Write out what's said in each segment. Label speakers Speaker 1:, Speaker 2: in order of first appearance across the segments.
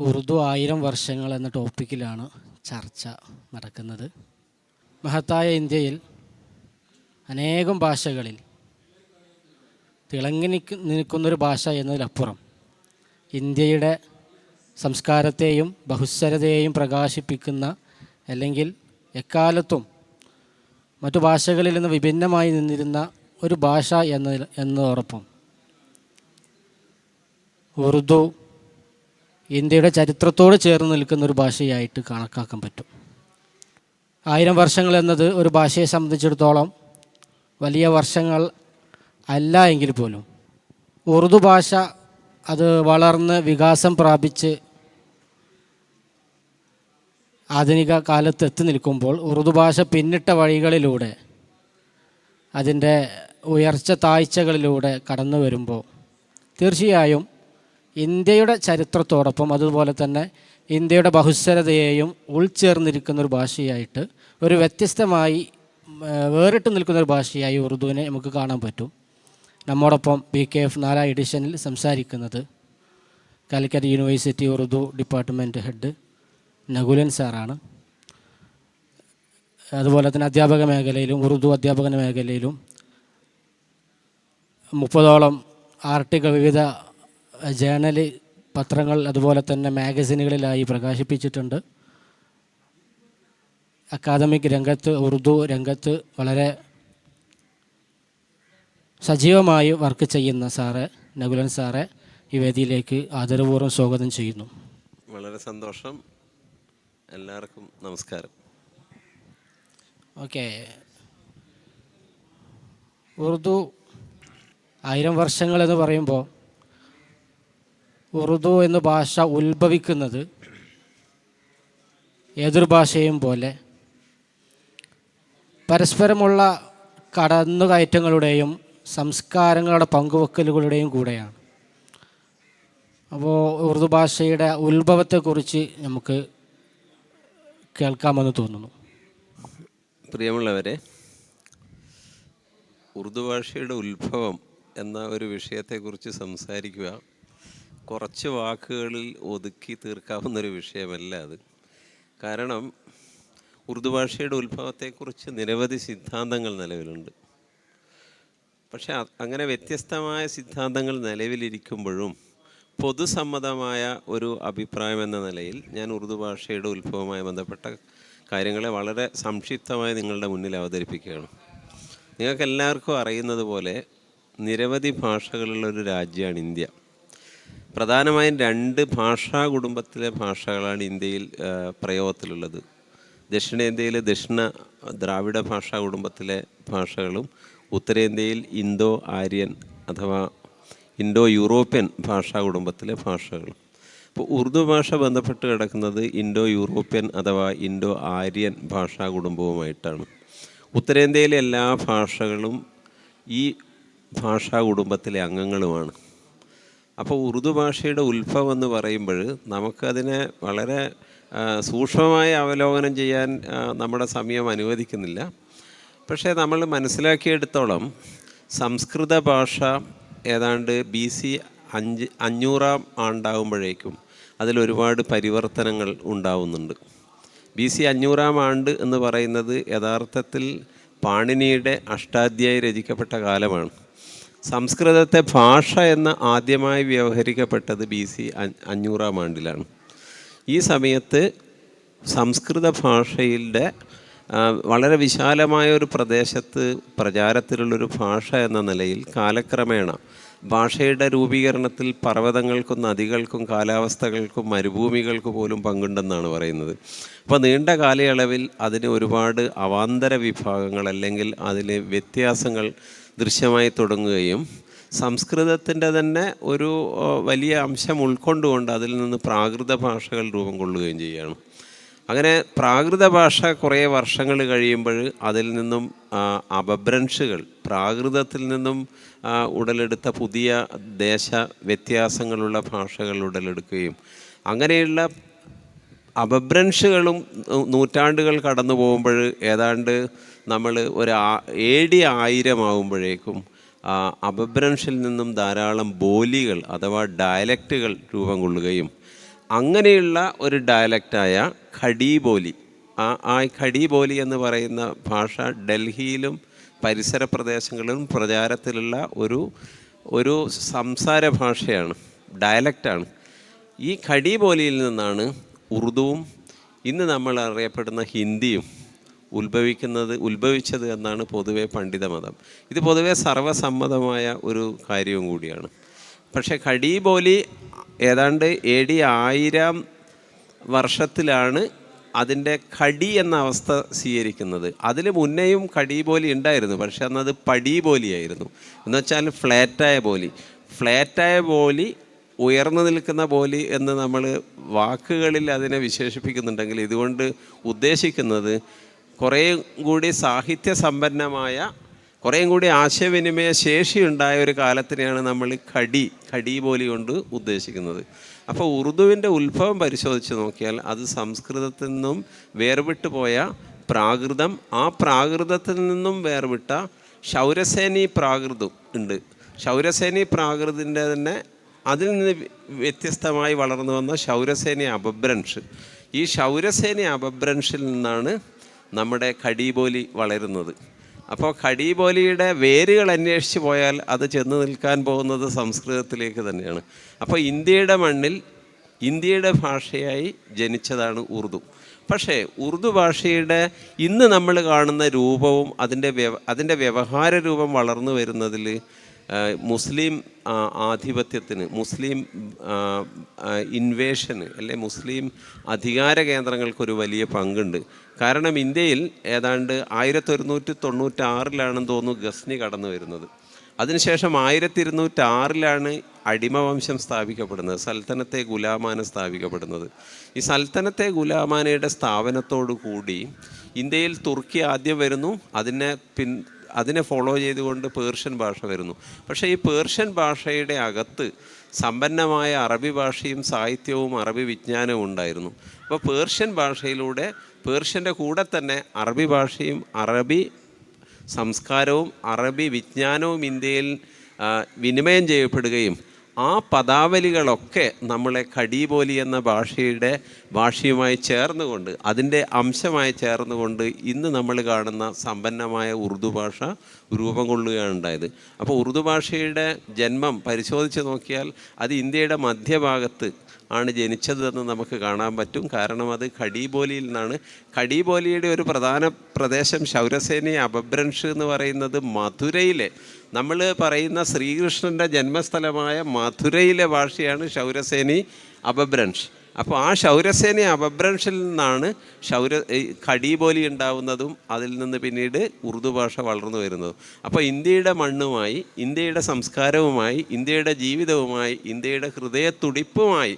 Speaker 1: ഉറുദു 1000 വർഷങ്ങൾ എന്ന ടോപ്പിക്കിലാണ് ചർച്ച നടക്കുന്നത്. മഹത്തായ ഇന്ത്യയിൽ അനേകം ഭാഷകളിൽ തിളങ്ങി നിൽക്കുന്നൊരു ഭാഷ എന്നതിലപ്പുറം ഇന്ത്യയുടെ സംസ്കാരത്തെയും ബഹുസ്വരതയെയും പ്രകാശിപ്പിക്കുന്ന, അല്ലെങ്കിൽ എക്കാലത്തും മറ്റു ഭാഷകളിൽ നിന്ന് വിഭിന്നമായി നിന്നിരുന്ന ഒരു ഭാഷ എന്നതോടൊപ്പം ഉറുദു ഇന്ത്യയുടെ ചരിത്രത്തോട് ചേർന്ന് നിൽക്കുന്ന ഒരു ഭാഷയായിട്ട് കണക്കാക്കാൻ പറ്റും. 1000 വർഷങ്ങൾ എന്നത് ഒരു ഭാഷയെ സംബന്ധിച്ചിടത്തോളം വലിയ വർഷങ്ങൾ അല്ല എങ്കിൽ പോലും ഉറുദു ഭാഷ അത് വളർന്ന് വികാസം പ്രാപിച്ച് ആധുനിക കാലത്ത് എത്തി നിൽക്കുമ്പോൾ ഉറുദു ഭാഷ പിന്നിട്ട വഴികളിലൂടെ, അതിൻ്റെ ഉയർച്ച താഴ്ചകളിലൂടെ കടന്നു വരുമ്പോൾ തീർച്ചയായും ഇന്ത്യയുടെ ചരിത്രത്തോടൊപ്പം അതുപോലെ തന്നെ ഇന്ത്യയുടെ ബഹുസ്വരതയെയും ഉൾച്ചേർന്നിരിക്കുന്ന ഒരു ഭാഷയായിട്ട്, ഒരു വ്യത്യസ്തമായി വേറിട്ട് നിൽക്കുന്നൊരു ഭാഷയായി ഉറുദുവിനെ നമുക്ക് കാണാൻ പറ്റും. നമ്മോടൊപ്പം BKF 4 എഡിഷനിൽ സംസാരിക്കുന്നത് Calicut university Urdu department head Nakulan സാറാണ്. അതുപോലെ തന്നെ അധ്യാപക മേഖലയിലും ഉറുദു അധ്യാപക മേഖലയിലും 30ഓളം ആർട്ടിക്കിൾ വിവിധ ജേണൽ പത്രങ്ങൾ അതുപോലെ തന്നെ മാഗസിനുകളിലായി പ്രകാശിപ്പിച്ചിട്ടുണ്ട്. അക്കാദമിക് രംഗത്ത്, ഉറുദു രംഗത്ത് വളരെ സജീവമായി വർക്ക് ചെയ്യുന്ന സാറ് നകുലൻ സാറെ ഈ വേദിയിലേക്ക് ആദരപൂർവ്വം സ്വാഗതം ചെയ്യുന്നു.
Speaker 2: വളരെ സന്തോഷം. എല്ലാവർക്കും നമസ്കാരം.
Speaker 1: ഓക്കെ, ഉറുദു 1000 വർഷങ്ങൾ എന്ന് പറയുമ്പോൾ ഉറുദു എന്ന ഭാഷ ഉത്ഭവിക്കുന്നത് ഏതൊരു ഭാഷയും പോലെ പരസ്പരമുള്ള കടന്നുകയറ്റങ്ങളുടെയും സംസ്കാരങ്ങളുടെ പങ്കുവെക്കലുകളുടെയും കൂടെയാണ്. അപ്പോൾ ഉറുദു ഭാഷയുടെ ഉത്ഭവത്തെക്കുറിച്ച് നമുക്ക് കേൾക്കാമെന്ന് തോന്നുന്നു.
Speaker 2: പ്രിയമുള്ളവരെ, ഉറുദു ഭാഷയുടെ ഉത്ഭവം എന്ന ഒരു വിഷയത്തെക്കുറിച്ച് സംസാരിക്കുക കുറച്ച് വാക്കുകളിൽ ഒതുക്കി തീർക്കാവുന്നൊരു വിഷയമല്ല അത്. കാരണം ഉറുദു ഭാഷയുടെ ഉത്ഭവത്തെക്കുറിച്ച് നിരവധി സിദ്ധാന്തങ്ങൾ നിലവിലുണ്ട്. പക്ഷെ അങ്ങനെ വ്യത്യസ്തമായ സിദ്ധാന്തങ്ങൾ നിലവിലിരിക്കുമ്പോഴും പൊതുസമ്മതമായ ഒരു അഭിപ്രായം എന്ന നിലയിൽ ഞാൻ ഉറുദു ഭാഷയുടെ ഉത്ഭവവുമായി ബന്ധപ്പെട്ട കാര്യങ്ങളെ വളരെ സംക്ഷിപ്തമായി നിങ്ങളുടെ മുന്നിൽ അവതരിപ്പിക്കുകയാണ്. നിങ്ങൾക്കെല്ലാവർക്കും അറിയുന്നത് പോലെ നിരവധി ഭാഷകളുള്ളൊരു രാജ്യമാണ് ഇന്ത്യ. പ്രധാനമായും 2 ഭാഷാ കുടുംബത്തിലെ ഭാഷകളാണ് ഇന്ത്യയിൽ പ്രയോഗത്തിലുള്ളത്. ദക്ഷിണേന്ത്യയിൽ ദക്ഷിണ ദ്രാവിഡ ഭാഷാ കുടുംബത്തിലെ ഭാഷകളും ഉത്തരേന്ത്യയിൽ ഇന്തോ ആര്യൻ അഥവാ ഇൻഡോ യൂറോപ്യൻ ഭാഷാ കുടുംബത്തിലെ ഭാഷകളും. അപ്പോൾ ഉറുദു ഭാഷ ബന്ധപ്പെട്ട് കിടക്കുന്നത് ഇൻഡോ യൂറോപ്യൻ അഥവാ ഇൻഡോ ആര്യൻ ഭാഷാ കുടുംബവുമായിട്ടാണ്. ഉത്തരേന്ത്യയിലെ എല്ലാ ഭാഷകളും ഈ ഭാഷാ കുടുംബത്തിലെ അംഗങ്ങളുമാണ്. അപ്പോൾ ഉറുദു ഭാഷയുടെ ഉത്ഭവം എന്ന് പറയുമ്പോൾ നമുക്കതിനെ വളരെ സൂക്ഷ്മമായി അവലോകനം ചെയ്യാൻ നമ്മുടെ സമയം അനുവദിക്കുന്നില്ല. പക്ഷേ നമ്മൾ മനസ്സിലാക്കിയെടുത്തോളം സംസ്കൃത ഭാഷ ഏതാണ്ട് BC 500-ാം ആണ്ടാകുമ്പോഴേക്കും അതിലൊരുപാട് പരിവർത്തനങ്ങൾ ഉണ്ടാവുന്നുണ്ട്. BC 500-ാം ആണ്ട് എന്ന് പറയുന്നത് യഥാർത്ഥത്തിൽ പാണിനിയുടെ അഷ്ടാധ്യായി രചിക്കപ്പെട്ട കാലമാണ്. സംസ്കൃതത്തെ ഭാഷ എന്ന് ആദ്യമായി വ്യവഹരിക്കപ്പെട്ടത് BC 500-ാം ആണ്ടിലാണ്. ഈ സമയത്ത് സംസ്കൃത ഭാഷയുടെ വളരെ വിശാലമായ ഒരു പ്രദേശത്ത് പ്രചാരത്തിലുള്ളൊരു ഭാഷ എന്ന നിലയിൽ കാലക്രമേണ ഭാഷയുടെ രൂപീകരണത്തിൽ പർവ്വതങ്ങൾക്കും നദികൾക്കും കാലാവസ്ഥകൾക്കും മരുഭൂമികൾക്ക് പോലും പങ്കുണ്ടെന്നാണ് പറയുന്നത്. അപ്പോൾ നീണ്ട കാലയളവിൽ അതിന് ഒരുപാട് അവാന്തര വിഭാഗങ്ങൾ അല്ലെങ്കിൽ അതിലെ വ്യത്യാസങ്ങൾ ദൃശ്യമായി തുടങ്ങുകയും സംസ്കൃതത്തിൻ്റെ തന്നെ ഒരു വലിയ അംശം ഉൾക്കൊണ്ടുകൊണ്ട് അതിൽ നിന്ന് പ്രാകൃത ഭാഷകൾ രൂപം കൊള്ളുകയും ചെയ്യുകയാണ്. അങ്ങനെ പ്രാകൃത ഭാഷ കുറേ വർഷങ്ങൾ കഴിയുമ്പോൾ അതിൽ നിന്നും അപഭ്രംശുകൾ പ്രാകൃതത്തിൽ നിന്നും ഉടലെടുത്ത പുതിയ ദേശ വ്യത്യാസങ്ങളുള്ള ഭാഷകൾ ഉടലെടുക്കുകയും അങ്ങനെയുള്ള അപഭ്രംശുകളും നൂറ്റാണ്ടുകൾ കടന്നു പോകുമ്പോൾ ഏതാണ്ട് നമ്മൾ ഒരു AD 1000 ആകുമ്പോഴേക്കും അപഭ്രംശിൽ നിന്നും ധാരാളം ബോലികൾ അഥവാ ഡയലക്റ്റുകൾ രൂപം കൊള്ളുകയും അങ്ങനെയുള്ള ഒരു ഡയലക്റ്റായ ഖഡി ബോലി, ആ ഖഡി ബോലി എന്ന് പറയുന്ന ഭാഷ ഡൽഹിയിലും പരിസര പ്രദേശങ്ങളിലും പ്രചാരത്തിലുള്ള ഒരു സംസാര ഭാഷയാണ്, ഡയലക്റ്റാണ്. ഈ ഖഡി ബോലിയിൽ നിന്നാണ് ഉറുദുവും ഇന്ന് നമ്മൾ അറിയപ്പെടുന്ന ഹിന്ദിയും ഉത്ഭവിച്ചത് എന്നാണ് പൊതുവെ പണ്ഡിതമതം. ഇത് പൊതുവെ സർവസമ്മതമായ ഒരു കാര്യവും കൂടിയാണ്. പക്ഷേ ഖഡി ബോലി ഏതാണ്ട് AD 1000 വർഷത്തിലാണ് അതിൻ്റെ ഖഡി എന്ന അവസ്ഥ സ്വീകരിക്കുന്നത്. അതിൽ മുന്നേയും ഖഡി ബോലി ഉണ്ടായിരുന്നു, പക്ഷെ അന്നത് പടി ബോലിയായിരുന്നു. എന്നുവെച്ചാൽ ഫ്ലാറ്റായ ബോലി ഉയർന്നു നിൽക്കുന്ന ബോലി എന്ന് നമ്മൾ വാക്കുകളിൽ അതിനെ വിശേഷിപ്പിക്കുന്നുണ്ടെങ്കിൽ ഇതുകൊണ്ട് ഉദ്ദേശിക്കുന്നത് കുറേ കൂടി സാഹിത്യ സമ്പന്നമായ, കുറേയും കൂടി ആശയവിനിമയ ശേഷിയുണ്ടായ ഒരു കാലത്തിനെയാണ് നമ്മൾ ഖഡി ബോലി കൊണ്ട് ഉദ്ദേശിക്കുന്നത്. അപ്പോൾ ഉറുദുവിൻ്റെ ഉത്ഭവം പരിശോധിച്ച് നോക്കിയാൽ അത് സംസ്കൃതത്തിൽ നിന്നും വേർവിട്ട് പോയ പ്രാകൃതം, ആ പ്രാകൃതത്തിൽ നിന്നും വേർവിട്ട ശൗരസേനി പ്രാകൃതം ഉണ്ട്. ശൗരസേനി പ്രാകൃതിൻ്റെ തന്നെ അതിൽ നിന്ന് വ്യത്യസ്തമായി വളർന്നു വന്ന ശൗരസേനി അപഭ്രംശ്. ഈ ശൗരസേനി അപഭ്രംശിൽ നിന്നാണ് നമ്മുടെ ഖഡി ബോലി വളരുന്നത്. അപ്പോൾ ഖഡി ബോലിയുടെ വേരുകൾ അന്വേഷിച്ച് പോയാൽ അത് ചെന്ന് നിൽക്കാൻ പോകുന്നത് സംസ്കൃതത്തിലേക്ക് തന്നെയാണ്. അപ്പോൾ ഇന്ത്യയുടെ മണ്ണിൽ ഇന്ത്യയുടെ ഭാഷയായി ജനിച്ചതാണ് ഉറുദു. പക്ഷേ ഉറുദു ഭാഷയുടെ ഇന്ന് നമ്മൾ കാണുന്ന രൂപവും അതിൻ്റെ വ്യവഹാര രൂപം വളർന്നു വരുന്നതിൽ മുസ്ലിം ആധിപത്യത്തിന്, മുസ്ലിം ഇൻവേഷന് അല്ലെ മുസ്ലിം അധികാര കേന്ദ്രങ്ങൾക്കൊരു വലിയ പങ്കുണ്ട്. കാരണം ഇന്ത്യയിൽ ഏതാണ്ട് 1196 തോന്നുന്നു ഗസ്നി കടന്നു വരുന്നത്. അതിനുശേഷം 1206 അടിമവംശം സ്ഥാപിക്കപ്പെടുന്നത്, സൽത്തനത്തെ ഗുലാമാന സ്ഥാപിക്കപ്പെടുന്നത്. ഈ സൽത്തനത്തെ ഗുലാമാനയുടെ സ്ഥാപനത്തോടു കൂടി ഇന്ത്യയിൽ തുർക്കി ആദ്യം വരുന്നു, അതിനെ ഫോളോ ചെയ്തുകൊണ്ട് പേർഷ്യൻ ഭാഷ വരുന്നു. പക്ഷേ ഈ പേർഷ്യൻ ഭാഷയുടെ അകത്ത് സമ്പന്നമായ അറബി ഭാഷയും സാഹിത്യവും അറബി വിജ്ഞാനവും ഉണ്ടായിരുന്നു. അപ്പോൾ പേർഷ്യൻ ഭാഷയിലൂടെ പേർഷ്യൻ്റെ കൂടെ തന്നെ അറബി ഭാഷയും അറബി സംസ്കാരവും അറബി വിജ്ഞാനവും ഇന്ത്യയിൽ വിനിമയം ചെയ്യപ്പെടുകയും ആ പദാവലികളൊക്കെ നമ്മളെ ഖഡി ബോലി എന്ന ഭാഷയുമായി ചേർന്നുകൊണ്ട്, അതിൻ്റെ അംശമായി ചേർന്നുകൊണ്ട് ഇന്ന് നമ്മൾ കാണുന്ന സമ്പന്നമായ ഉറുദു ഭാഷ രൂപം കൊള്ളുകയാണ് ഉണ്ടായത്. അപ്പോൾ ഉറുദു ഭാഷയുടെ ജന്മം പരിശോധിച്ച് നോക്കിയാൽ അത് ഇന്ത്യയുടെ മധ്യഭാഗത്ത് ആണ് ജനിച്ചതെന്ന് നമുക്ക് കാണാൻ പറ്റും. കാരണം അത് ഖഡി ബോലിയിൽ നിന്നാണ്. ഖഡി ബോലിയുടെ ഒരു പ്രധാന പ്രദേശം ശൗരസേനി അപഭ്രംശ് എന്ന് പറയുന്നത് മധുരയിലെ, നമ്മൾ പറയുന്ന ശ്രീകൃഷ്ണൻ്റെ ജന്മസ്ഥലമായ മധുരയിലെ ഭാഷയാണ് ശൗരസേനി അപഭ്രംശ്. അപ്പോൾ ആ ശൗരസേനി അപഭ്രംശിൽ നിന്നാണ് ഖഡി ബോലി ഉണ്ടാവുന്നതും അതിൽ നിന്ന് പിന്നീട് ഉറുദു ഭാഷ വളർന്നു വരുന്നതും. അപ്പോൾ ഇന്ത്യയുടെ മണ്ണുമായി, ഇന്ത്യയുടെ സംസ്കാരവുമായി, ഇന്ത്യയുടെ ജീവിതവുമായി, ഇന്ത്യയുടെ ഹൃദയത്തുടിപ്പുമായി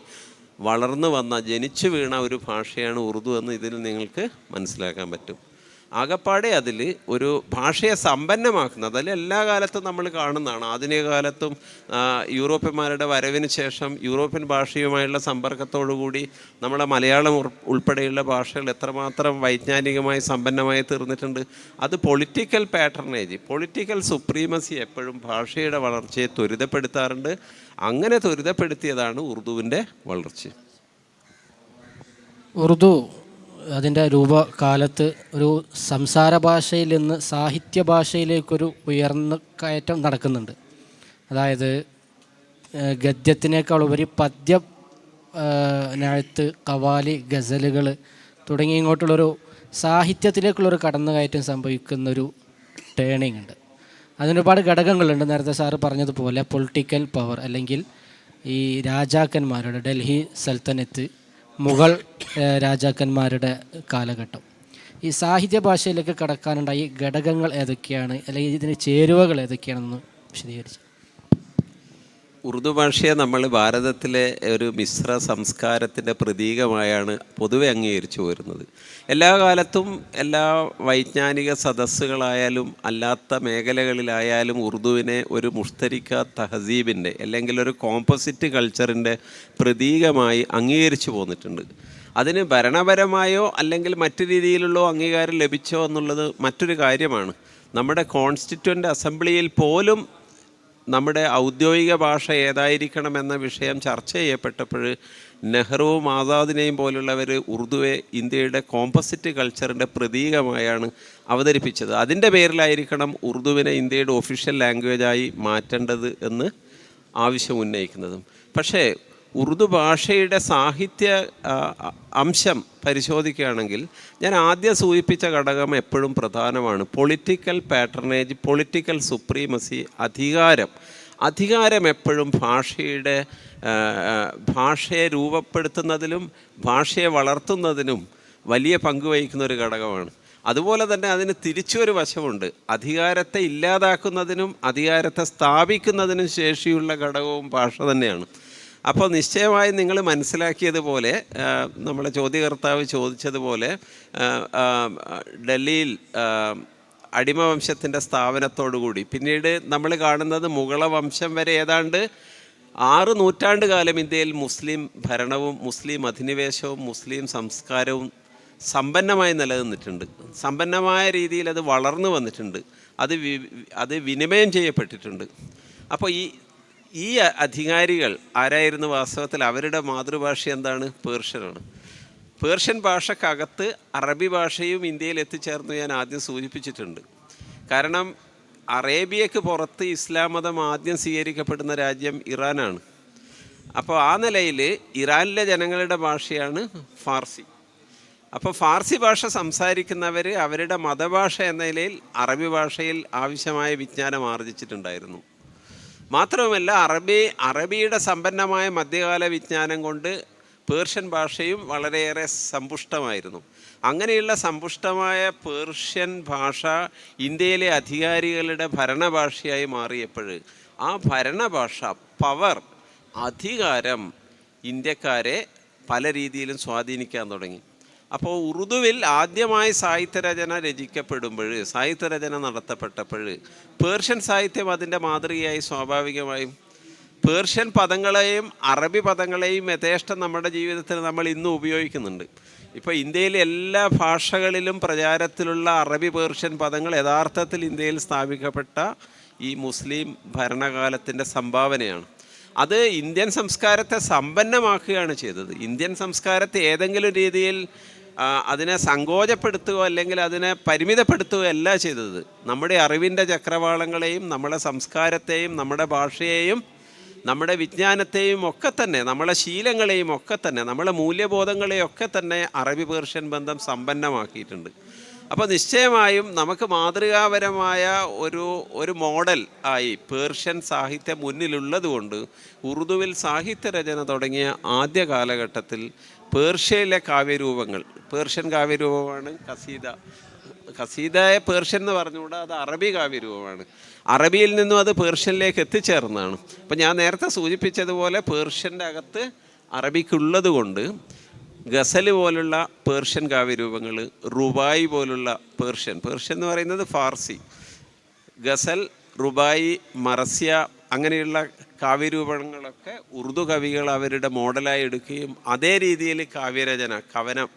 Speaker 2: വളർന്നു വന്ന, ജനിച്ചു വീണ ഒരു ഭാഷയാണ് ഉറുദു എന്ന് ഇതിൽ നിങ്ങൾക്ക് മനസ്സിലാക്കാൻ പറ്റും. ആകപ്പാടെ അതിൽ ഒരു ഭാഷയെ സമ്പന്നമാക്കുന്നത്, അതിൽ എല്ലാ കാലത്തും നമ്മൾ കാണുന്നതാണ്. ആധുനിക കാലത്തും യൂറോപ്യന്മാരുടെ വരവിന് ശേഷം യൂറോപ്യൻ ഭാഷയുമായുള്ള സമ്പർക്കത്തോടുകൂടി നമ്മുടെ മലയാളം ഉൾപ്പെടെയുള്ള ഭാഷകൾ എത്രമാത്രം വൈജ്ഞാനികമായി സമ്പന്നമായി തീർന്നിട്ടുണ്ട്. അത് പൊളിറ്റിക്കൽ പാറ്റർനേജ്, പൊളിറ്റിക്കൽ സുപ്രീമസി എപ്പോഴും ഭാഷയുടെ വളർച്ചയെ ത്വരിതപ്പെടുത്താറുണ്ട്. അങ്ങനെ ത്വരിതപ്പെടുത്തിയതാണ് ഉറുദുവിൻ്റെ വളർച്ച.
Speaker 1: ഉറുദു അതിൻ്റെ രൂപകാലത്ത് ഒരു സംസാര ഭാഷയിൽ നിന്ന് സാഹിത്യ ഭാഷയിലേക്കൊരു ഉയർന്ന കയറ്റം നടക്കുന്നുണ്ട്. അതായത് ഗദ്യത്തിനേക്കാൾ ഉപരി പദ്യം, നഴത്ത്, കവാലി, ഗസലുകൾ തുടങ്ങി ഇങ്ങോട്ടുള്ളൊരു സാഹിത്യത്തിലേക്കുള്ളൊരു കടന്നുകയറ്റം സംഭവിക്കുന്നൊരു ടേണിംഗ് ഉണ്ട്. അതിനൊരുപാട് ഘടകങ്ങളുണ്ട്. നേരത്തെ സാറ് പറഞ്ഞതുപോലെ പൊളിറ്റിക്കൽ പവർ, അല്ലെങ്കിൽ ഈ രാജാക്കന്മാരുടെ, ഡൽഹി സൽത്തനത്ത്, മുഗൾ രാജാക്കന്മാരുടെ കാലഘട്ടം, ഈ സാഹിത്യ ഭാഷയിലേക്ക് കടക്കാനുണ്ടായ ഘടകങ്ങൾ ഏതൊക്കെയാണ്, അല്ലെങ്കിൽ ഇതിന് ചേരുവകൾ ഏതൊക്കെയാണെന്ന് വിശദീകരിച്ചു.
Speaker 2: ഉറുദു ഭാഷയെ നമ്മൾ ഭാരതത്തിലെ ഒരു മിശ്ര സംസ്കാരത്തിൻ്റെ പ്രതീകമായാണ് പൊതുവെ അംഗീകരിച്ചു വരുന്നത്. എല്ലാ കാലത്തും എല്ലാ വൈജ്ഞാനിക സദസ്സുകളായാലും അല്ലാത്ത മേഖലകളിലായാലും ഉറുദുവിനെ ഒരു മുഷ്തരിക്ക തഹസീബിൻ്റെ അല്ലെങ്കിൽ ഒരു കോമ്പോസിറ്റ് കൾച്ചറിൻ്റെ പ്രതീകമായി അംഗീകരിച്ചു പോന്നിട്ടുണ്ട്. അതിന് ഭരണപരമായോ അല്ലെങ്കിൽ മറ്റു രീതിയിലുള്ള അംഗീകാരം ലഭിച്ചോ എന്നുള്ളത് മറ്റൊരു കാര്യമാണ്. നമ്മുടെ കോൺസ്റ്റിറ്റ്യൂവൻ്റ് അസംബ്ലിയിൽ പോലും നമ്മുടെ ഔദ്യോഗിക ഭാഷ ഏതായിരിക്കണമെന്ന വിഷയം ചർച്ച ചെയ്യപ്പെട്ടപ്പോൾ നെഹ്റുവും ആസാദിനെയും പോലുള്ളവർ ഉറുദുവെ ഇന്ത്യയുടെ കോമ്പസിറ്റ് കൾച്ചറിൻ്റെ പ്രതീകമായാണ് അവതരിപ്പിച്ചത്. അതിൻ്റെ പേരിലായിരിക്കണം ഉറുദുവിനെ ഇന്ത്യയുടെ ഒഫീഷ്യൽ ലാംഗ്വേജായി മാറ്റേണ്ടത് എന്ന് ആവശ്യം ഉന്നയിക്കുന്നതും. പക്ഷേ ഉറുദു ഭാഷയുടെ സാഹിത്യ അംശം പരിശോധിക്കുകയാണെങ്കിൽ ഞാൻ ആദ്യം സൂചിപ്പിച്ച ഘടകം എപ്പോഴും പ്രധാനമാണ്. പൊളിറ്റിക്കൽ പാറ്റർനേജ്, പൊളിറ്റിക്കൽ സുപ്രീമസി, അധികാരം എപ്പോഴും ഭാഷയെ രൂപപ്പെടുത്തുന്നതിലും ഭാഷയെ വളർത്തുന്നതിനും വലിയ പങ്ക് വഹിക്കുന്ന ഒരു ഘടകമാണ്. അതുപോലെ തന്നെ അതിന് തിരിച്ചൊരു വശമുണ്ട്. അധികാരത്തെ ഇല്ലാതാക്കുന്നതിനും അധികാരത്തെ സ്ഥാപിക്കുന്നതിനും ശേഷിയുള്ള ഘടകവും ഭാഷ തന്നെയാണ്. അപ്പോൾ നിശ്ചയമായും നിങ്ങൾ മനസ്സിലാക്കിയതുപോലെ, നമ്മളെ ചോദ്യകർത്താവ് ചോദിച്ചതുപോലെ, ഡൽഹിയിൽ അടിമവംശത്തിൻ്റെ സ്ഥാപനത്തോടുകൂടി പിന്നീട് നമ്മൾ കാണുന്നത് മുഗള വംശം വരെ ഏതാണ്ട് 6 നൂറ്റാണ്ട് കാലം ഇന്ത്യയിൽ മുസ്ലിം ഭരണവും മുസ്ലിം അധിനിവേശവും മുസ്ലിം സംസ്കാരവും സമ്പന്നമായി നിലനിന്നിട്ടുണ്ട്. സമ്പന്നമായ രീതിയിൽ അത് വളർന്നു വന്നിട്ടുണ്ട്. അത് വിനിമയം ചെയ്യപ്പെട്ടിട്ടുണ്ട്. അപ്പോൾ ഈ അധികാരികൾ ആരായിരുന്നു? വാസ്തവത്തിൽ അവരുടെ മാതൃഭാഷ എന്താണ്? പേർഷ്യനാണ്. പേർഷ്യൻ ഭാഷക്കകത്ത് അറബി ഭാഷയും ഇന്ത്യയിൽ എത്തിച്ചേർന്നു ഞാൻ ആദ്യം സൂചിപ്പിച്ചിട്ടുണ്ട്. കാരണം അറേബ്യക്ക് പുറത്ത് ഇസ്ലാം മതം ആദ്യം സ്വീകരിക്കപ്പെടുന്ന രാജ്യം ഇറാനാണ്. അപ്പോൾ ആ നിലയിൽ ഇറാനിലെ ജനങ്ങളുടെ ഭാഷയാണ് ഫാർസി. അപ്പോൾ ഫാർസി ഭാഷ സംസാരിക്കുന്നവർ അവരുടെ മതഭാഷ എന്ന നിലയിൽ അറബി ഭാഷയിൽ ആവശ്യമായ വിജ്ഞാനം ആർജിച്ചിട്ടുണ്ടായിരുന്നു. മാത്രവുമല്ല അറബിയുടെ സമ്പന്നമായ മധ്യകാല വിജ്ഞാനം കൊണ്ട് പേർഷ്യൻ ഭാഷയും വളരെയേറെ സമ്പുഷ്ടമായിരുന്നു. അങ്ങനെയുള്ള സമ്പുഷ്ടമായ പേർഷ്യൻ ഭാഷ ഇന്ത്യയിലെ അധികാരികളുടെ ഭരണഭാഷയായി മാറിയപ്പോൾ ആ ഭരണഭാഷ, പവർ, അധികാരം ഇന്ത്യക്കാരെ പല രീതിയിലും സ്വാധീനിക്കാൻ തുടങ്ങി. അപ്പോൾ ഉറുദുവിൽ ആദ്യമായി സാഹിത്യരചന നടത്തപ്പെട്ടപ്പോൾ പേർഷ്യൻ സാഹിത്യം അതിൻ്റെ മാതൃകയായി സ്വാഭാവികമായും പേർഷ്യൻ പദങ്ങളെയും അറബി പദങ്ങളെയും യഥേഷ്ടം നമ്മുടെ ജീവിതത്തിൽ നമ്മൾ ഇന്നും ഉപയോഗിക്കുന്നുണ്ട്. ഇപ്പോൾ ഇന്ത്യയിലെ എല്ലാ ഭാഷകളിലും പ്രചാരത്തിലുള്ള അറബി പേർഷ്യൻ പദങ്ങൾ യഥാർത്ഥത്തിൽ ഇന്ത്യയിൽ സ്ഥാപിക്കപ്പെട്ട ഈ മുസ്ലിം ഭരണകാലത്തിൻ്റെ സംഭാവനയാണ്. അത് ഇന്ത്യൻ സംസ്കാരത്തെ സമ്പന്നമാക്കുകയാണ് ചെയ്തത്. ഇന്ത്യൻ സംസ്കാരത്തെ ഏതെങ്കിലും രീതിയിൽ അതിനെ സങ്കോചപ്പെടുത്തുകയോ അല്ലെങ്കിൽ അതിനെ പരിമിതപ്പെടുത്തുകയോ അല്ല ചെയ്തത്. നമ്മുടെ അറിവിൻ്റെ ചക്രവാളങ്ങളെയും നമ്മുടെ സംസ്കാരത്തെയും നമ്മുടെ ഭാഷയെയും നമ്മുടെ വിജ്ഞാനത്തെയും ഒക്കെ തന്നെ, നമ്മളെ ശീലങ്ങളെയും ഒക്കെ തന്നെ, നമ്മളെ മൂല്യബോധങ്ങളെയും ഒക്കെ തന്നെ അറബി പേർഷ്യൻ ബന്ധം സമ്പന്നമാക്കിയിട്ടുണ്ട്. അപ്പോൾ നിശ്ചയമായും നമുക്ക് മാതൃകാപരമായ ഒരു മോഡൽ ആയി പേർഷ്യൻ സാഹിത്യം മുന്നിലുള്ളത് കൊണ്ട് ഉറുദുവിൽ സാഹിത്യരചന തുടങ്ങിയ ആദ്യ കാലഘട്ടത്തിൽ പേർഷ്യയിലെ കാവ്യരൂപങ്ങൾ, പേർഷ്യൻ കാവ്യരൂപമാണ് ഖസീദയെ പേർഷ്യൻ എന്ന് പറഞ്ഞുകൂടാ, അത് അറബി കാവ്യരൂപമാണ്. അറബിയിൽ നിന്നും അത് പേർഷ്യനിലേക്ക് എത്തിച്ചേർന്നതാണ്. അപ്പം ഞാൻ നേരത്തെ സൂചിപ്പിച്ചതുപോലെ പേർഷ്യൻ്റെ അകത്ത് അറബിക്കുള്ളത് കൊണ്ട് ഗസൽ പോലുള്ള പേർഷ്യൻ കാവ്യരൂപങ്ങൾ, റുബായി പോലുള്ള പേർഷ്യൻ എന്ന് പറയുന്നത് ഫാർസി, ഗസൽ, റുബായി, മറസ്യ അങ്ങനെയുള്ള കാവ്യരൂപങ്ങളൊക്കെ ഉറുദു കവികൾ അവരുടെ മോഡലായി എടുക്കുകയും അതേ രീതിയിൽ കവനം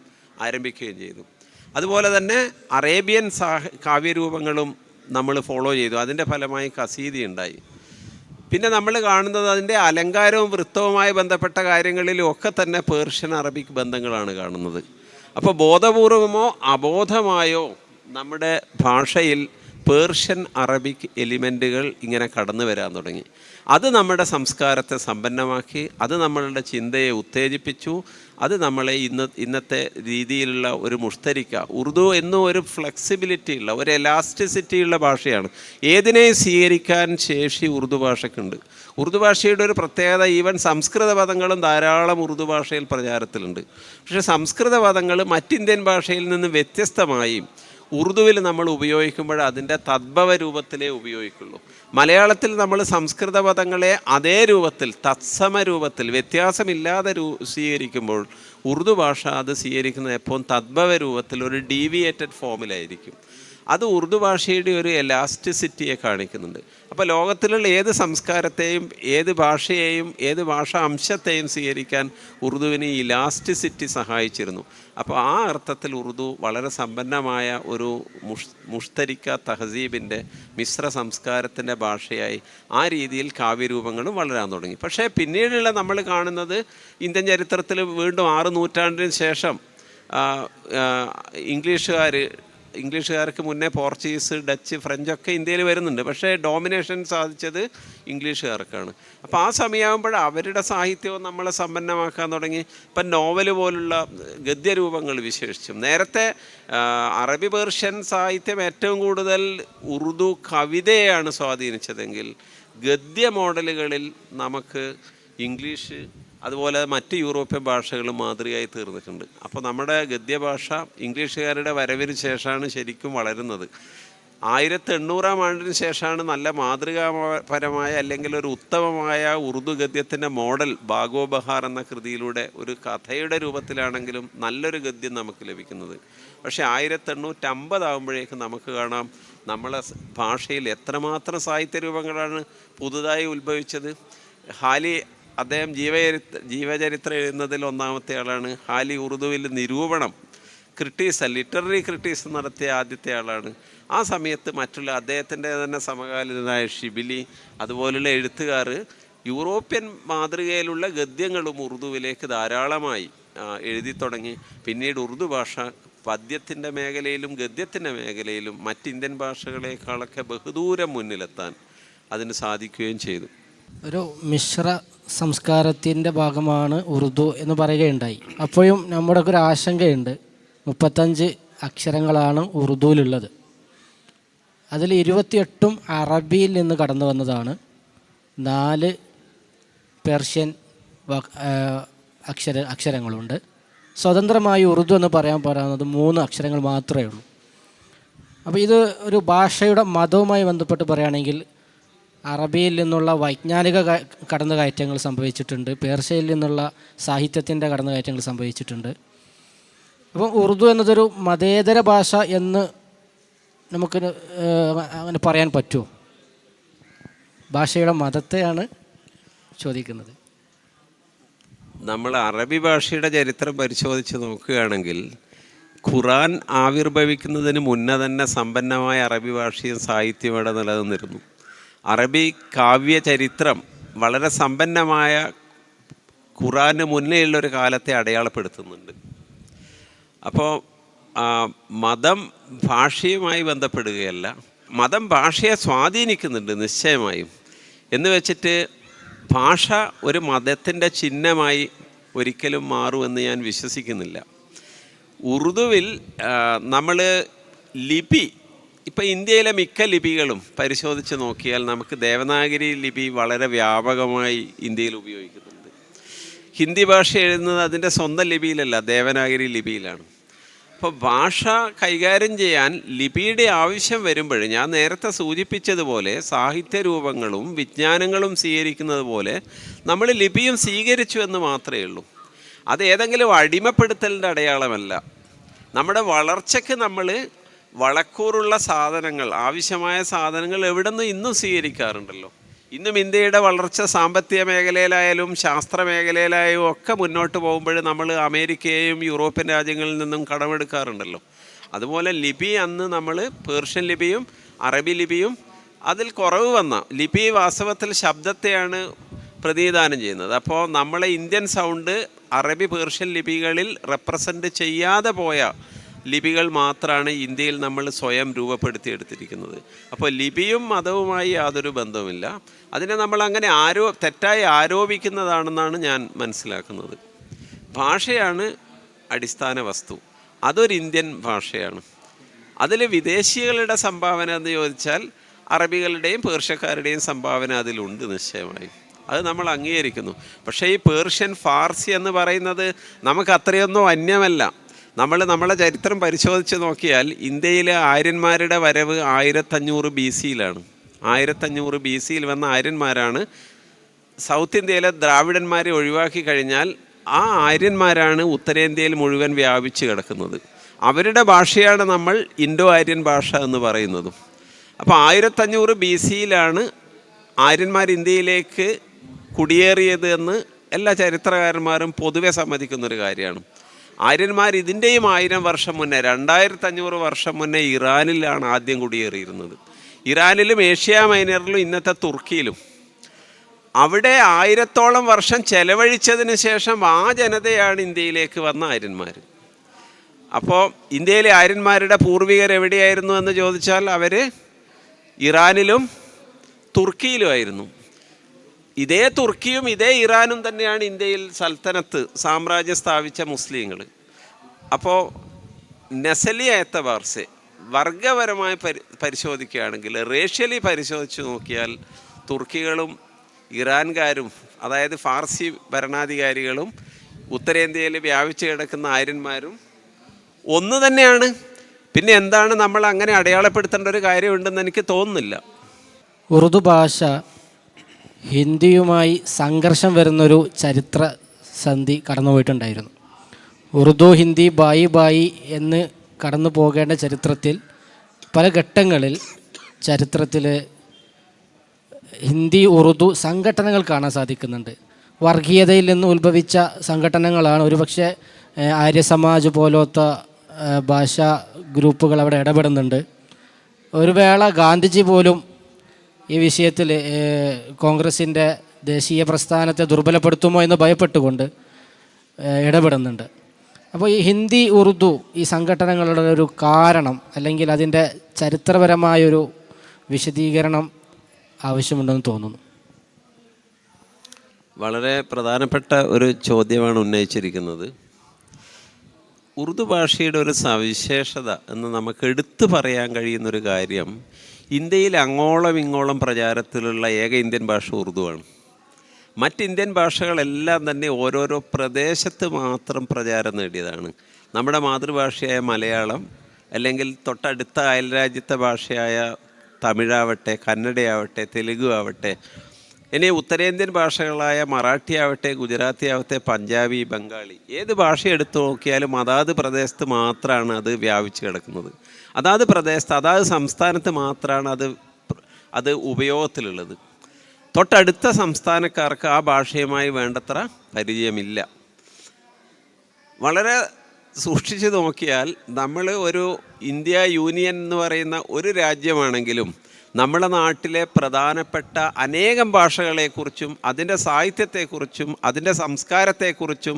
Speaker 2: ആരംഭിക്കുകയും ചെയ്തു. അതുപോലെ തന്നെ അറേബ്യൻ കാവ്യരൂപങ്ങളും നമ്മൾ ഫോളോ ചെയ്തു. അതിൻ്റെ ഫലമായി ഖസീദി ഉണ്ടായി. പിന്നെ നമ്മൾ കാണുന്നത് അതിൻ്റെ അലങ്കാരവും വൃത്തവുമായി ബന്ധപ്പെട്ട കാര്യങ്ങളിലും ഒക്കെ തന്നെ പേർഷ്യൻ അറബിക് ബന്ധങ്ങളാണ് കാണുന്നത്. അപ്പോൾ ബോധപൂർവമോ അബോധമായോ നമ്മുടെ ഭാഷയിൽ പേർഷ്യൻ അറബിക് എലിമെൻറ്റുകൾ ഇങ്ങനെ കടന്നു വരാൻ തുടങ്ങി. അത് നമ്മുടെ സംസ്കാരത്തെ സമ്പന്നമാക്കി, അത് നമ്മളുടെ ചിന്തയെ ഉത്തേജിപ്പിച്ചു, അത് നമ്മളെ ഇന്നത്തെ രീതിയിലുള്ള ഒരു മുഷ്തരിക്ക ഉറുദു എന്നും ഒരു ഫ്ലെക്സിബിലിറ്റി ഉള്ള, ഒരു എലാസ്റ്റിസിറ്റി ഉള്ള ഭാഷയാണ്. ഏതിനെയും സ്വീകരിക്കാൻ ശേഷി ഉറുദു ഭാഷയ്ക്കുണ്ട്. ഉറുദു ഭാഷയുടെ ഒരു പ്രത്യേകത, ഈവൻ സംസ്കൃത പദങ്ങളും ധാരാളം ഉറുദു ഭാഷയിൽ പ്രചാരത്തിലുണ്ട്. പക്ഷേ സംസ്കൃത പദങ്ങൾ മറ്റിന്ത്യൻ ഭാഷയിൽ നിന്ന് വ്യത്യസ്തമായി ഉറുദുവിൽ നമ്മൾ ഉപയോഗിക്കുമ്പോൾ അതിൻ്റെ തദ്ഭവ രൂപത്തിലേ ഉപയോഗിക്കുള്ളൂ. മലയാളത്തിൽ നമ്മൾ സംസ്കൃത പദങ്ങളെ അതേ രൂപത്തിൽ, തത്സമ രൂപത്തിൽ, വ്യത്യാസമില്ലാതെ സ്വീകരിക്കുമ്പോൾ ഉറുദു ഭാഷ അത് സ്വീകരിക്കുന്നത് എപ്പോഴും തദ്ഭവ രൂപത്തിൽ, ഒരു ഡീവിയേറ്റഡ് ഫോമിലായിരിക്കും. അത് ഉറുദു ഭാഷയുടെ ഒരു എലാസ്റ്റിസിറ്റിയെ കാണിക്കുന്നുണ്ട്. അപ്പോൾ ലോകത്തിലുള്ള ഏത് സംസ്കാരത്തെയും ഏത് ഭാഷയെയും ഏത് ഭാഷാ അംശത്തെയും സ്വീകരിക്കാൻ ഉറുദുവിന് ഈ ഇലാസ്റ്റിസിറ്റി സഹായിച്ചിരുന്നു. അപ്പോൾ ആ അർത്ഥത്തിൽ ഉറുദു വളരെ സമ്പന്നമായ ഒരു മുഷ്തരിക്ക തഹസീബിൻ്റെ മിശ്ര സംസ്കാരത്തിൻ്റെ ഭാഷയായി ആ രീതിയിൽ കാവ്യരൂപങ്ങളും വളരാൻ തുടങ്ങി. പക്ഷേ പിന്നീടുള്ള നമ്മൾ കാണുന്നത് ഇന്ത്യൻ ചരിത്രത്തിൽ വീണ്ടും 6 നൂറ്റാണ്ടിന് ശേഷം ഇംഗ്ലീഷുകാർക്ക് മുന്നേ പോർച്ചുഗീസ്, ഡച്ച്, ഫ്രഞ്ചൊക്കെ ഇന്ത്യയിൽ വരുന്നുണ്ട്. പക്ഷേ ഡോമിനേഷൻ സാധിച്ചത് ഇംഗ്ലീഷുകാർക്കാണ്. അപ്പോൾ ആ സമയമാകുമ്പോൾ അവരുടെ സാഹിത്യവും നമ്മളെ സമ്പന്നമാക്കാൻ തുടങ്ങി. ഇപ്പം നോവൽ പോലുള്ള ഗദ്യരൂപങ്ങൾ വിശേഷിച്ചും. നേരത്തെ അറബി പേർഷ്യൻ സാഹിത്യം ഏറ്റവും കൂടുതൽ ഉറുദു കവിതയെയാണ് സ്വാധീനിച്ചതെങ്കിൽ ഗദ്യ മോഡലുകളിൽ നമുക്ക് ഇംഗ്ലീഷ് അതുപോലെ മറ്റ് യൂറോപ്യൻ ഭാഷകളും മാതൃകയായി തീർന്നിട്ടുണ്ട്. അപ്പോൾ നമ്മുടെ ഗദ്യഭാഷ ഇംഗ്ലീഷുകാരുടെ വരവിന് ശേഷമാണ് ശരിക്കും വളരുന്നത്. 1800-ാം ആണ്ടിന് ശേഷമാണ് നല്ല മാതൃകാപരമായ അല്ലെങ്കിൽ ഒരു ഉത്തമമായ ഉറുദു ഗദ്യത്തിൻ്റെ മോഡൽ ബാഗോ ബഹാർ എന്ന കൃതിയിലൂടെ ഒരു കഥയുടെ രൂപത്തിലാണെങ്കിലും നല്ലൊരു ഗദ്യം നമുക്ക് ലഭിക്കുന്നത്. പക്ഷേ 1850 ആകുമ്പോഴേക്കും നമുക്ക് കാണാം നമ്മളെ ഭാഷയിൽ എത്രമാത്രം സാഹിത്യ രൂപങ്ങളാണ് പുതുതായി ഉത്ഭവിച്ചത്. ഹാലി അദ്ദേഹം ജീവചരിത്രം എഴുതുന്നതിൽ ഒന്നാമത്തെ ആളാണ്. ഹാലി ഉറുദുവിൽ നിരൂപണം ലിറ്റററി ക്രിട്ടീസ് നടത്തിയ ആദ്യത്തെ ആളാണ്. ആ സമയത്ത് മറ്റുള്ള അദ്ദേഹത്തിൻ്റെ തന്നെ സമകാലീനനായ ഷിബിലി അതുപോലുള്ള എഴുത്തുകാർ യൂറോപ്യൻ മാതൃകയിലുള്ള ഗദ്യങ്ങളും ഉറുദുവിലേക്ക് ധാരാളമായി എഴുതി തുടങ്ങി. പിന്നീട് ഉറുദു ഭാഷ പദ്യത്തിൻ്റെ മേഖലയിലും ഗദ്യത്തിൻ്റെ മേഖലയിലും മറ്റ് ഇന്ത്യൻ ഭാഷകളെക്കാളൊക്കെ ബഹുദൂരം മുന്നിലെത്താൻ അതിന് സാധിക്കുകയും ചെയ്തു.
Speaker 1: ഒരു മിശ്ര സംസ്കാരത്തിൻ്റെ ഭാഗമാണ് ഉറുദു എന്ന് പറയുകയുണ്ടായി. അപ്പോഴും നമ്മുടെ ഒരു ആശങ്കയുണ്ട്. 35 അക്ഷരങ്ങളാണ് ഉറുദുവിലുള്ളത്. അതിൽ 28 അറബിയിൽ നിന്ന് കടന്നു വന്നതാണ്. 4 പേർഷ്യൻ അക്ഷരങ്ങളുണ്ട്. സ്വതന്ത്രമായി ഉറുദു എന്ന് പറയാൻ പറയുന്നത് 3 അക്ഷരങ്ങൾ മാത്രമേ ഉള്ളൂ. അപ്പോൾ ഇത് ഒരു ഭാഷയുടെ മതവുമായി ബന്ധപ്പെട്ട് പറയുകയാണെങ്കിൽ അറബിയിൽ നിന്നുള്ള വൈജ്ഞാനിക കടന്നുകയറ്റങ്ങൾ സംഭവിച്ചിട്ടുണ്ട്. പേർഷ്യയിൽ നിന്നുള്ള സാഹിത്യത്തിൻ്റെ കടന്നുകയറ്റങ്ങൾ സംഭവിച്ചിട്ടുണ്ട്. അപ്പം ഉറുദു എന്നതൊരു മതേതര ഭാഷ എന്ന് നമുക്ക് അങ്ങനെ പറയാൻ പറ്റുമോ? ഭാഷയുടെ മതത്തെയാണ് ചോദിക്കുന്നത്.
Speaker 2: നമ്മൾ അറബി ഭാഷയുടെ ചരിത്രം പരിശോധിച്ച് നോക്കുകയാണെങ്കിൽ ഖുറാൻ ആവിർഭവിക്കുന്നതിന് മുന്നേ തന്നെ സമ്പന്നമായ അറബി ഭാഷയും സാഹിത്യവും ഇവിടെ നിലനിന്നിരുന്നു. അറബി കാവ്യ ചരിത്രം വളരെ സമ്പന്നമായ ഖുറാന് മുന്നേയുള്ളൊരു കാലത്തെ അടയാളപ്പെടുത്തുന്നുണ്ട്. അപ്പോൾ മതം ഭാഷയുമായി ബന്ധപ്പെടുകയല്ല, മതം ഭാഷയെ സ്വാധീനിക്കുന്നുണ്ട് നിശ്ചയമായും. എന്ന് വെച്ചിട്ട് ഭാഷ ഒരു മതത്തിൻ്റെ ചിഹ്നമായി ഒരിക്കലും മാറുമെന്ന് ഞാൻ വിശ്വസിക്കുന്നില്ല. ഉറുദുവിൽ നമ്മൾ ലിപി, ഇപ്പോൾ ഇന്ത്യയിലെ മിക്ക ലിപികളും പരിശോധിച്ച് നോക്കിയാൽ നമുക്ക് ദേവനാഗരി ലിപി വളരെ വ്യാപകമായി ഇന്ത്യയിൽ ഉപയോഗിക്കുന്നുണ്ട്. ഹിന്ദി ഭാഷ എഴുതുന്നത് അതിൻ്റെ സ്വന്തം ലിപിയിലല്ല, ദേവനാഗരി ലിപിയിലാണ്. അപ്പോൾ ഭാഷ കൈകാര്യം ചെയ്യാൻ ലിപിയുടെ ആവശ്യം വരുമ്പോൾ ഞാൻ നേരത്തെ സൂചിപ്പിച്ചതുപോലെ സാഹിത്യരൂപങ്ങളും വിജ്ഞാനങ്ങളും സ്വീകരിക്കുന്നത് പോലെ നമ്മൾ ലിപിയും സ്വീകരിച്ചു എന്ന് മാത്രമേ ഉള്ളൂ. അത് ഏതെങ്കിലും അടിമപ്പെടുത്തലിൻ്റെ അടയാളമല്ല. നമ്മുടെ വളർച്ചയ്ക്ക് നമ്മൾ വളക്കൂറുള്ള സാധനങ്ങൾ, ആവശ്യമായ സാധനങ്ങൾ എവിടെ നിന്ന് ഇന്നും സ്വീകരിക്കാറുണ്ടല്ലോ. ഇന്നും ഇന്ത്യയുടെ വളർച്ച സാമ്പത്തിക മേഖലയിലായാലും ശാസ്ത്ര മേഖലയിലായാലും ഒക്കെ മുന്നോട്ട് പോകുമ്പോൾ നമ്മൾ അമേരിക്കയെയും യൂറോപ്യൻ രാജ്യങ്ങളിൽ നിന്നും കടമെടുക്കാറുണ്ടല്ലോ. അതുപോലെ ലിപി അന്ന് നമ്മൾ പേർഷ്യൻ ലിപിയും അറബി ലിപിയും അതിൽ കുറവ് വന്ന ലിപി വാസ്തവത്തിൽ ശബ്ദത്തെയാണ് പ്രതിനിധാനം ചെയ്യുന്നത്. അപ്പോൾ നമ്മളെ ഇന്ത്യൻ സൗണ്ട് അറബി പേർഷ്യൻ ലിപികളിൽ റെപ്രസെൻ്റ് ചെയ്യാതെ പോയ ലിപികൾ മാത്രമാണ് ഇന്ത്യയിൽ നമ്മൾ സ്വയം രൂപപ്പെടുത്തിയെടുത്തിരിക്കുന്നത്. അപ്പോൾ ലിപിയും മതവുമായി യാതൊരു ബന്ധവുമില്ല. അതിനെ നമ്മൾ അങ്ങനെ തെറ്റായി ആരോപിക്കുന്നതാണെന്നാണ് ഞാൻ മനസ്സിലാക്കുന്നത്. ഭാഷയാണ് അടിസ്ഥാന വസ്തു. അതൊരു ഇന്ത്യൻ ഭാഷയാണ്. അതിൽ വിദേശികളുടെ സംഭാവന എന്ന് ചോദിച്ചാൽ അറബികളുടെയും പേർഷ്യക്കാരുടെയും സംഭാവന അതിലുണ്ട് നിശ്ചയമായും. അത് നമ്മൾ അംഗീകരിക്കുന്നു. പക്ഷേ ഈ പേർഷ്യൻ ഫാർസി എന്ന് പറയുന്നത് നമുക്ക് അത്രയൊന്നും അന്യമല്ല. നമ്മളെ ചരിത്രം പരിശോധിച്ച് നോക്കിയാൽ ഇന്ത്യയിലെ ആര്യന്മാരുടെ വരവ് 1500 BC-യിലാണ്. 1500 BC-യിൽ വന്ന ആര്യന്മാരാണ് സൗത്ത് ഇന്ത്യയിലെ ദ്രാവിഡന്മാരെ ഒഴിവാക്കി കഴിഞ്ഞാൽ ആ ആര്യന്മാരാണ് ഉത്തരേന്ത്യയിൽ മുഴുവൻ വ്യാപിച്ച് കിടക്കുന്നത്. അവരുടെ ഭാഷയാണ് നമ്മൾ ഇൻഡോ ആര്യൻ ഭാഷ എന്ന് പറയുന്നതും. അപ്പോൾ 1500 BC-യിലാണ് ആര്യന്മാർ ഇന്ത്യയിലേക്ക് കുടിയേറിയത് എന്ന് എല്ലാ ചരിത്രകാരന്മാരും പൊതുവെ സമ്മതിക്കുന്നൊരു കാര്യമാണ്. ആര്യന്മാർ ഇതിൻ്റെയും 1000 വർഷം മുന്നേ, 2500 വർഷം മുന്നേ ഇറാനിലാണ് ആദ്യം കുടിയേറിയിരുന്നത്. ഇറാനിലും ഏഷ്യ മൈനറിലും ഇന്നത്തെ തുർക്കിയിലും. അവിടെ 1000-ഓളം വർഷം ചെലവഴിച്ചതിന് ശേഷം ആ ജനതയാണ് ഇന്ത്യയിലേക്ക് വന്ന ആര്യന്മാർ. അപ്പോൾ ഇന്ത്യയിലെ ആര്യന്മാരുടെ പൂർവികർ എവിടെയായിരുന്നു എന്ന് ചോദിച്ചാൽ അവർ ഇറാനിലും തുർക്കിയിലുമായിരുന്നു. ഇതേ തുർക്കിയും ഇതേ ഇറാനും തന്നെയാണ് ഇന്ത്യയിൽ സൽത്തനത്ത് സാമ്രാജ്യം സ്ഥാപിച്ച മുസ്ലിങ്ങൾ. അപ്പോൾ നസലി എത്തബാർസെ വർഗപരമായി പരിശോധിക്കുകയാണെങ്കിൽ, റേഷ്യലി പരിശോധിച്ച് നോക്കിയാൽ തുർക്കികളും ഇറാൻകാരും, അതായത് ഫാർസി ഭരണാധികാരികളും ഉത്തരേന്ത്യയിൽ വ്യാപിച്ചു കിടക്കുന്ന ആര്യന്മാരും ഒന്ന് തന്നെയാണ്. പിന്നെ എന്താണ് നമ്മൾ അങ്ങനെ അടയാളപ്പെടുത്തേണ്ട ഒരു കാര്യമുണ്ടെന്ന് എനിക്ക് തോന്നുന്നില്ല.
Speaker 1: ഉറുദു ഭാഷ ഹിന്ദിയുമായി സംഘർഷം വരുന്നൊരു ചരിത്ര സന്ധി കടന്നുപോയിട്ടുണ്ടായിരുന്നു. ഉറുദു ഹിന്ദി ബായി ബായി എന്ന് കടന്നു പോകേണ്ട ചരിത്രത്തിൽ പല ഘട്ടങ്ങളിൽ ചരിത്രത്തിൽ ഹിന്ദി ഉറുദു സംഘടനകൾ കാണാൻ സാധിക്കുന്നുണ്ട്. വർഗീയതയിൽ നിന്ന് ഉത്ഭവിച്ച സംഘടനകളാണ്. ഒരുപക്ഷെ ആര്യ സമാജ് പോലത്തെ ഭാഷാ ഗ്രൂപ്പുകൾ അവിടെ ഇടപെടുന്നുണ്ട്. ഒരു വേള ഗാന്ധിജി പോലും ഈ വിഷയത്തിൽ കോൺഗ്രസിൻ്റെ ദേശീയ പ്രസ്ഥാനത്തെ ദുർബലപ്പെടുത്തുമോ എന്ന് ഭയപ്പെട്ടുകൊണ്ട് ഇടപെടുന്നുണ്ട്. അപ്പോൾ ഈ ഹിന്ദി ഉറുദു ഈ സംഘടനകളുടെ ഒരു കാരണം അല്ലെങ്കിൽ അതിൻ്റെ ചരിത്രപരമായൊരു വിശദീകരണം ആവശ്യമുണ്ടെന്ന് തോന്നുന്നു.
Speaker 2: വളരെ പ്രധാനപ്പെട്ട ഒരു ചോദ്യമാണ് ഉന്നയിച്ചിരിക്കുന്നത്. ഉറുദു ഭാഷയുടെ ഒരു സവിശേഷത എന്ന് നമുക്ക് എടുത്തു പറയാൻ കഴിയുന്നൊരു കാര്യം, ഇന്ത്യയിൽ അങ്ങോളം ഇങ്ങോളം പ്രചാരത്തിലുള്ള ഏക ഇന്ത്യൻ ഭാഷ ഉറുദുവാണ്. മറ്റ് ഇന്ത്യൻ ഭാഷകളെല്ലാം തന്നെ ഓരോരോ പ്രദേശത്ത് മാത്രം പ്രചാരം നേടിയതാണ്. നമ്മുടെ മാതൃഭാഷയായ മലയാളം, അല്ലെങ്കിൽ തൊട്ടടുത്ത അയൽരാജ്യത്തെ ഭാഷയായ തമിഴാവട്ടെ, കന്നഡയാവട്ടെ, തെലുഗു ആവട്ടെ, ഇനി ഉത്തരേന്ത്യൻ ഭാഷകളായ മറാഠി ആവട്ടെ, ഗുജറാത്തി ആവട്ടെ, പഞ്ചാബി, ബംഗാളി, ഏത് ഭാഷ എടുത്തു നോക്കിയാലും അതാത് പ്രദേശത്ത് മാത്രമാണ് അത് വ്യാപിച്ചു കിടക്കുന്നത്. അതാത് പ്രദേശത്ത് അതാത് സംസ്ഥാനത്ത് മാത്രമാണ് അത് ഉപയോഗത്തിലുള്ളത്. തൊട്ടടുത്ത സംസ്ഥാനക്കാർക്ക് ആ ഭാഷയുമായി വേണ്ടത്ര പരിചയമില്ല. വളരെ സൂക്ഷിച്ച് നോക്കിയാൽ നമ്മൾ ഒരു ഇന്ത്യ യൂണിയൻ എന്ന് പറയുന്ന ഒരു രാജ്യമാണെങ്കിലും നമ്മുടെ നാട്ടിലെ പ്രധാനപ്പെട്ട അനേകം ഭാഷകളെക്കുറിച്ചും അതിൻ്റെ സാഹിത്യത്തെക്കുറിച്ചും അതിൻ്റെ സംസ്കാരത്തെക്കുറിച്ചും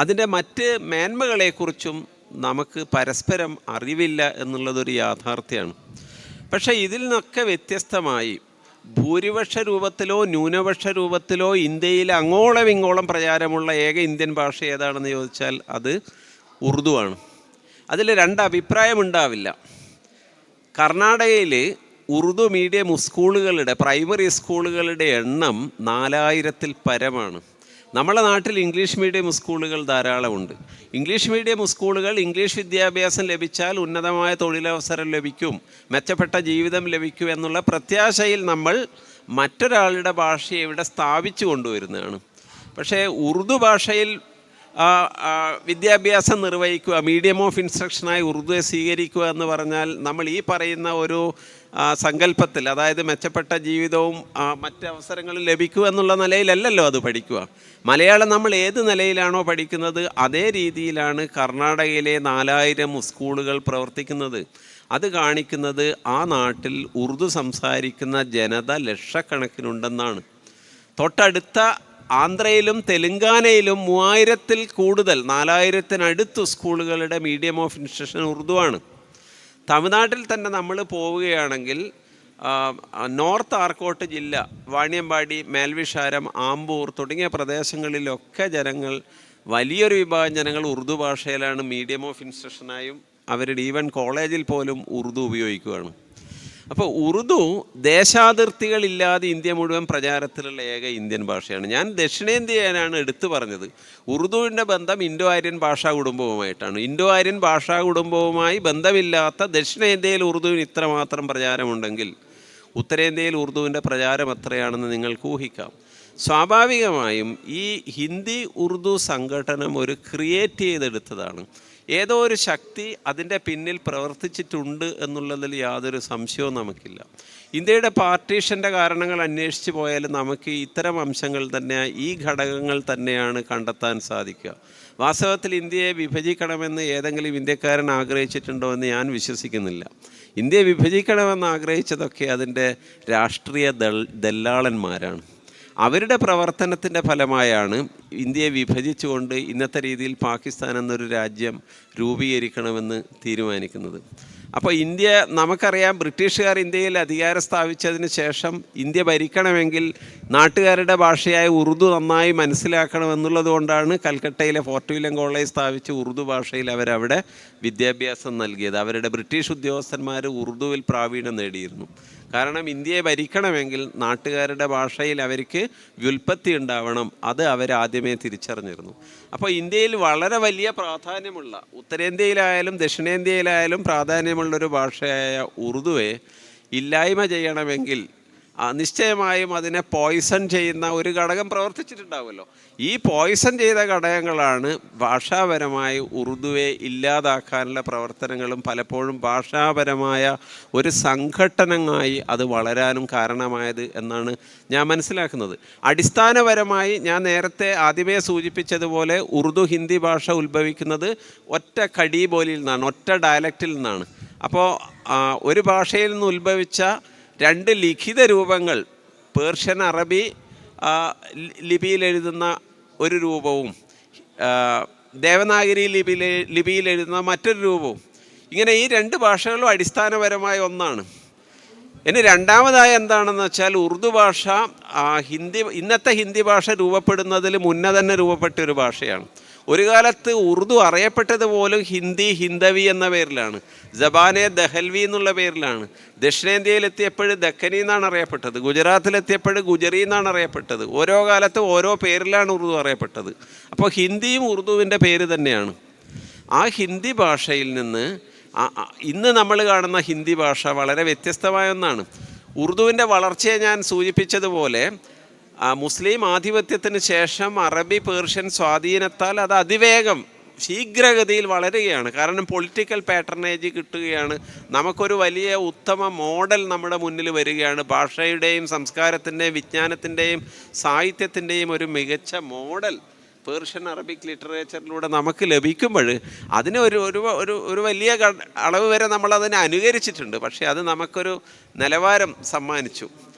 Speaker 2: അതിൻ്റെ മറ്റ് മേന്മകളെക്കുറിച്ചും നമുക്ക് പരസ്പരം അറിവില്ല എന്നുള്ളതൊരു യാഥാർത്ഥ്യമാണ്. പക്ഷേ ഇതിൽ നിന്നൊക്കെ വ്യത്യസ്തമായി ഭൂരിപക്ഷ രൂപത്തിലോ ന്യൂനപക്ഷ രൂപത്തിലോ ഇന്ത്യയിൽ അങ്ങോളം ഇങ്ങോളം പ്രചാരമുള്ള ഏക ഇന്ത്യൻ ഭാഷ ഏതാണെന്ന് ചോദിച്ചാൽ അത് ഉറുദുവാണ്. അതിൽ രണ്ട് അഭിപ്രായമുണ്ടാവില്ല. കർണാടകയിൽ ഉറുദു മീഡിയം സ്കൂളുകളുടെ, പ്രൈമറി സ്കൂളുകളുടെ എണ്ണം 4000-ൽ പരമാണ്. നമ്മുടെ നാട്ടിൽ ഇംഗ്ലീഷ് മീഡിയം സ്കൂളുകൾ ധാരാളമുണ്ട്. ഇംഗ്ലീഷ് മീഡിയം സ്കൂളുകൾ ഇംഗ്ലീഷ് വിദ്യാഭ്യാസം ലഭിച്ചാൽ ഉന്നതമായ തൊഴിലവസരം ലഭിക്കും, മെച്ചപ്പെട്ട ജീവിതം ലഭിക്കും എന്നുള്ള പ്രത്യാശയിൽ നമ്മൾ മറ്റൊരാളുടെ ഭാഷയെ ഇവിടെ സ്ഥാപിച്ചു കൊണ്ടുവരുന്നതാണ്. പക്ഷേ ഉറുദു ഭാഷയിൽ വിദ്യാഭ്യാസം നിർവഹിക്കുക, മീഡിയം ഓഫ് ഇൻസ്ട്രക്ഷനായി ഉറുദുവെ സ്വീകരിക്കുക എന്ന് പറഞ്ഞാൽ നമ്മൾ ഈ പറയുന്ന ഒരു സങ്കല്പത്തിൽ, അതായത് മെച്ചപ്പെട്ട ജീവിതവും മറ്റ് അവസരങ്ങളും ലഭിക്കുക എന്നുള്ള നിലയിലല്ലല്ലോ അത് പഠിക്കുക. മലയാളം നമ്മൾ ഏത് നിലയിലാണോ പഠിക്കുന്നത് അതേ രീതിയിലാണ് കർണാടകയിലെ 4000 സ്കൂളുകൾ പ്രവർത്തിക്കുന്നത്. അത് കാണിക്കുന്നത് ആ നാട്ടിൽ ഉറുദു സംസാരിക്കുന്ന ജനത ലക്ഷക്കണക്കിനുണ്ടെന്നാണ്. തൊട്ടടുത്ത ആന്ധ്രയിലും തെലുങ്കാനയിലും 3000-ൽ കൂടുതൽ, 4000-നടുത്ത് സ്കൂളുകളുടെ മീഡിയം ഓഫ് ഇൻസ്ട്രക്ഷൻ ഉറുദുവാണ്. തമിഴ്നാട്ടിൽ തന്നെ നമ്മൾ പോവുകയാണെങ്കിൽ നോർത്ത് ആർക്കോട്ട് ജില്ല, വാണിയമ്പാടി, മേൽവിഷാരം, ആമ്പൂർ തുടങ്ങിയ പ്രദേശങ്ങളിലൊക്കെ ജനങ്ങൾ, വലിയൊരു വിഭാഗം ജനങ്ങൾ ഉറുദു ഭാഷയിലാണ് മീഡിയം ഓഫ് ഇൻസ്ട്രക്ഷനായും അവരുടെ ഈവൻ കോളേജിൽ പോലും ഉറുദു ഉപയോഗിക്കുകയാണ്. അപ്പോൾ ഉറുദു ദേശാതിർത്തികളില്ലാതെ ഇന്ത്യ മുഴുവൻ പ്രചാരത്തിലുള്ള ഏക ഇന്ത്യൻ ഭാഷയാണ്. ഞാൻ ദക്ഷിണേന്ത്യയാണ് എടുത്തു പറഞ്ഞത്. ഉറുദുവിൻ്റെ ബന്ധം ഇൻഡോ ആര്യൻ ഭാഷാ കുടുംബവുമായിട്ടാണ്. ഇൻഡോ ആര്യൻ ഭാഷാ കുടുംബവുമായി ബന്ധമില്ലാത്ത ദക്ഷിണേന്ത്യയിൽ ഉറുദുവിന് ഇത്രമാത്രം പ്രചാരമുണ്ടെങ്കിൽ ഉത്തരേന്ത്യയിൽ ഉറുദുവിൻ്റെ പ്രചാരം എത്രയാണെന്ന് നിങ്ങൾക്ക് ഊഹിക്കാം. സ്വാഭാവികമായും ഈ ഹിന്ദി ഉറുദു സംഘടനം ഒരു ക്രിയേറ്റ് ചെയ്തെടുത്തതാണ്. ഏതോ ഒരു ശക്തി അതിൻ്റെ പിന്നിൽ പ്രവർത്തിച്ചിട്ടുണ്ട് എന്നുള്ളതിൽ യാതൊരു സംശയവും നമുക്കില്ല. ഇന്ത്യയുടെ പാർട്ടീഷൻ്റെ കാരണങ്ങൾ അന്വേഷിച്ച് പോയാൽ നമുക്ക് ഇത്തരം അംശങ്ങൾ തന്നെ, ഈ ഘടകങ്ങൾ തന്നെയാണ് കണ്ടെത്താൻ സാധിക്കുക. വാസ്തവത്തിൽ ഇന്ത്യയെ വിഭജിക്കണമെന്ന് ഏതെങ്കിലും ഇന്ത്യക്കാരൻ ആഗ്രഹിച്ചിട്ടുണ്ടോ എന്ന് ഞാൻ വിശ്വസിക്കുന്നില്ല. ഇന്ത്യയെ വിഭജിക്കണമെന്ന് ആഗ്രഹിച്ചതൊക്കെ അതിൻ്റെ രാഷ്ട്രീയ ദല്ലാളന്മാരാണ്. അവരുടെ പ്രവർത്തനത്തിൻ്റെ ഫലമായാണ് ഇന്ത്യയെ വിഭജിച്ചുകൊണ്ട് ഇന്നത്തെ രീതിയിൽ പാകിസ്ഥാൻ എന്നൊരു രാജ്യം രൂപീകരിക്കണമെന്ന് തീരുമാനിക്കുന്നത്. അപ്പോൾ ഇന്ത്യ, നമുക്കറിയാം, ബ്രിട്ടീഷുകാർ ഇന്ത്യയിൽ അധികാരം സ്ഥാപിച്ചതിന് ശേഷം ഇന്ത്യ ഭരിക്കണമെങ്കിൽ നാട്ടുകാരുടെ ഭാഷയായ ഉറുദു നന്നായി മനസ്സിലാക്കണമെന്നുള്ളത് കൊണ്ടാണ് കൽക്കട്ടയിലെ ഫോർട്ട് വില്യം കോളേജ് സ്ഥാപിച്ച് ഉറുദു ഭാഷയിൽ അവരവിടെ വിദ്യാഭ്യാസം നൽകിയത്. അവരുടെ ബ്രിട്ടീഷ് ഉദ്യോഗസ്ഥന്മാർ ഉറുദുവിൽ പ്രാവീണ്യം നേടിയിരുന്നു. കാരണം ഇന്ത്യയെ ഭരിക്കണമെങ്കിൽ നാട്ടുകാരുടെ ഭാഷയിൽ അവർക്ക് വ്യുൽപ്പത്തി ഉണ്ടാവണം. അത് അവരാദ്യമേ തിരിച്ചറിഞ്ഞിരുന്നു. അപ്പോൾ ഇന്ത്യയിൽ വളരെ വലിയ പ്രാധാന്യമുള്ള, ഉത്തരേന്ത്യയിലായാലും ദക്ഷിണേന്ത്യയിലായാലും പ്രാധാന്യമുള്ളൊരു ഭാഷയായ ഉറുദുവെ ഇല്ലായ്മ ചെയ്യണമെങ്കിൽ നിശ്ചയമായും അതിനെ പോയ്സൺ ചെയ്യുന്ന ഒരു ഘടകം പ്രവർത്തിച്ചിട്ടുണ്ടാവുമല്ലോ. ഈ പോയ്സൺ ചെയ്ത ഘടകങ്ങളാണ് ഭാഷാപരമായി ഉറുദുവെ ഇല്ലാതാക്കാനുള്ള പ്രവർത്തനങ്ങളും പലപ്പോഴും ഭാഷാപരമായ ഒരു സംഘട്ടനമായി അത് വളരാനും കാരണമായത് എന്നാണ് ഞാൻ മനസ്സിലാക്കുന്നത്. അടിസ്ഥാനപരമായി ഞാൻ നേരത്തെ ആദ്യമേ സൂചിപ്പിച്ചതുപോലെ ഉറുദു ഹിന്ദി ഭാഷ ഉത്ഭവിക്കുന്നത് ഒറ്റ കടീബോലിയിൽ നിന്നാണ്, ഒറ്റ ഡയലക്റ്റിൽ നിന്നാണ്. അപ്പോൾ ഒരു ഭാഷയിൽ നിന്ന് ഉത്ഭവിച്ച രണ്ട് ലിഖിത രൂപങ്ങൾ, പേർഷ്യൻ അറബി ലിപിയിൽ എഴുതുന്ന ഒരു രൂപവും ദേവനാഗരി ലിപിയിൽ എഴുതുന്ന മറ്റൊരു രൂപവും, ഇങ്ങനെ ഈ രണ്ട് ഭാഷകളും അടിസ്ഥാനപരമായ ഒന്നാണ്. ഇനി രണ്ടാമതായി എന്താണെന്ന് വെച്ചാൽ ഉറുദു ഭാഷ ഇന്നത്തെ ഹിന്ദി ഭാഷ രൂപപ്പെടുന്നതിൽ മുന്നേ തന്നെ രൂപപ്പെട്ട ഒരു ഭാഷയാണ്. ഒരു കാലത്ത് ഉറുദു അറിയപ്പെട്ടത് പോലും ഹിന്ദവി എന്ന പേരിലാണ്, ജബാനെ ദഹൽവി എന്നുള്ള പേരിലാണ്. ദക്ഷിണേന്ത്യയിലെത്തിയപ്പോൾ ദക്കനി എന്നാണ് അറിയപ്പെട്ടത്, ഗുജറാത്തിലെത്തിയപ്പോൾ ഗുജറി എന്നാണ് അറിയപ്പെട്ടത്. ഓരോ കാലത്ത് ഓരോ പേരിലാണ് ഉറുദു അറിയപ്പെട്ടത്. അപ്പോൾ ഹിന്ദിയും ഉറുദുവിൻ്റെ പേര് തന്നെയാണ്. ആ ഹിന്ദി ഭാഷയിൽ നിന്ന് ഇന്ന് നമ്മൾ കാണുന്ന ഹിന്ദി ഭാഷ വളരെ വ്യത്യസ്തമായ ഒന്നാണ്. ഉറുദുവിൻ്റെ വളർച്ചയെ ഞാൻ സൂചിപ്പിച്ചതുപോലെ മുസ്ലിം ആധിപത്യത്തിന് ശേഷം അറബി പേർഷ്യൻ സ്വാധീനത്താൽ അത് അതിവേഗം ശീഘ്രഗതിയിൽ വളരുകയാണ്. കാരണം പൊളിറ്റിക്കൽ പാറ്റർനേജ് കിട്ടുകയാണ്. നമുക്കൊരു വലിയ ഉത്തമ മോഡൽ നമ്മുടെ മുന്നിൽ വരികയാണ്. ഭാഷയുടെയും സംസ്കാരത്തിൻ്റെയും വിജ്ഞാനത്തിൻ്റെയും സാഹിത്യത്തിൻ്റെയും ഒരു മികച്ച മോഡൽ പേർഷ്യൻ അറബിക് ലിറ്ററേച്ചറിലൂടെ നമുക്ക് ലഭിക്കുമ്പോൾ അതിന് ഒരു വലിയ അളവ് വരെ നമ്മളതിനെ അനുകരിച്ചിട്ടുണ്ട്. പക്ഷേ അത് നമുക്കൊരു നിലവാരം സമ്മാനിച്ചു.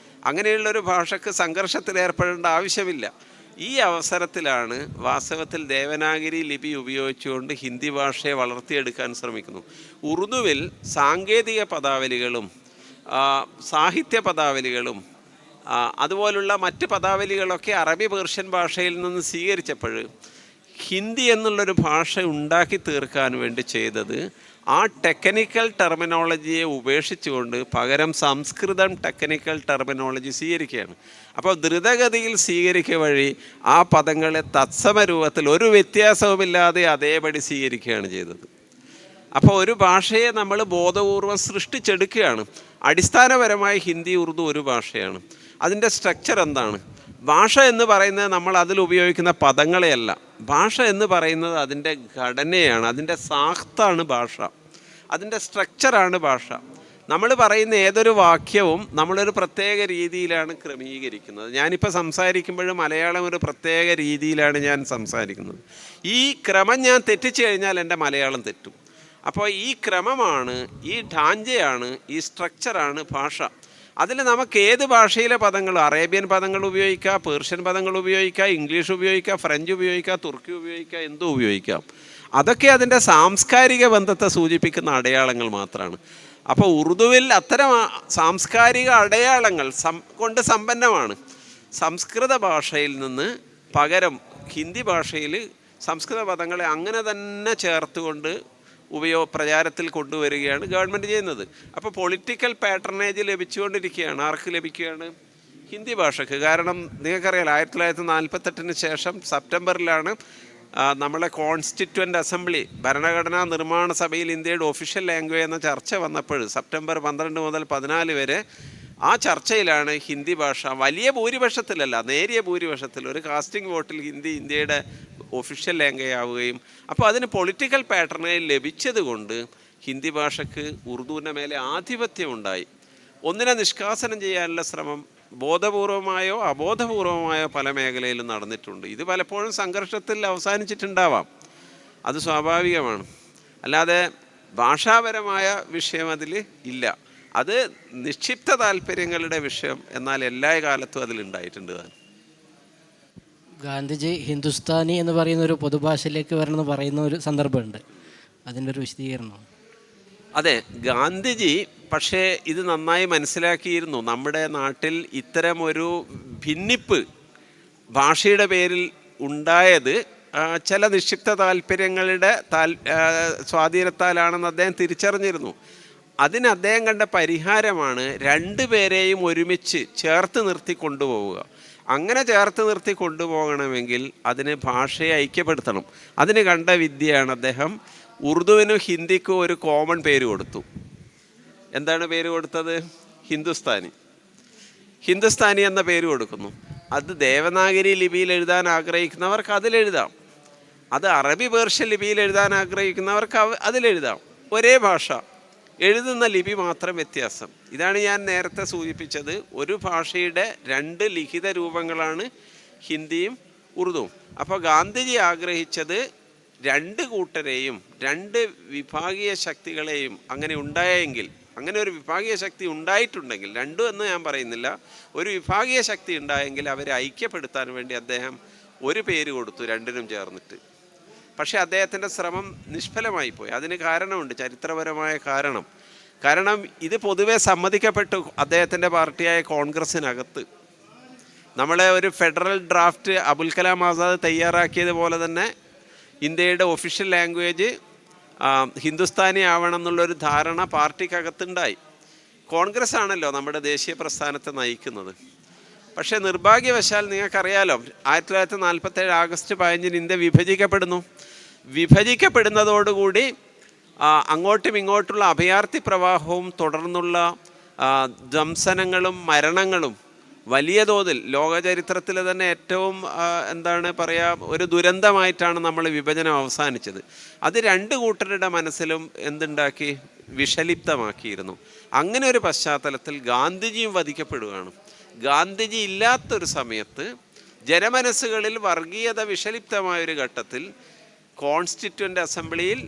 Speaker 2: അങ്ങനെയുള്ളൊരു ഭാഷയ്ക്ക് സംഘർഷത്തിലേർപ്പെടേണ്ട ആവശ്യമില്ല. ഈ അവസരത്തിലാണ് വാസ്തവത്തിൽ ദേവനാഗരി ലിപി ഉപയോഗിച്ചുകൊണ്ട് ഹിന്ദി ഭാഷയെ വളർത്തിയെടുക്കാൻ ശ്രമിക്കുന്നു. ഉറുദുവിൽ സാങ്കേതിക പദാവലികളും സാഹിത്യ പദാവലികളും അതുപോലുള്ള മറ്റ് പദാവലികളൊക്കെ അറബി പേർഷ്യൻ ഭാഷയിൽ നിന്ന് സ്വീകരിച്ചപ്പോൾ ഹിന്ദി എന്നുള്ളൊരു ഭാഷ ഉണ്ടാക്കി തീർക്കാൻ വേണ്ടി ചെയ്തത് ആ ടെക്നിക്കൽ ടെർമിനോളജിയെ ഉപേക്ഷിച്ചുകൊണ്ട് പകരം സംസ്കൃതം ടെക്നിക്കൽ ടെർമിനോളജി സ്വീകരിക്കുകയാണ്. അപ്പോൾ ദ്രുതഗതിയിൽ സ്വീകരിക്കുക വഴി ആ പദങ്ങളെ തത്സമ രൂപത്തിൽ ഒരു വ്യത്യാസവുമില്ലാതെ അതേപടി സ്വീകരിക്കുകയാണ് ചെയ്തത്. അപ്പോൾ ഒരു ഭാഷയെ നമ്മൾ ബോധപൂർവം സൃഷ്ടിച്ചെടുക്കുകയാണ്. അടിസ്ഥാനപരമായി ഹിന്ദി ഉറുദു ഒരു ഭാഷയാണ്. അതിൻ്റെ സ്ട്രക്ചർ എന്താണ്? ഭാഷ എന്ന് പറയുന്നത് നമ്മൾ അതിൽ ഉപയോഗിക്കുന്ന പദങ്ങളെയല്ല. ഭാഷ എന്ന് പറയുന്നത് അതിൻ്റെ ഘടനയാണ്, അതിൻ്റെ സാഖ്താണ് ഭാഷ, അതിൻ്റെ സ്ട്രക്ചറാണ് ഭാഷ. നമ്മൾ പറയുന്ന ഏതൊരു വാക്യവും നമ്മളൊരു പ്രത്യേക രീതിയിലാണ് ക്രമീകരിക്കുന്നത്. ഞാനിപ്പോൾ സംസാരിക്കുമ്പോഴും മലയാളം ഒരു പ്രത്യേക രീതിയിലാണ് ഞാൻ സംസാരിക്കുന്നത്. ഈ ക്രമം ഞാൻ തെറ്റിച്ചു കഴിഞ്ഞാൽ എൻ്റെ മലയാളം തെറ്റും. അപ്പോൾ ഈ ക്രമമാണ്, ഈ ഢാഞ്ചയാണ്, ഈ സ്ട്രക്ചറാണ് ഭാഷ. അതിൽ നമുക്ക് ഏത് ഭാഷയിലെ പദങ്ങളും, അറേബ്യൻ പദങ്ങൾ ഉപയോഗിക്കാം, പേർഷ്യൻ പദങ്ങൾ ഉപയോഗിക്കാം, ഇംഗ്ലീഷ് ഉപയോഗിക്കാം, ഫ്രഞ്ച് ഉപയോഗിക്കാം, തുർക്കി ഉപയോഗിക്കാം, എന്തും ഉപയോഗിക്കാം. അതൊക്കെ അതിൻ്റെ സാംസ്കാരിക ബന്ധത്തെ സൂചിപ്പിക്കുന്ന അടയാളങ്ങൾ മാത്രമാണ്. അപ്പോൾ ഉറുദുവിൽ അത്തരം സാംസ്കാരിക അടയാളങ്ങൾ കൊണ്ട് സമ്പന്നമാണ്. സംസ്കൃത ഭാഷയിൽ നിന്ന് പകരം ഹിന്ദി ഭാഷയിൽ സംസ്കൃത പദങ്ങളെ അങ്ങനെ തന്നെ ചേർത്തുകൊണ്ട് പ്രചാരത്തിൽ കൊണ്ടുവരികയാണ് ഗവൺമെൻറ് ചെയ്യുന്നത്. അപ്പോൾ പൊളിറ്റിക്കൽ പാറ്റർനേജ് ലഭിച്ചുകൊണ്ടിരിക്കുകയാണ്. ആർക്ക് ലഭിക്കുകയാണ്? ഹിന്ദി ഭാഷയ്ക്ക്. കാരണം നിങ്ങൾക്കറിയാലോ, 1948 ശേഷം സെപ്റ്റംബറിലാണ് നമ്മളെ കോൺസ്റ്റിറ്റ്യുവൻ്റ് അസംബ്ലി, ഭരണഘടനാ നിർമ്മാണ സഭയിൽ ഇന്ത്യയുടെ ഒഫീഷ്യൽ ലാംഗ്വേജ് എന്ന ചർച്ച വന്നപ്പോൾ സെപ്റ്റംബർ 12 മുതൽ 14 വരെ ആ ചർച്ചയിലാണ് ഹിന്ദി ഭാഷ വലിയ ഭൂരിപക്ഷത്തിലല്ല, നേരിയ ഭൂരിപക്ഷത്തിൽ ഒരു കാസ്റ്റിംഗ് വോട്ടിൽ ഹിന്ദി ഇന്ത്യയുടെ ഒഫീഷ്യൽ ലാംഗ്വേജ് ആവുകയും അപ്പോൾ അതിന് പൊളിറ്റിക്കൽ പാറ്റേണുകൾ ലഭിച്ചത് കൊണ്ട് ഹിന്ദി ഭാഷയ്ക്ക് ഉറുദുവിൻ്റെ മേലെ ആധിപത്യം ഉണ്ടായി. ഒന്നിനെ നിഷ്കാസനം ചെയ്യാനുള്ള ശ്രമം ബോധപൂർവമായോ അബോധപൂർവമായോ പല മേഖലയിലും നടന്നിട്ടുണ്ട്. ഇത് പലപ്പോഴും സംഘർഷത്തിൽ അവസാനിച്ചിട്ടുണ്ടാവാം, അത് സ്വാഭാവികമാണ്. അല്ലാതെ ഭാഷാപരമായ വിഷയം അതിൽ ഇല്ല. അത് നിക്ഷിപ്ത താല്പര്യങ്ങളുടെ വിഷയം, എന്നാൽ എല്ലാ കാലത്തും അതിലുണ്ടായിട്ടുണ്ട്.
Speaker 1: ഗാന്ധിജി ഹിന്ദുസ്ഥാനി എന്ന് പറയുന്ന ഒരു പൊതുഭാഷയിലേക്ക് വരണമെന്ന് പറയുന്ന ഒരു സന്ദർഭമുണ്ട്, അതിൻ്റെ ഒരു വിശദീകരണം.
Speaker 2: അതെ, ഗാന്ധിജി പക്ഷേ ഇത് നന്നായി മനസ്സിലാക്കിയിരുന്നു. നമ്മുടെ നാട്ടിൽ ഇത്തരമൊരു ഭിന്നിപ്പ് ഭാഷയുടെ പേരിൽ ഉണ്ടായത് ചില നിക്ഷിപ്ത താല്പര്യങ്ങളുടെ സ്വാധീനത്താലാണെന്ന് അദ്ദേഹം തിരിച്ചറിഞ്ഞിരുന്നു. അതിന് അദ്ദേഹം കണ്ട പരിഹാരമാണ് രണ്ടുപേരെയും ഒരുമിച്ച് ചേർത്ത് നിർത്തി കൊണ്ടുപോവുക. അങ്ങനെ ചേർത്ത് നിർത്തി കൊണ്ടുപോകണമെങ്കിൽ അതിന് ഭാഷയെ ഐക്യപ്പെടുത്തണം. അതിന് കണ്ട വിദ്യയാണ് അദ്ദേഹം ഉറുദുവിനും ഹിന്ദിക്കും ഒരു കോമൺ പേര് കൊടുത്തു. എന്താണ് പേര് കൊടുത്തത്? ഹിന്ദുസ്ഥാനി. ഹിന്ദുസ്ഥാനി എന്ന പേര് കൊടുക്കുന്നു. അത് ദേവനാഗരി ലിപിയിൽ എഴുതാൻ ആഗ്രഹിക്കുന്നവർക്ക് അതിലെഴുതാം, അത് അറബി പേർഷ്യൻ ലിപിയിൽ എഴുതാൻ ആഗ്രഹിക്കുന്നവർക്ക് അതിലെഴുതാം. ഒരേ ഭാഷ, എഴുതുന്ന ലിപി മാത്രം വ്യത്യാസം. ഇതാണ് ഞാൻ നേരത്തെ സൂചിപ്പിച്ചത്. ഒരു ഭാഷയുടെ രണ്ട് ലിഖിത രൂപങ്ങളാണ് ഹിന്ദിയും ഉറുദുവും. അപ്പോൾ ഗാന്ധിജി ആഗ്രഹിച്ചത് രണ്ട് കൂട്ടരെയും, രണ്ട് വിഭാഗീയ ശക്തികളെയും അങ്ങനെ ഉണ്ടായെങ്കിൽ, അങ്ങനെ ഒരു വിഭാഗീയ ശക്തി ഉണ്ടായിട്ടുണ്ടെങ്കിൽ, രണ്ടും എന്ന് ഞാൻ പറയുന്നില്ല, ഒരു വിഭാഗീയ ശക്തി ഉണ്ടായെങ്കിൽ അവരെ ഐക്യപ്പെടുത്താൻ വേണ്ടി അദ്ദേഹം ഒരു പേര് കൊടുത്തു രണ്ടിനും ചേർന്നിട്ട്. പക്ഷേ അദ്ദേഹത്തിൻ്റെ ശ്രമം നിഷ്ഫലമായിപ്പോയി. അതിന് കാരണമുണ്ട്, ചരിത്രപരമായ കാരണം ഇത് പൊതുവെ സമ്മതിക്കപ്പെട്ടു അദ്ദേഹത്തിൻ്റെ പാർട്ടിയായ കോൺഗ്രസ്സിനകത്ത്. നമ്മളെ ഒരു ഫെഡറൽ ഡ്രാഫ്റ്റ് അബുൽ കലാം ആസാദ് തയ്യാറാക്കിയതുപോലെ തന്നെ ഇന്ത്യയുടെ ഒഫീഷ്യൽ ലാംഗ്വേജ് ഹിന്ദുസ്ഥാനി ആവണം എന്നുള്ളൊരു ധാരണ പാർട്ടിക്കകത്തുണ്ടായി. കോൺഗ്രസ് ആണല്ലോ നമ്മുടെ ദേശീയ പ്രസ്ഥാനത്തെ നയിക്കുന്നത്. പക്ഷേ നിർഭാഗ്യവശാൽ നിങ്ങൾക്കറിയാലോ, 1947 ആഗസ്റ്റ് 15 ഇന്ത്യ വിഭജിക്കപ്പെടുന്നതോടുകൂടി അങ്ങോട്ടും ഇങ്ങോട്ടുള്ള അഭയാർത്ഥി പ്രവാഹവും തുടർന്നുള്ള ദംസനങ്ങളും മരണങ്ങളും വലിയ തോതിൽ ലോകചരിത്രത്തിൽ തന്നെ ഏറ്റവും ഒരു ദുരന്തമായിട്ടാണ് നമ്മൾ വിഭജനം അവസാനിച്ചത്. അത് രണ്ട് കൂട്ടരുടെ മനസ്സിലും എന്തുണ്ടാക്കി? വിഷലിപ്തമാക്കിയിരുന്നു. അങ്ങനെ ഒരു പശ്ചാത്തലത്തിൽ ഗാന്ധിജിയും വധിക്കപ്പെടുകയാണ്. ഗാന്ധിജി ഇല്ലാത്തൊരു സമയത്ത് ജനമനസ്സുകളിൽ വർഗീയത വിഷലിപ്തമായൊരു ഘട്ടത്തിൽ കോൺസ്റ്റിറ്റ്യൂവൻ്റ് അസംബ്ലിയിൽ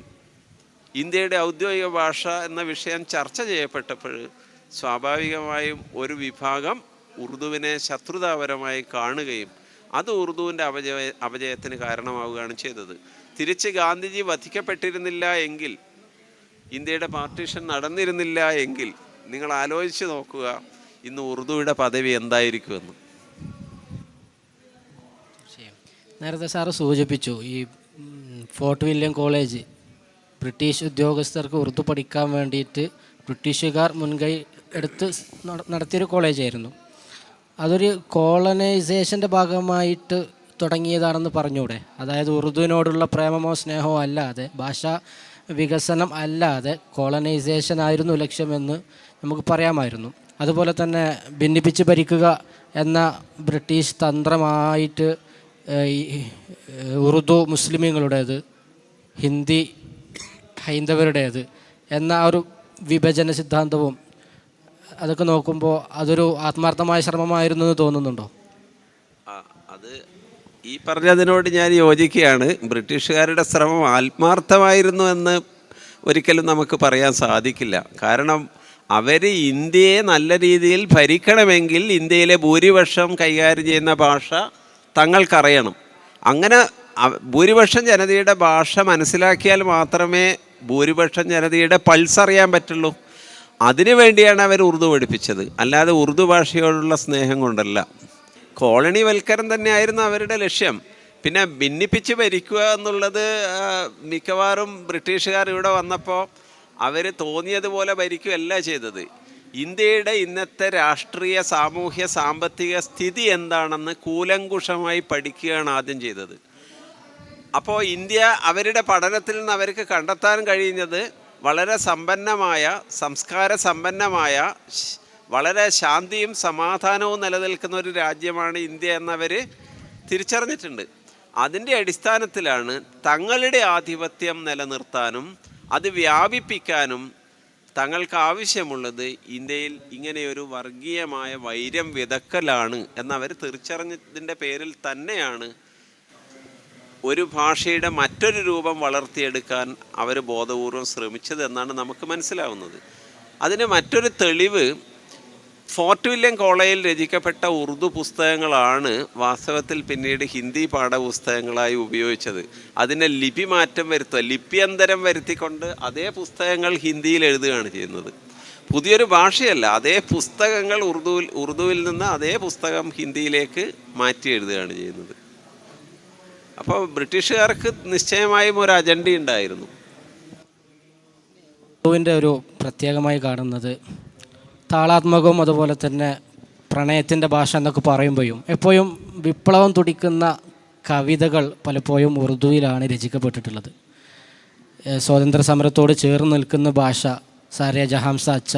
Speaker 2: ഇന്ത്യയുടെ ഔദ്യോഗിക ഭാഷ എന്ന വിഷയം ചർച്ച ചെയ്യപ്പെട്ടപ്പോൾ സ്വാഭാവികമായും ഒരു വിഭാഗം ഉറുദുവിനെ ശത്രുതാപരമായി കാണുകയും അത് ഉറുദുവിൻ്റെ അപജയത്തിന് കാരണമാവുകയാണ് ചെയ്തത്. തിരിച്ച് ഗാന്ധിജി വധിക്കപ്പെട്ടിരുന്നില്ല എങ്കിൽ, ഇന്ത്യയുടെ പാർട്ടീഷൻ നടന്നിരുന്നില്ല എങ്കിൽ, നിങ്ങൾ ആലോചിച്ച് നോക്കുക ഇന്ന് ഉറുദുവിൻ്റെ പദവി എന്തായിരിക്കുമെന്ന്.
Speaker 1: നേരത്തെ സാറ് സൂചിപ്പിച്ചു ഈ ഫോർട്ട് വില്യം കോളേജ് ബ്രിട്ടീഷ് ഉദ്യോഗസ്ഥർക്ക് ഉറുദു പഠിക്കാൻ വേണ്ടിയിട്ട് ബ്രിട്ടീഷുകാർ മുൻകൈ എടുത്ത് നടത്തിയൊരു കോളേജായിരുന്നു. അതൊരു കോളനൈസേഷൻ്റെ ഭാഗമായിട്ട് തുടങ്ങിയതാണെന്ന് പറഞ്ഞൂടെ? അതായത് ഉറുദുവിനോടുള്ള പ്രേമമോ സ്നേഹമോ അല്ലാതെ, ഭാഷാ വികസനം അല്ലാതെ കോളനൈസേഷൻ ആയിരുന്നു ലക്ഷ്യമെന്ന് നമുക്ക് പറയാമായിരുന്നു. അതുപോലെ തന്നെ ഭിന്നിപ്പിച്ച് ഭരിക്കുക എന്ന ബ്രിട്ടീഷ് തന്ത്രമായിട്ട് ഉറുദു മുസ്ലിമീങ്ങളുടേത്, ഹിന്ദി ഹൈന്ദവരുടേത് എന്ന ഒരു വിഭജന സിദ്ധാന്തവും അതൊക്കെ നോക്കുമ്പോൾ അതൊരു ആത്മാർത്ഥമായ ശ്രമമായിരുന്നു എന്ന് തോന്നുന്നുണ്ടോ?
Speaker 2: അത് ഈ പറഞ്ഞതിനോട് ഞാൻ യോജിക്കുകയാണ്. ബ്രിട്ടീഷുകാരുടെ ശ്രമം ആത്മാർത്ഥമായിരുന്നു എന്ന് ഒരിക്കലും നമുക്ക് പറയാൻ സാധിക്കില്ല. കാരണം അവർ ഇന്ത്യയെ നല്ല രീതിയിൽ ഭരിക്കണമെങ്കിൽ ഇന്ത്യയിലെ ഭൂരിപക്ഷം കൈകാര്യം ചെയ്യുന്ന ഭാഷ തങ്ങൾക്കറിയണം. അങ്ങനെ ഭൂരിപക്ഷം ജനതയുടെ ഭാഷ മനസ്സിലാക്കിയാൽ മാത്രമേ ഭൂരിപക്ഷം ജനതയുടെ പൾസ് അറിയാൻ പറ്റുള്ളൂ. അതിനു വേണ്ടിയാണ് അവർ ഉറുദു പഠിപ്പിച്ചത്, അല്ലാതെ ഉറുദു ഭാഷയോടുള്ള സ്നേഹം കൊണ്ടല്ല. കോളനിവൽക്കരണം തന്നെയായിരുന്നു അവരുടെ ലക്ഷ്യം. പിന്നെ ഭിന്നിപ്പിച്ച് ഭരിക്കുക എന്നുള്ളത് മിക്കവാറും ബ്രിട്ടീഷുകാർ ഇവിടെ വന്നപ്പോൾ അവർ തോന്നിയതുപോലെ ഭരിക്കുകയല്ല ചെയ്തത്. ഇന്ത്യയുടെ ഇന്നത്തെ രാഷ്ട്രീയ, സാമൂഹ്യ, സാമ്പത്തിക സ്ഥിതി എന്താണെന്ന് കൂലങ്കുഷമായി പഠിക്കുകയാണ് ആദ്യം ചെയ്തത്. അപ്പോൾ ഇന്ത്യ അവരുടെ പഠനത്തിൽ നിന്ന് അവർക്ക് കണ്ടെത്താൻ കഴിയുന്നത് വളരെ സമ്പന്നമായ, സംസ്കാര സമ്പന്നമായ, വളരെ ശാന്തിയും സമാധാനവും നിലനിൽക്കുന്ന ഒരു രാജ്യമാണ് ഇന്ത്യ എന്നവർ തിരിച്ചറിഞ്ഞിട്ടുണ്ട്. അതിൻ്റെ അടിസ്ഥാനത്തിലാണ് തങ്ങളുടെ ആധിപത്യം നിലനിർത്താനും അത് വ്യാപിപ്പിക്കാനും തങ്ങൾക്ക് ആവശ്യമുള്ളത് ഇന്ത്യയിൽ ഇങ്ങനെയൊരു വർഗീയമായ വൈര്യം വിതക്കലാണ് എന്നവർ തിരിച്ചറിഞ്ഞതിൻ്റെ പേരിൽ തന്നെയാണ് ഒരു ഭാഷയുടെ മറ്റൊരു രൂപം വളർത്തിയെടുക്കാൻ അവർ ബോധപൂർവം ശ്രമിച്ചത് എന്നാണ് നമുക്ക് മനസ്സിലാവുന്നത്. അതിന് മറ്റൊരു തെളിവ് ഫോർട്ട് വില്യം കോളേജിൽ രചിക്കപ്പെട്ട ഉറുദു പുസ്തകങ്ങളാണ് വാസ്തവത്തിൽ പിന്നീട് ഹിന്ദി പാഠപുസ്തകങ്ങളായി ഉപയോഗിച്ചത്. അതിനെ ലിപി മാറ്റം വരുത്തുക, ലിപ്യന്തരം വരുത്തിക്കൊണ്ട് അതേ പുസ്തകങ്ങൾ ഹിന്ദിയിൽ എഴുതുകയാണ് ചെയ്യുന്നത്. പുതിയൊരു ഭാഷയല്ല, അതേ പുസ്തകങ്ങൾ ഉറുദുവിൽ നിന്ന് അതേ പുസ്തകം ഹിന്ദിയിലേക്ക് മാറ്റി എഴുതുകയാണ് ചെയ്യുന്നത്. അപ്പോൾ ബ്രിട്ടീഷുകാർക്ക് നിശ്ചയമായും ഒരു അജണ്ട ഉണ്ടായിരുന്നു.
Speaker 1: ഉറുദുവിൻ്റെ ഒരു പ്രത്യേകമായി കാണുന്നത് താളാത്മകവും അതുപോലെ തന്നെ പ്രണയത്തിൻ്റെ ഭാഷ എന്നൊക്കെ പറയുമ്പോഴും എപ്പോഴും വിപ്ലവം തുടിക്കുന്ന കവിതകൾ പലപ്പോഴും ഉറുദുവിലാണ് രചിക്കപ്പെട്ടിട്ടുള്ളത്. സ്വാതന്ത്ര്യ സമരത്തോട് ചേർന്ന് നിൽക്കുന്ന ഭാഷ സാരിയ ജഹാംസ അച്ച,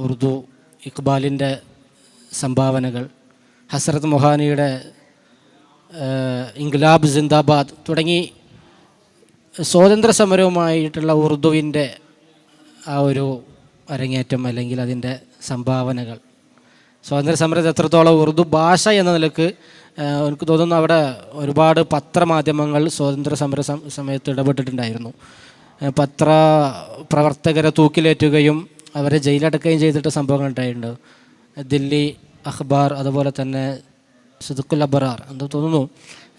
Speaker 1: ഉറുദു, ഇക്ബാലിൻ്റെ സംഭാവനകൾ, ഹസ്രത്ത് മൊഹാനിയുടെ ഇൻക്ലാബ് സിന്ദാബാദ് തുടങ്ങി സ്വാതന്ത്ര്യ സമരവുമായിട്ടുള്ള ഉറുദുവിൻ്റെ ആ ഒരു അരങ്ങേറ്റം അല്ലെങ്കിൽ അതിൻ്റെ സംഭാവനകൾ, സ്വാതന്ത്ര്യ സമരത്തിൽ എത്രത്തോളം ഉറുദു ഭാഷ എന്ന നിലക്ക് എനിക്ക് തോന്നുന്നു അവിടെ ഒരുപാട് പത്രമാധ്യമങ്ങൾ സ്വാതന്ത്ര്യ സമര സമയത്ത് ഇടപെട്ടിട്ടുണ്ടായിരുന്നു. പത്ര പ്രവർത്തകരെ തൂക്കിലേറ്റുകയും അവരെ ജയിലടക്കുകയും ചെയ്തിട്ട് സംഭവങ്ങൾ ഉണ്ടായിട്ടുണ്ട്. ദില്ലി അഖ്ബാർ, അതുപോലെ തന്നെ സിദ്ദുൽ അബ്റാർ എന്ന് തോന്നുന്നു.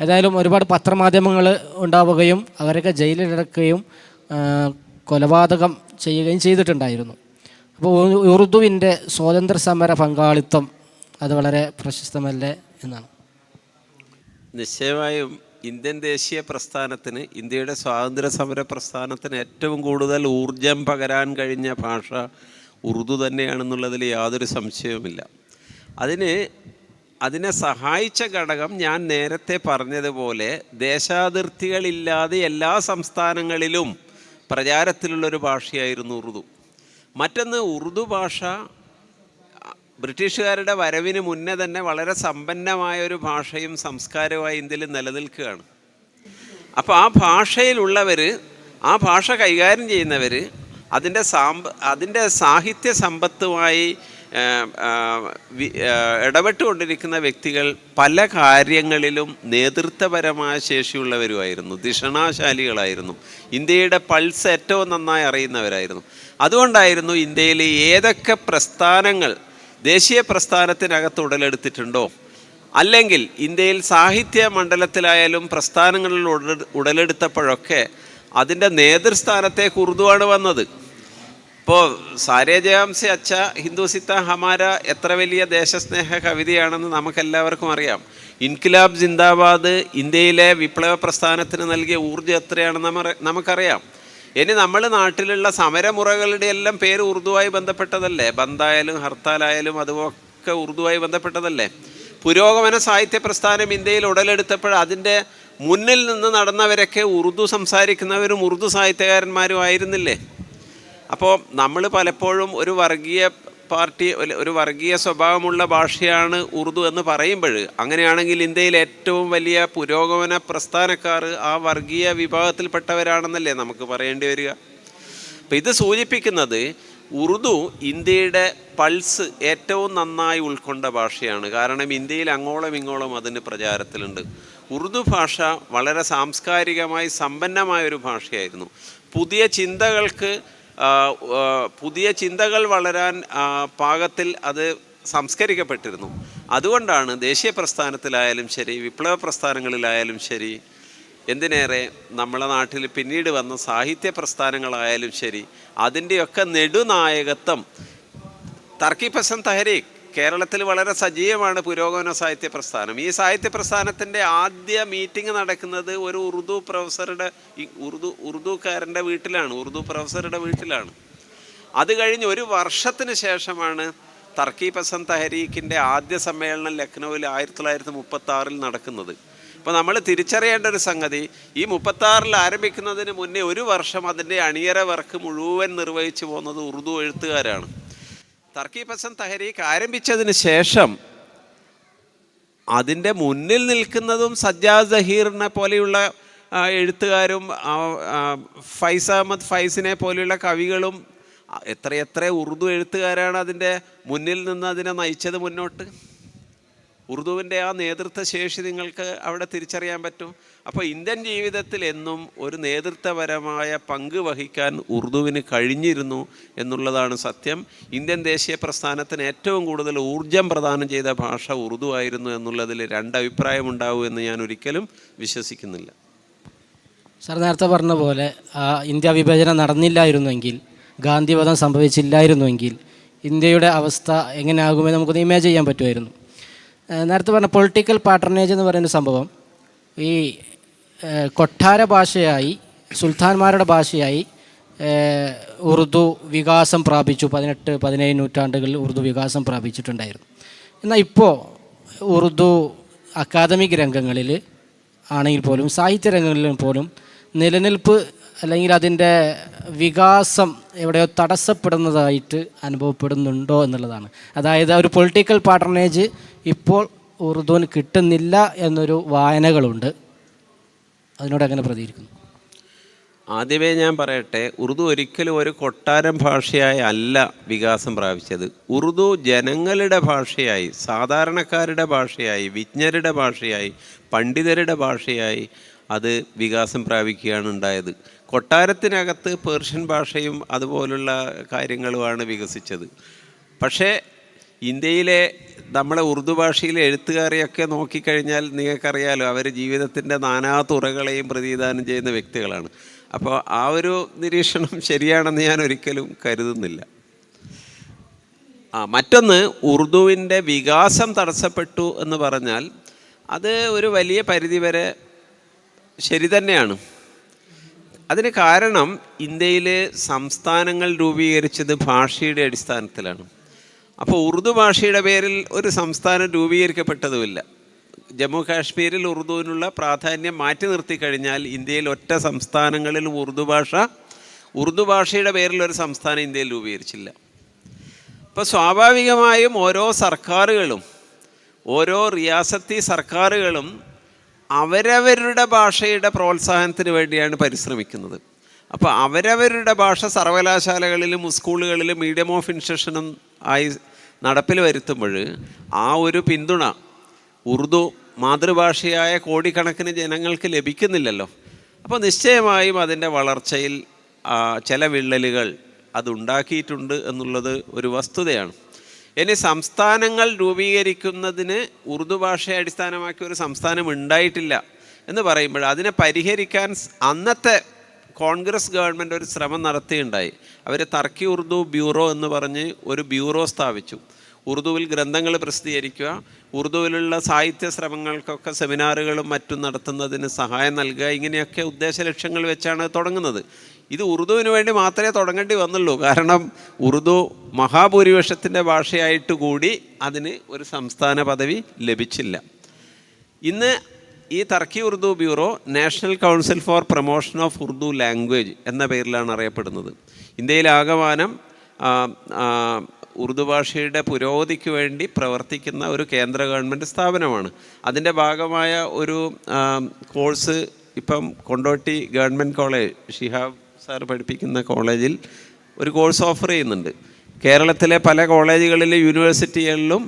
Speaker 1: ഏതായാലും ഒരുപാട് പത്രമാധ്യമങ്ങൾ ഉണ്ടാവുകയും അവരൊക്കെ ജയിലിലടക്കുകയും കൊലപാതകം ചെയ്യുകയും ചെയ്തിട്ടുണ്ടായിരുന്നു. അപ്പോൾ ഉറുദുവിൻ്റെ സ്വാതന്ത്ര്യ സമര പങ്കാളിത്തം അത് വളരെ പ്രശസ്തമല്ലേ എന്നാണ്.
Speaker 2: നിശ്ചയമായും ഇന്ത്യൻ ദേശീയ പ്രസ്ഥാനത്തിന്, ഇന്ത്യയുടെ സ്വാതന്ത്ര്യ സമര പ്രസ്ഥാനത്തിന് ഏറ്റവും കൂടുതൽ ഊർജം പകരാൻ കഴിഞ്ഞ ഭാഷ ഉറുദു തന്നെയാണെന്നുള്ളതിൽ യാതൊരു സംശയവുമില്ല. അതിനെ സഹായിച്ച ഘടകം ഞാൻ നേരത്തെ പറഞ്ഞതുപോലെ ദേശാതിർത്തികളില്ലാതെ എല്ലാ സംസ്ഥാനങ്ങളിലും പ്രചാരത്തിലുള്ളൊരു ഭാഷയായിരുന്നു ഉറുദു. മറ്റൊന്ന്, ഉറുദു ഭാഷ ബ്രിട്ടീഷുകാരുടെ വരവിന് മുന്നേ തന്നെ വളരെ സമ്പന്നമായ ഒരു ഭാഷയും സംസ്കാരവുമായി ഇന്ത്യയിൽ നിലനിൽക്കുകയാണ്. അപ്പോൾ ആ ഭാഷയിലുള്ളവർ, ആ ഭാഷ കൈകാര്യം ചെയ്യുന്നവർ അതിൻ്റെ സാഹിത്യ സമ്പത്തുമായി ഇടപെട്ടുകൊണ്ടിരിക്കുന്ന വ്യക്തികൾ പല കാര്യങ്ങളിലും നേതൃത്വപരമായ ശേഷിയുള്ളവരുമായിരുന്നു, ധിഷണാശാലികളായിരുന്നു, ഇന്ത്യയുടെ പൾസ് ഏറ്റവും നന്നായി അറിയുന്നവരായിരുന്നു. അതുകൊണ്ടായിരുന്നു ഇന്ത്യയിൽ ഏതൊക്കെ പ്രസ്ഥാനങ്ങൾ ദേശീയ പ്രസ്ഥാനത്തിനകത്ത് ഉടലെടുത്തിട്ടുണ്ടോ, അല്ലെങ്കിൽ ഇന്ത്യയിൽ സാഹിത്യ മണ്ഡലത്തിലായാലും പ്രസ്ഥാനങ്ങളിൽ ഉടലെടുത്തപ്പോഴൊക്കെ അതിൻ്റെ നേതൃസ്ഥാനത്തേക്ക് ഉറുദുവാണ് വന്നത്. ഇപ്പോൾ സാരിയ ജഹാംസ അച്ച ഹിന്ദുസിത്ത ഹമാര എത്ര വലിയ ദേശസ്നേഹ കവിതയാണെന്ന് നമുക്കെല്ലാവർക്കും അറിയാം. ഇൻക്ലാബ് സിന്ദാബാദ് ഇന്ത്യയിലെ വിപ്ലവ പ്രസ്ഥാനത്തിന് നൽകിയ ഊർജ്ജം എത്രയാണെന്ന് നമുക്കറിയാം. ഇനി നമ്മൾ നാട്ടിലുള്ള സമരമുറകളുടെ എല്ലാം പേര് ഉറുദുവായി ബന്ധപ്പെട്ടതല്ലേ? ബന്ദായാലും ഹർത്താലായാലും അതുമൊക്കെ ഉറുദുവായി ബന്ധപ്പെട്ടതല്ലേ? പുരോഗമന സാഹിത്യ പ്രസ്ഥാനം ഇന്ത്യയിൽ ഉടലെടുത്തപ്പോൾ അതിൻ്റെ മുന്നിൽ നിന്ന് നടന്നവരൊക്കെ ഉറുദു സംസാരിക്കുന്നവരും ഉറുദു സാഹിത്യകാരന്മാരും ആയിരുന്നില്ലേ? അപ്പോൾ നമ്മൾ പലപ്പോഴും ഒരു വർഗീയ സ്വഭാവമുള്ള ഭാഷയാണ് ഉറുദു എന്ന് പറയുമ്പോൾ, അങ്ങനെയാണെങ്കിൽ ഇന്ത്യയിൽ ഏറ്റവും വലിയ പുരോഗമന പ്രസ്ഥാനക്കാർ ആ വർഗീയ വിഭാഗത്തിൽപ്പെട്ടവരാണെന്നല്ലേ നമുക്ക് പറയേണ്ടി വരിക. അപ്പോൾ ഇത് സൂചിപ്പിക്കുന്നത് ഉറുദു ഇന്ത്യയുടെ പൾസ് ഏറ്റവും നന്നായി ഉൾക്കൊണ്ട ഭാഷയാണ്. കാരണം ഇന്ത്യയിൽ അങ്ങോളം ഇങ്ങോളം അതിന് പ്രചാരത്തിലുണ്ട്. ഉറുദു ഭാഷ വളരെ സാംസ്കാരികമായി സമ്പന്നമായൊരു ഭാഷയായിരുന്നു. പുതിയ ചിന്തകൾ വളരാൻ പാകത്തിൽ അത് സംസ്കരിക്കപ്പെട്ടിരുന്നു. അതുകൊണ്ടാണ് ദേശീയ പ്രസ്ഥാനത്തിലായാലും ശരി, വിപ്ലവ പ്രസ്ഥാനങ്ങളിലായാലും ശരി, എന്തിനേറെ നമ്മളെ നാട്ടിൽ പിന്നീട് വന്ന സാഹിത്യ പ്രസ്ഥാനങ്ങളായാലും ശരി, അതിൻ്റെയൊക്കെ നെടുനായകത്വം തർക്കി പസന്ദ് തെഹ്രീക്ക് കേരളത്തിൽ വളരെ സജീവമാണ്. പുരോഗമന സാഹിത്യ പ്രസ്ഥാനം, ഈ സാഹിത്യ പ്രസ്ഥാനത്തിൻ്റെ ആദ്യ മീറ്റിംഗ് നടക്കുന്നത് ഒരു ഉറുദുക്കാരൻ്റെ വീട്ടിലാണ്, ഉറുദു പ്രൊഫസറുടെ വീട്ടിലാണ്. അത് കഴിഞ്ഞ് ഒരു വർഷത്തിന് ശേഷമാണ് തർക്കി പസന്ദ് തെഹ്രീക്കിൻ്റെ ആദ്യ സമ്മേളനം ലക്നൗവിൽ 1936 നടക്കുന്നത്. അപ്പോൾ നമ്മൾ തിരിച്ചറിയേണ്ട ഒരു സംഗതി, ഈ 1936 ആരംഭിക്കുന്നതിന് മുന്നേ ഒരു വർഷം അതിൻ്റെ അണിയറ വർക്ക് മുഴുവൻ നിർവഹിച്ചു പോകുന്നത് ഉറുദു എഴുത്തുകാരാണ്. തർക്കി പസന്ദ് തഹരീക്ക് ആരംഭിച്ചതിന് ശേഷം അതിൻ്റെ മുന്നിൽ നിൽക്കുന്നതും സജ്ജാദ് സഹീറിനെ പോലെയുള്ള എഴുത്തുകാരും ഫൈസ് അഹമ്മദ് ഫൈസിനെ പോലെയുള്ള കവികളും എത്രയെത്ര ഉറുദു എഴുത്തുകാരാണ് അതിൻ്റെ മുന്നിൽ നിന്ന് അതിനെ നയിച്ചത് മുന്നോട്ട്. ഉറുദുവിൻ്റെ ആ നേതൃത്വ ശേഷി നിങ്ങൾക്ക് അവിടെ തിരിച്ചറിയാൻ പറ്റും. അപ്പോൾ ഇന്ത്യൻ ജീവിതത്തിൽ എന്നും ഒരു നേതൃത്വപരമായ പങ്ക് വഹിക്കാൻ ഉറുദുവിന് കഴിഞ്ഞിരുന്നു എന്നുള്ളതാണ് സത്യം. ഇന്ത്യൻ ദേശീയ പ്രസ്ഥാനത്തിന് ഏറ്റവും കൂടുതൽ ഊർജം പ്രദാനം ചെയ്ത ഭാഷ ഉറുദു ആയിരുന്നു എന്നുള്ളതിൽ രണ്ടഭിപ്രായമുണ്ടാവും എന്ന് ഞാൻ ഒരിക്കലും വിശ്വസിക്കുന്നില്ല.
Speaker 1: സാർ നേരത്തെ പറഞ്ഞ പോലെ ഇന്ത്യ വിഭജനം നടന്നില്ലായിരുന്നുവെങ്കിൽ, ഗാന്ധിവധം സംഭവിച്ചില്ലായിരുന്നുവെങ്കിൽ ഇന്ത്യയുടെ അവസ്ഥ എങ്ങനെയാകുമെന്ന് നമുക്കൊന്ന് ഇമാജിൻ ചെയ്യാൻ പറ്റുമായിരുന്നു. നേരത്തെ പറഞ്ഞ പൊളിറ്റിക്കൽ പാട്രണേജ് എന്ന് പറയുന്ന സംഭവം ഈ കൊട്ടാര ഭാഷയായി, സുൽത്താൻമാരുടെ ഭാഷയായി ഉറുദു വികാസം പ്രാപിച്ചു. 18-17 നൂറ്റാണ്ടുകളിൽ ഉറുദു വികാസം പ്രാപിച്ചിട്ടുണ്ടായിരുന്നു. എന്നാൽ ഇപ്പോൾ ഉറുദു അക്കാദമിക് രംഗങ്ങളിൽ ആണെങ്കിൽ പോലും, സാഹിത്യ രംഗങ്ങളിൽ പോലും നിലനിൽപ്പ് അല്ലെങ്കിൽ അതിൻ്റെ വികാസം എവിടെയോ തടസ്സപ്പെടുന്നതായിട്ട് അനുഭവപ്പെടുന്നുണ്ടോ എന്നുള്ളതാണ്. അതായത് ഒരു പൊളിറ്റിക്കൽ പാട്രണേജ് ഇപ്പോൾ ഉറുദുവിന് കിട്ടുന്നില്ല എന്നൊരു വായനകളുണ്ട്. അതിനോട് എങ്ങനെ പ്രതികരിക്കുന്നു?
Speaker 2: ആദ്യമേ ഞാൻ പറയട്ടെ, ഉറുദു ഒരിക്കലും ഒരു കൊട്ടാരം ഭാഷയായി അല്ല വികാസം പ്രാപിച്ചത്. ഉറുദു ജനങ്ങളുടെ ഭാഷയായി, സാധാരണക്കാരുടെ ഭാഷയായി, വിജ്ഞരുടെ ഭാഷയായി, പണ്ഡിതരുടെ ഭാഷയായി അത് വികാസം പ്രാപിക്കുകയാണ് ഉണ്ടായത്. കൊട്ടാരത്തിനകത്ത് പേർഷ്യൻ ഭാഷയും അതുപോലുള്ള കാര്യങ്ങളുമാണ് വികസിച്ചത്. പക്ഷേ ഇന്ത്യയിലെ നമ്മളെ ഉറുദു ഭാഷയിലെ എഴുത്തുകാരെയൊക്കെ നോക്കിക്കഴിഞ്ഞാൽ നിങ്ങൾക്കറിയാലോ, അവർ ജീവിതത്തിൻ്റെ നാനാ തുറകളെയും പ്രതിനിധാനം ചെയ്യുന്ന വ്യക്തികളാണ്. അപ്പോൾ ആ ഒരു നിരീക്ഷണം ശരിയാണെന്ന് ഞാൻ ഒരിക്കലും കരുതുന്നില്ല. മറ്റൊന്ന്, ഉറുദുവിൻ്റെ വികാസം തടസ്സപ്പെട്ടു എന്ന് പറഞ്ഞാൽ അത് ഒരു വലിയ പരിധിവരെ ശരി തന്നെയാണ്. അതിന് കാരണം ഇന്ത്യയിൽ സംസ്ഥാനങ്ങൾ രൂപീകരിച്ചത് ഭാഷയുടെ അടിസ്ഥാനത്തിലാണ്. അപ്പോൾ ഉറുദു ഭാഷയുടെ പേരിൽ ഒരു സംസ്ഥാനം രൂപീകരിക്കപ്പെട്ടതുമില്ല. ജമ്മു കാശ്മീരിൽ ഉറുദുവിനുള്ള പ്രാധാന്യം മാറ്റി നിർത്തി കഴിഞ്ഞാൽ ഇന്ത്യയിൽ ഒറ്റ സംസ്ഥാനങ്ങളിലും ഉറുദു ഭാഷയുടെ പേരിൽ ഒരു സംസ്ഥാനം ഇന്ത്യയിൽ രൂപീകരിച്ചില്ല. അപ്പോൾ സ്വാഭാവികമായും ഓരോ സർക്കാരുകളും, ഓരോ റിയാസത്തി സർക്കാരുകളും അവരവരുടെ ഭാഷയുടെ പ്രോത്സാഹനത്തിന് വേണ്ടിയാണ് പരിശ്രമിക്കുന്നത്. അപ്പോൾ അവരവരുടെ ഭാഷ സർവകലാശാലകളിലും സ്കൂളുകളിലും മീഡിയം ഓഫ് ഇൻസ്ട്രക്ഷനും ആയി നടപ്പിൽ വരുത്തുമ്പോൾ ആ ഒരു പിന്തുണ ഉറുദു മാതൃഭാഷയായ കോടിക്കണക്കിന് ജനങ്ങൾക്ക് ലഭിക്കുന്നില്ലല്ലോ. അപ്പോൾ നിശ്ചയമായും അതിൻ്റെ വളർച്ചയിൽ ചില വിള്ളലുകൾ അതുണ്ടാക്കിയിട്ടുണ്ട് എന്നുള്ളത് ഒരു വസ്തുതയാണ്. ഇനി സംസ്ഥാനങ്ങൾ രൂപീകരിക്കുന്നതിന് ഉറുദു ഭാഷയെ അടിസ്ഥാനമാക്കി ഒരു സംസ്ഥാനം ഉണ്ടായിട്ടില്ല എന്ന് പറയുമ്പോൾ അതിനെ പരിഹരിക്കാൻ അന്നത്തെ കോൺഗ്രസ് ഗവൺമെൻറ് ഒരു ശ്രമം നടത്തിയുണ്ടായി. അവർ തർക്കി ഉറുദു ബ്യൂറോ എന്ന് പറഞ്ഞ് ഒരു ബ്യൂറോ സ്ഥാപിച്ചു. ഉറുദുവിൽ ഗ്രന്ഥങ്ങൾ പ്രസിദ്ധീകരിക്കുക, ഉറുദുവിലുള്ള സാഹിത്യ ശ്രമങ്ങൾക്കൊക്കെ സെമിനാറുകളും മറ്റും നടത്തുന്നതിന് സഹായം നൽകുക, ഇങ്ങനെയൊക്കെ ഉദ്ദേശ ലക്ഷ്യങ്ങൾ വെച്ചാണ് തുടങ്ങുന്നത്. ഇത് ഉറുദുവിന് വേണ്ടി മാത്രമേ തുടങ്ങേണ്ടി വന്നുള്ളൂ. കാരണം ഉറുദു മഹാഭൂരിപക്ഷത്തിൻ്റെ ഭാഷയായിട്ട് കൂടി അതിന് ഒരു സംസ്ഥാന പദവി ലഭിച്ചില്ല. ഇന്ന് ഈ തർക്കി Urdu bureau national council for promotion of Urdu language എന്ന പേരിലാണ് അറിയപ്പെടുന്നത്. ഇന്ത്യയിലാകമാനം ഉറുദു ഭാഷയുടെ പുരോഗതിക്ക് വേണ്ടി പ്രവർത്തിക്കുന്ന ഒരു കേന്ദ്ര ഗവൺമെൻറ് സ്ഥാപനമാണ്. അതിൻ്റെ ഭാഗമായ ഒരു കോഴ്സ് ഇപ്പം Kondotty government college, Shihab sir പഠിപ്പിക്കുന്ന കോളേജിൽ ഒരു കോഴ്സ് ഓഫർ ചെയ്യുന്നുണ്ട്. കേരളത്തിലെ പല കോളേജുകളിലും യൂണിവേഴ്സിറ്റികളിലും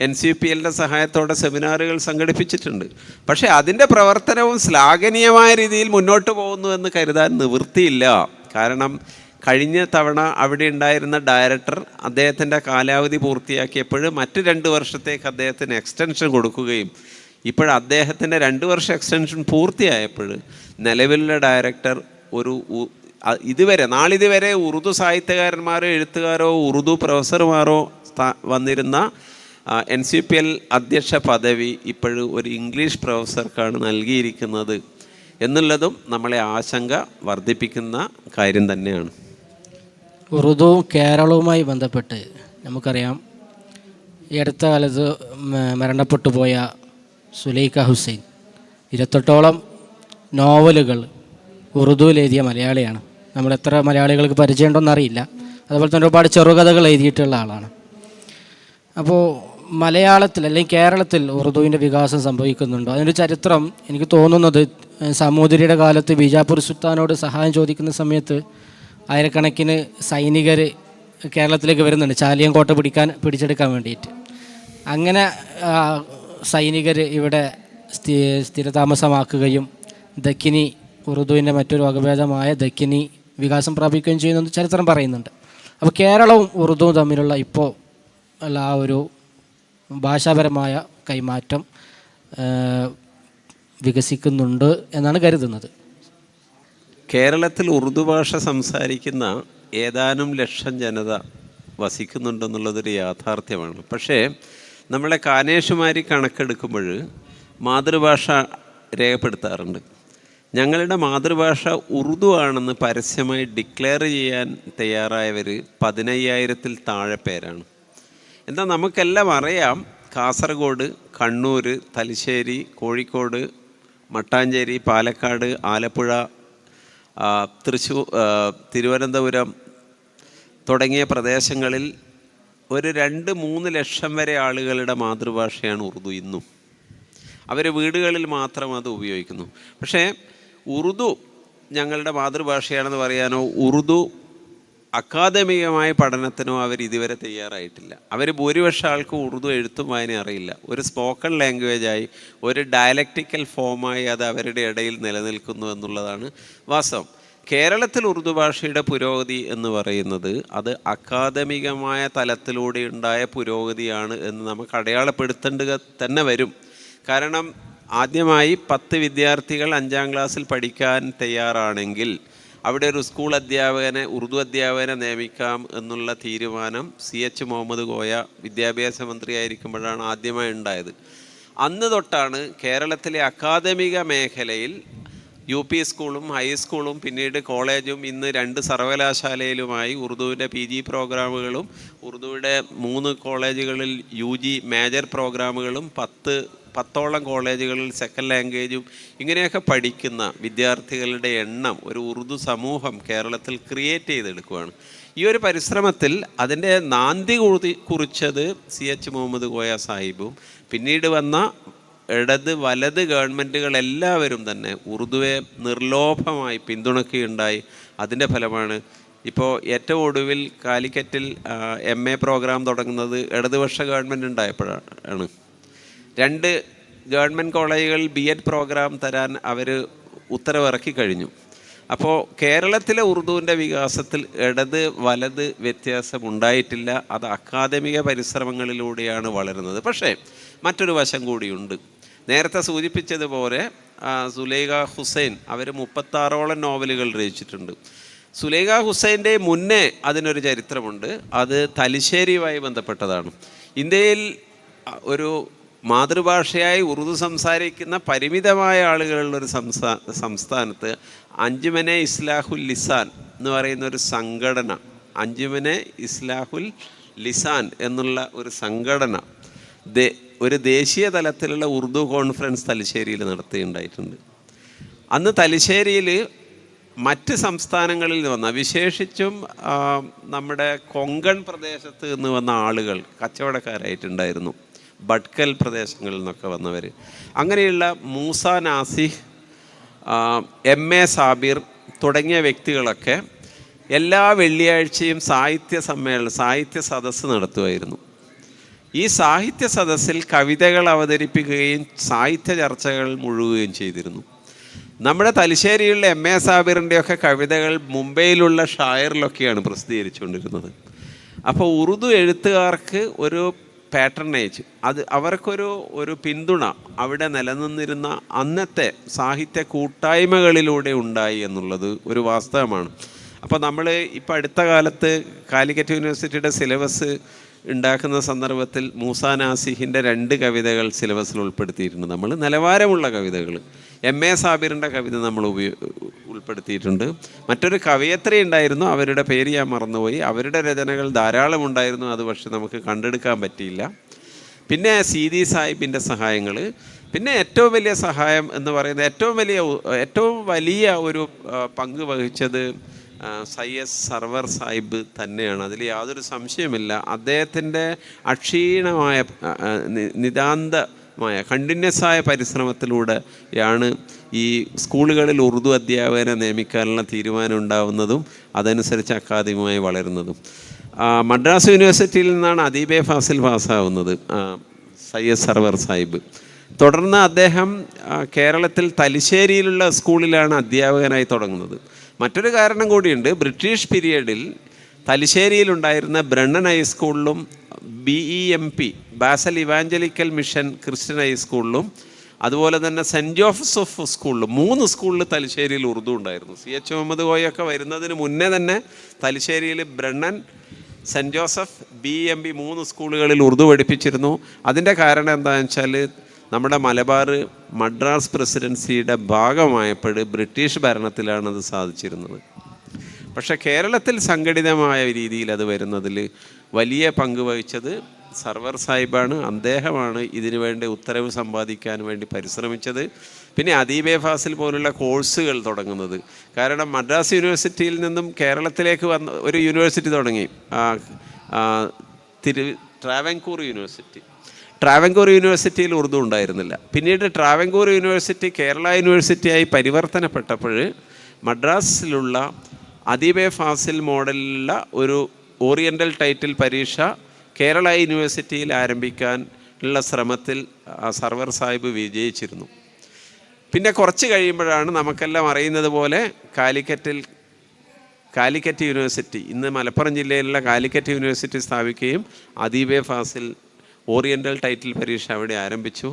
Speaker 2: NCPLൻ്റെ സഹായത്തോടെ സെമിനാറുകൾ സംഘടിപ്പിച്ചിട്ടുണ്ട്. പക്ഷേ അതിൻ്റെ പ്രവർത്തനവും ശ്ലാഘനീയമായ രീതിയിൽ മുന്നോട്ട് പോകുന്നു എന്ന് കരുതാൻ നിവൃത്തിയില്ല. കാരണം കഴിഞ്ഞ തവണ അവിടെ ഉണ്ടായിരുന്ന ഡയറക്ടർ അദ്ദേഹത്തിൻ്റെ കാലാവധി പൂർത്തിയാക്കിയപ്പോൾ മറ്റ് 2 വർഷത്തേക്ക് അദ്ദേഹത്തിന് എക്സ്റ്റൻഷൻ കൊടുക്കുകയും ഇപ്പോൾ അദ്ദേഹത്തിൻ്റെ 2 വർഷം എക്സ്റ്റൻഷൻ പൂർത്തിയായപ്പോൾ നിലവിലുള്ള ഡയറക്ടർ നാളിതുവരെ ഉറുദു സാഹിത്യകാരന്മാരോ എഴുത്തുകാരോ ഉറുദു പ്രൊഫസർമാരോ വന്നിരുന്ന NCPL അധ്യക്ഷ പദവി ഇപ്പോഴും ഒരു ഇംഗ്ലീഷ് പ്രൊഫസർക്കാണ് നൽകിയിരിക്കുന്നത് എന്നുള്ളതും നമ്മളെ ആശങ്ക വർദ്ധിപ്പിക്കുന്ന കാര്യം തന്നെയാണ്.
Speaker 1: ഉറുദുവും കേരളവുമായി ബന്ധപ്പെട്ട് നമുക്കറിയാം, ഈ അടുത്ത കാലത്ത് മരണപ്പെട്ടു പോയ സുലൈഖ ഹുസൈൻ 28ഓളം നോവലുകൾ ഉറുദുവിൽ എഴുതിയ മലയാളിയാണ്. നമ്മൾ എത്ര മലയാളികൾക്ക് പരിചയമുണ്ടോയെന്നറിയില്ല. അതുപോലെ തന്നെ ഒരുപാട് ചെറുകഥകൾ എഴുതിയിട്ടുള്ള ആളാണ്. അപ്പോൾ മലയാളത്തിൽ അല്ലെങ്കിൽ കേരളത്തിൽ ഉറുദുവിൻ്റെ വികാസം സംഭവിക്കുന്നുണ്ടോ? അതിൻ്റെ ചരിത്രം എനിക്ക് തോന്നുന്നത് സാമൂതിരിയുടെ കാലത്ത് ബീജാപ്പൂർ സുൽത്താനോട് സഹായം ചോദിക്കുന്ന സമയത്ത് ആയിരക്കണക്കിന് സൈനികർ കേരളത്തിലേക്ക് വരുന്നുണ്ട് ചാലിയം കോട്ട പിടിച്ചെടുക്കാൻ വേണ്ടിയിട്ട്. അങ്ങനെ സൈനികർ ഇവിടെ സ്ഥിരതാമസമാക്കുകയും ദക്കിനി ഉറുദുവിൻ്റെ മറ്റൊരു വകഭേദമായ ദക്കിനി വികാസം പ്രാപിക്കുകയും ചെയ്യുന്നത് ചരിത്രം പറയുന്നുണ്ട്. അപ്പോൾ കേരളവും ഉറുദുവും തമ്മിലുള്ള ഇപ്പോൾ ഉള്ള ആ ഒരു ഭാഷാപരമായ കൈമാറ്റം വികസിക്കുന്നുണ്ട് എന്നാണ് കരുതുന്നത്.
Speaker 2: കേരളത്തിൽ ഉറുദു ഭാഷ സംസാരിക്കുന്ന ഏതാനും ലക്ഷം ജനത വസിക്കുന്നുണ്ടെന്നുള്ളതൊരു യാഥാർത്ഥ്യമാണ്. പക്ഷേ നമ്മളെ കാനേഷുമാരി കണക്കെടുക്കുമ്പോൾ മാതൃഭാഷ രേഖപ്പെടുത്താറുണ്ട്. ഞങ്ങളുടെ മാതൃഭാഷ ഉറുദു ആണെന്ന് പരസ്യമായി ഡിക്ലെയർ ചെയ്യാൻ തയ്യാറായവർ 15,000-ൽ താഴെ പേരാണ്. എന്നാൽ നമുക്കെല്ലാം അറിയാം, കാസർഗോഡ്, കണ്ണൂർ, തലശ്ശേരി, കോഴിക്കോട്, മട്ടാഞ്ചേരി, പാലക്കാട്, ആലപ്പുഴ, തൃശ്ശൂർ, തിരുവനന്തപുരം തുടങ്ങിയ പ്രദേശങ്ങളിൽ ഒരു 2-3 ലക്ഷം വരെ ആളുകളുടെ മാതൃഭാഷയാണ് ഉറുദു ഇന്നും. അവർ വീടുകളിൽ മാത്രം അത് ഉപയോഗിക്കുന്നു. പക്ഷേ ഉറുദു ഞങ്ങളുടെ മാതൃഭാഷയാണെന്ന് പറയാനോ ഉറുദു അക്കാദമികമായ പഠനത്തിനോ അവർ ഇതുവരെ തയ്യാറായിട്ടില്ല. അവർ ഭൂരിപക്ഷം ആൾക്കും ഉറുദു എഴുത്തും വായന അറിയില്ല. ഒരു സ്പോക്കൺ ലാംഗ്വേജായി, ഒരു ഡയലക്റ്റിക്കൽ ഫോമായി അത് അവരുടെ ഇടയിൽ നിലനിൽക്കുന്നു എന്നുള്ളതാണ് വാസ്തവം. കേരളത്തിൽ ഉറുദു ഭാഷയുടെ പുരോഗതി എന്ന് പറയുന്നത് അത് അക്കാദമികമായ തലത്തിലൂടെ ഉണ്ടായ പുരോഗതിയാണ് എന്ന് നമുക്ക് അടയാളപ്പെടുത്തേണ്ടത് തന്നെ വരും. കാരണം ആദ്യമായി 10 വിദ്യാർത്ഥികൾ 5ാം ക്ലാസ്സിൽ പഠിക്കാൻ തയ്യാറാണെങ്കിൽ അവിടെ ഒരു സ്കൂൾ അധ്യാപകനെ, ഉറുദു അധ്യാപകനെ നിയമിക്കാം എന്നുള്ള തീരുമാനം CH മുഹമ്മദ് കോയ വിദ്യാഭ്യാസ മന്ത്രിയായിരിക്കുമ്പോഴാണ് ആദ്യമായി ഉണ്ടായത്. അന്ന് തൊട്ടാണ് കേരളത്തിലെ അക്കാദമിക മേഖലയിൽ UP സ്കൂളും ഹൈസ്കൂളും പിന്നീട് കോളേജും ഇന്ന് 2 സർവകലാശാലയിലുമായി ഉറുദുവിൻ്റെ PG പ്രോഗ്രാമുകളും ഉറുദുവിൻ്റെ 3 കോളേജുകളിൽ UG മേജർ പ്രോഗ്രാമുകളും 10ഓളം കോളേജുകളിൽ സെക്കൻഡ് ലാംഗ്വേജും ഇങ്ങനെയൊക്കെ പഠിക്കുന്ന വിദ്യാർത്ഥികളുടെ എണ്ണം ഒരു ഉറുദു സമൂഹം കേരളത്തിൽ ക്രിയേറ്റ് ചെയ്തെടുക്കുകയാണ്. ഈ ഒരു പരിശ്രമത്തിൽ അതിൻ്റെ നാന്ദി കുറിച്ചത് CH മുഹമ്മദ് കോയ സാഹിബും പിന്നീട് വന്ന ഇടത് വലത് ഗവൺമെൻറ്റുകളെല്ലാവരും തന്നെ ഉറുദുവെ നിർലോഭമായി പിന്തുണയ്ക്കുകയുണ്ടായി. അതിൻ്റെ ഫലമാണ് ഇപ്പോൾ ഏറ്റവും ഒടുവിൽ കാലിക്കറ്റിൽ MA പ്രോഗ്രാം തുടങ്ങുന്നത് ഇടതുപക്ഷ ഗവൺമെൻറ് ഉണ്ടായപ്പോഴാണ്. 2 ഗവൺമെൻറ് കോളേജുകളിൽ BEd പ്രോഗ്രാം തരാൻ അവർ ഉത്തരവിറക്കി കഴിഞ്ഞു. അപ്പോൾ കേരളത്തിലെ ഉറുദുവിൻ്റെ വികാസത്തിൽ ഇടത് വലത് വ്യത്യാസം ഉണ്ടായിട്ടില്ല. അത് അക്കാദമിക പരിശ്രമങ്ങളിലൂടെയാണ് വളരുന്നത്. പക്ഷേ മറ്റൊരു വശം കൂടിയുണ്ട്. നേരത്തെ സൂചിപ്പിച്ചതുപോലെ സുലൈഖ ഹുസൈൻ അവർ 36ഓളം നോവലുകൾ രചിച്ചിട്ടുണ്ട്. സുലൈഖ ഹുസൈൻ്റെ മുന്നേ അതിനൊരു ചരിത്രമുണ്ട്. അത് തലശ്ശേരിയുമായി ബന്ധപ്പെട്ടതാണ്. ഇന്ത്യയിൽ ഒരു മാതൃഭാഷയായി ഉറുദു സംസാരിക്കുന്ന പരിമിതമായ ആളുകളുള്ളൊരു സംസ്ഥാനത്ത് അഞ്ജുമനെ ഇസ്ലാഹുൽ ലിസാൻ എന്ന് പറയുന്ന ഒരു സംഘടന, അഞ്ജുമനെ ഇസ്ലാഹുൽ ലിസാൻ എന്നുള്ള ഒരു സംഘടന ഒരു ദേശീയ തലത്തിലുള്ള ഉറുദു കോൺഫറൻസ് തലശ്ശേരിയിൽ നടത്തുകയുണ്ടായിട്ടുണ്ട്. അന്ന് തലശ്ശേരിയിൽ മറ്റ് സംസ്ഥാനങ്ങളിൽ നിന്ന് വന്ന, വിശേഷിച്ചും നമ്മുടെ കൊങ്കൺ പ്രദേശത്ത് നിന്ന് വന്ന ആളുകൾ കച്ചവടക്കാരായിട്ടുണ്ടായിരുന്നു. ബഡ്കൽ പ്രദേശങ്ങളിൽ നിന്നൊക്കെ വന്നവർ. അങ്ങനെയുള്ള മൂസ നാസിഹ്, MA സാബിർ തുടങ്ങിയ വ്യക്തികളൊക്കെ എല്ലാ വെള്ളിയാഴ്ചയും സാഹിത്യ സദസ്സ് നടത്തുമായിരുന്നു. ഈ സാഹിത്യ സദസ്സിൽ കവിതകൾ അവതരിപ്പിക്കുകയും സാഹിത്യ ചർച്ചകൾ മുഴുകുകയും ചെയ്തിരുന്നു. നമ്മുടെ തലശ്ശേരിയിലുള്ള MA സാബിറിൻ്റെയൊക്കെ കവിതകൾ മുംബൈയിലുള്ള ഷായറിലൊക്കെയാണ് പ്രസിദ്ധീകരിച്ചുകൊണ്ടിരുന്നത്. അപ്പോൾ ഉറുദു എഴുത്തുകാർക്ക് ഒരു പാറ്റർനേജ്, അത് അവർക്കൊരു പിന്തുണ അവിടെ നിലനിന്നിരുന്ന അന്നത്തെ സാഹിത്യ കൂട്ടായ്മകളിലൂടെ ഉണ്ടായി എന്നുള്ളത് ഒരു വാസ്തവമാണ്. അപ്പോൾ നമ്മൾ ഇപ്പോൾ അടുത്ത കാലത്ത് കാലിക്കറ്റ് യൂണിവേഴ്സിറ്റിയുടെ സിലബസ് ഉണ്ടാക്കുന്ന സന്ദർഭത്തിൽ മൂസ നാസിഹിൻ്റെ 2 കവിതകൾ സിലബസിൽ ഉൾപ്പെടുത്തിയിട്ടുണ്ട്. നമ്മൾ നിലവാരമുള്ള കവിതകൾ. MA സാബിറിൻ്റെ കവിത നമ്മൾ ഉൾപ്പെടുത്തിയിട്ടുണ്ട്. മറ്റൊരു കവയത്രി ഉണ്ടായിരുന്നു, അവരുടെ പേര് ഞാൻ മറന്നുപോയി. അവരുടെ രചനകൾ ധാരാളം ഉണ്ടായിരുന്നു, അത് പക്ഷെ നമുക്ക് കണ്ടെടുക്കാൻ പറ്റിയില്ല. പിന്നെ CD സാഹിബിൻ്റെ സഹായങ്ങൾ. പിന്നെ ഏറ്റവും വലിയ സഹായം എന്ന് പറയുന്നത് ഏറ്റവും വലിയ ഒരു പങ്ക് വഹിച്ചത് സയ്യദ് സർവർ സാഹിബ് തന്നെയാണ്. അതിൽ യാതൊരു സംശയമില്ല. അദ്ദേഹത്തിൻ്റെ അക്ഷീണമായ നിതാന്തമായ കണ്ടിന്യൂസ് ആയ പരിശ്രമത്തിലൂടെയാണ് ഈ സ്കൂളുകളിൽ ഉറുദു അധ്യാപകനെ നിയമിക്കാനുള്ള തീരുമാനം ഉണ്ടാവുന്നതും അതനുസരിച്ച് അക്കാദമികമായി വളരുന്നതും. മദ്രാസ് യൂണിവേഴ്സിറ്റിയിൽ നിന്നാണ് അദീബെ ഫാസിൽ പാസ്സാവുന്നത്, സയ്യദ് സർവർ സാഹിബ്. തുടർന്ന് അദ്ദേഹം കേരളത്തിൽ തലശ്ശേരിയിലുള്ള സ്കൂളിലാണ് അധ്യാപകനായി തുടങ്ങുന്നത്. മറ്റൊരു കാരണം കൂടിയുണ്ട്. ബ്രിട്ടീഷ് പീരിയഡിൽ തലശ്ശേരിയിലുണ്ടായിരുന്ന ബ്രണ്ണൻ ഹൈസ്കൂളിലും BEMP Basel evangelical mission Christian ഹൈസ്കൂളിലും അതുപോലെ തന്നെ സെൻറ്റ് ജോസഫ് സ്കൂളിലും 3 സ്കൂളിൽ തലശ്ശേരിയിൽ ഉറുദു ഉണ്ടായിരുന്നു. CH മുഹമ്മദ് കോയൊക്കെ വരുന്നതിന് മുന്നേ തന്നെ തലശ്ശേരിയിൽ ബ്രണ്ണൻ, സെൻറ്റ് ജോസഫ്, BEMP 3 സ്കൂളുകളിൽ ഉറുദു പഠിപ്പിച്ചിരുന്നു. അതിൻ്റെ കാരണം എന്താണെന്ന് വെച്ചാൽ നമ്മുടെ മലബാർ മദ്രാസ് പ്രസിഡൻസിയുടെ ഭാഗമായപ്പോൾ ബ്രിട്ടീഷ് ഭരണത്തിലാണ് അത് സാധിച്ചിരുന്നത്. പക്ഷേ കേരളത്തിൽ സംഘടിതമായ രീതിയിൽ അത് വരുന്നതിൽ വലിയ പങ്ക് വഹിച്ചത് സർവർ സാഹിബാണ്. അദ്ദേഹമാണ് ഇതിനു വേണ്ടി ഉത്തരവ് സമ്പാദിക്കാൻ വേണ്ടി പരിശ്രമിച്ചത്. പിന്നെ അദീബെ ഫാസിൽ പോലുള്ള കോഴ്സുകൾ തുടങ്ങുന്നത്. കാരണം മദ്രാസ് യൂണിവേഴ്സിറ്റിയിൽ നിന്നും കേരളത്തിലേക്ക് വന്ന ഒരു യൂണിവേഴ്സിറ്റി തുടങ്ങി, ട്രാവൻകൂർ യൂണിവേഴ്സിറ്റി. ട്രാവൻകൂർ യൂണിവേഴ്സിറ്റിയിൽ ഉറുദു ഉണ്ടായിരുന്നില്ല. പിന്നീട് ട്രാവൻകൂർ യൂണിവേഴ്സിറ്റി കേരള യൂണിവേഴ്സിറ്റിയായി പരിവർത്തനപ്പെട്ടപ്പോൾ മദ്രാസിലുള്ള അദീബെ ഫാസിൽ മോഡലിലുള്ള ഒരു ഓറിയൻ്റൽ ടൈറ്റിൽ പരീക്ഷ കേരള യൂണിവേഴ്സിറ്റിയിൽ ആരംഭിക്കാനുള്ള ശ്രമത്തിൽ സർവർ സാഹിബ് വിജയിച്ചിരുന്നു. പിന്നെ കുറച്ച് കഴിയുമ്പോഴാണ് നമുക്കെല്ലാം അറിയുന്നത് പോലെ കാലിക്കറ്റ് യൂണിവേഴ്സിറ്റി, ഇന്ന് മലപ്പുറം ജില്ലയിലുള്ള കാലിക്കറ്റ് യൂണിവേഴ്സിറ്റി സ്ഥാപിക്കുകയും അദീബെ ഫാസിൽ ഓറിയൻ്റൽ ടൈറ്റിൽ പരീക്ഷ അവിടെ ആരംഭിച്ചു.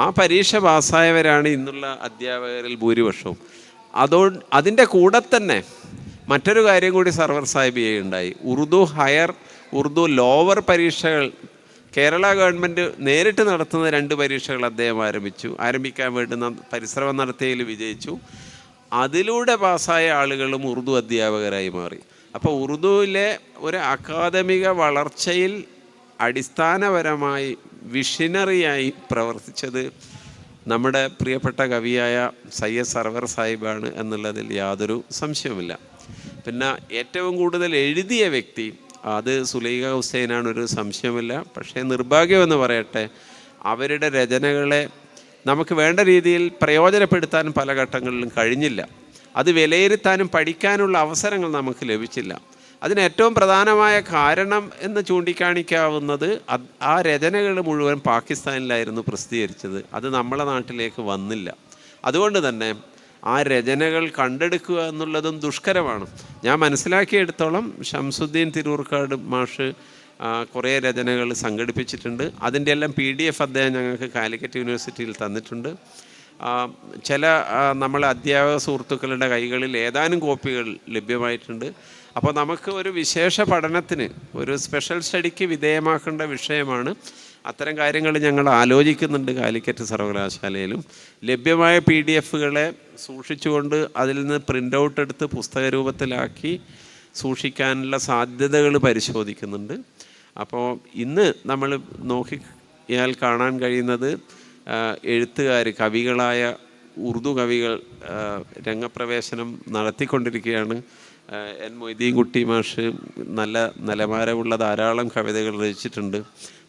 Speaker 2: ആ പരീക്ഷ പാസ്സായവരാണ് ഇന്നുള്ള അധ്യാപകരിൽ ഭൂരിപക്ഷവും. അതിൻ്റെ കൂടെ തന്നെ മറ്റൊരു കാര്യം കൂടി സർവർ സാഹിബ് ചെയ്യുണ്ടായി. ഉറുദു ഹയർ, ഉറുദു ലോവർ പരീക്ഷകൾ കേരള ഗവൺമെൻറ് നേരിട്ട് നടത്തുന്ന 2 പരീക്ഷകൾ അദ്ദേഹം ആരംഭിക്കാൻ വേണ്ടുന്ന പരിശ്രമം നടത്തിയതിൽ വിജയിച്ചു. അതിലൂടെ പാസ്സായ ആളുകളും ഉറുദു അധ്യാപകരായി മാറി. അപ്പോൾ ഉറുദുവിലെ ഒരു അക്കാദമിക വളർച്ചയിൽ അടിസ്ഥാനപരമായി വിഷനറിയായി പ്രവർത്തിച്ചത് നമ്മുടെ പ്രിയപ്പെട്ട കവിയായ സയ്യദ് സർവർ സാഹിബാണ് എന്നുള്ളതിൽ യാതൊരു സംശയവുമില്ല. പിന്നെ ഏറ്റവും കൂടുതൽ എഴുതിയ വ്യക്തി അത് സുലൈഖ ഹുസൈനാണ്, ഒരു സംശയമില്ല. പക്ഷേ നിർഭാഗ്യമെന്ന് പറയട്ടെ, അവരുടെ രചനകളെ നമുക്ക് വേണ്ട രീതിയിൽ പ്രയോജനപ്പെടുത്താൻ പല ഘട്ടങ്ങളിലും കഴിഞ്ഞില്ല. അത് വിലയിരുത്താനും പഠിക്കാനുള്ള അവസരങ്ങൾ നമുക്ക് ലഭിച്ചില്ല. അതിന് ഏറ്റവും പ്രധാനമായ കാരണം എന്ന് ചൂണ്ടിക്കാണിക്കാവുന്നത് ആ രചനകൾ മുഴുവൻ പാകിസ്ഥാനിലായിരുന്നു പ്രസിദ്ധീകരിച്ചത്. അത് നമ്മളെ നാട്ടിലേക്ക് വന്നില്ല. അതുകൊണ്ട് തന്നെ ആ രചനകൾ കണ്ടെടുക്കുക എന്നുള്ളതും ദുഷ്കരമാണ്. ഞാൻ മനസ്സിലാക്കിയെടുത്തോളം ഷംസുദ്ദീൻ തിരൂർക്കാട് മാഷ് കുറേ രചനകൾ സംഘടിപ്പിച്ചിട്ടുണ്ട്. അതിൻ്റെ എല്ലാം PDF അദ്ദേഹം ഞങ്ങൾക്ക് കാലിക്കറ്റ് യൂണിവേഴ്സിറ്റിയിൽ തന്നിട്ടുണ്ട്. ചില നമ്മളെ അധ്യാപക സുഹൃത്തുക്കളുടെ കൈകളിൽ ഏതാനും കോപ്പികൾ ലഭ്യമായിട്ടുണ്ട്. അപ്പോൾ നമുക്ക് ഒരു വിശേഷ പഠനത്തിന്, ഒരു സ്പെഷ്യൽ സ്റ്റഡിക്ക് വിധേയമാക്കേണ്ട വിഷയമാണ്. അത്തരം കാര്യങ്ങൾ ഞങ്ങൾ ആലോചിക്കുന്നുണ്ട് കാലിക്കറ്റ് സർവകലാശാലയിലും. ലഭ്യമായ PDF-കളെ സൂക്ഷിച്ചുകൊണ്ട് അതിൽ നിന്ന് പ്രിൻ്റ് ഔട്ട് എടുത്ത് പുസ്തക രൂപത്തിലാക്കി സൂക്ഷിക്കാനുള്ള സാധ്യതകൾ പരിശോധിക്കുന്നുണ്ട്. അപ്പോൾ ഇന്ന് നമ്മൾ നോക്കിയാൽ കാണാൻ കഴിയുന്നത് എഴുത്തുകാർ, കവികളായ ഉറുദു കവികൾ രംഗപ്രവേശനം നടത്തിക്കൊണ്ടിരിക്കുകയാണ്. N. മൊയ്തീൻകുട്ടി മാഷ് നല്ല നിലവാരമുള്ള ധാരാളം കവിതകൾ രചിച്ചിട്ടുണ്ട്.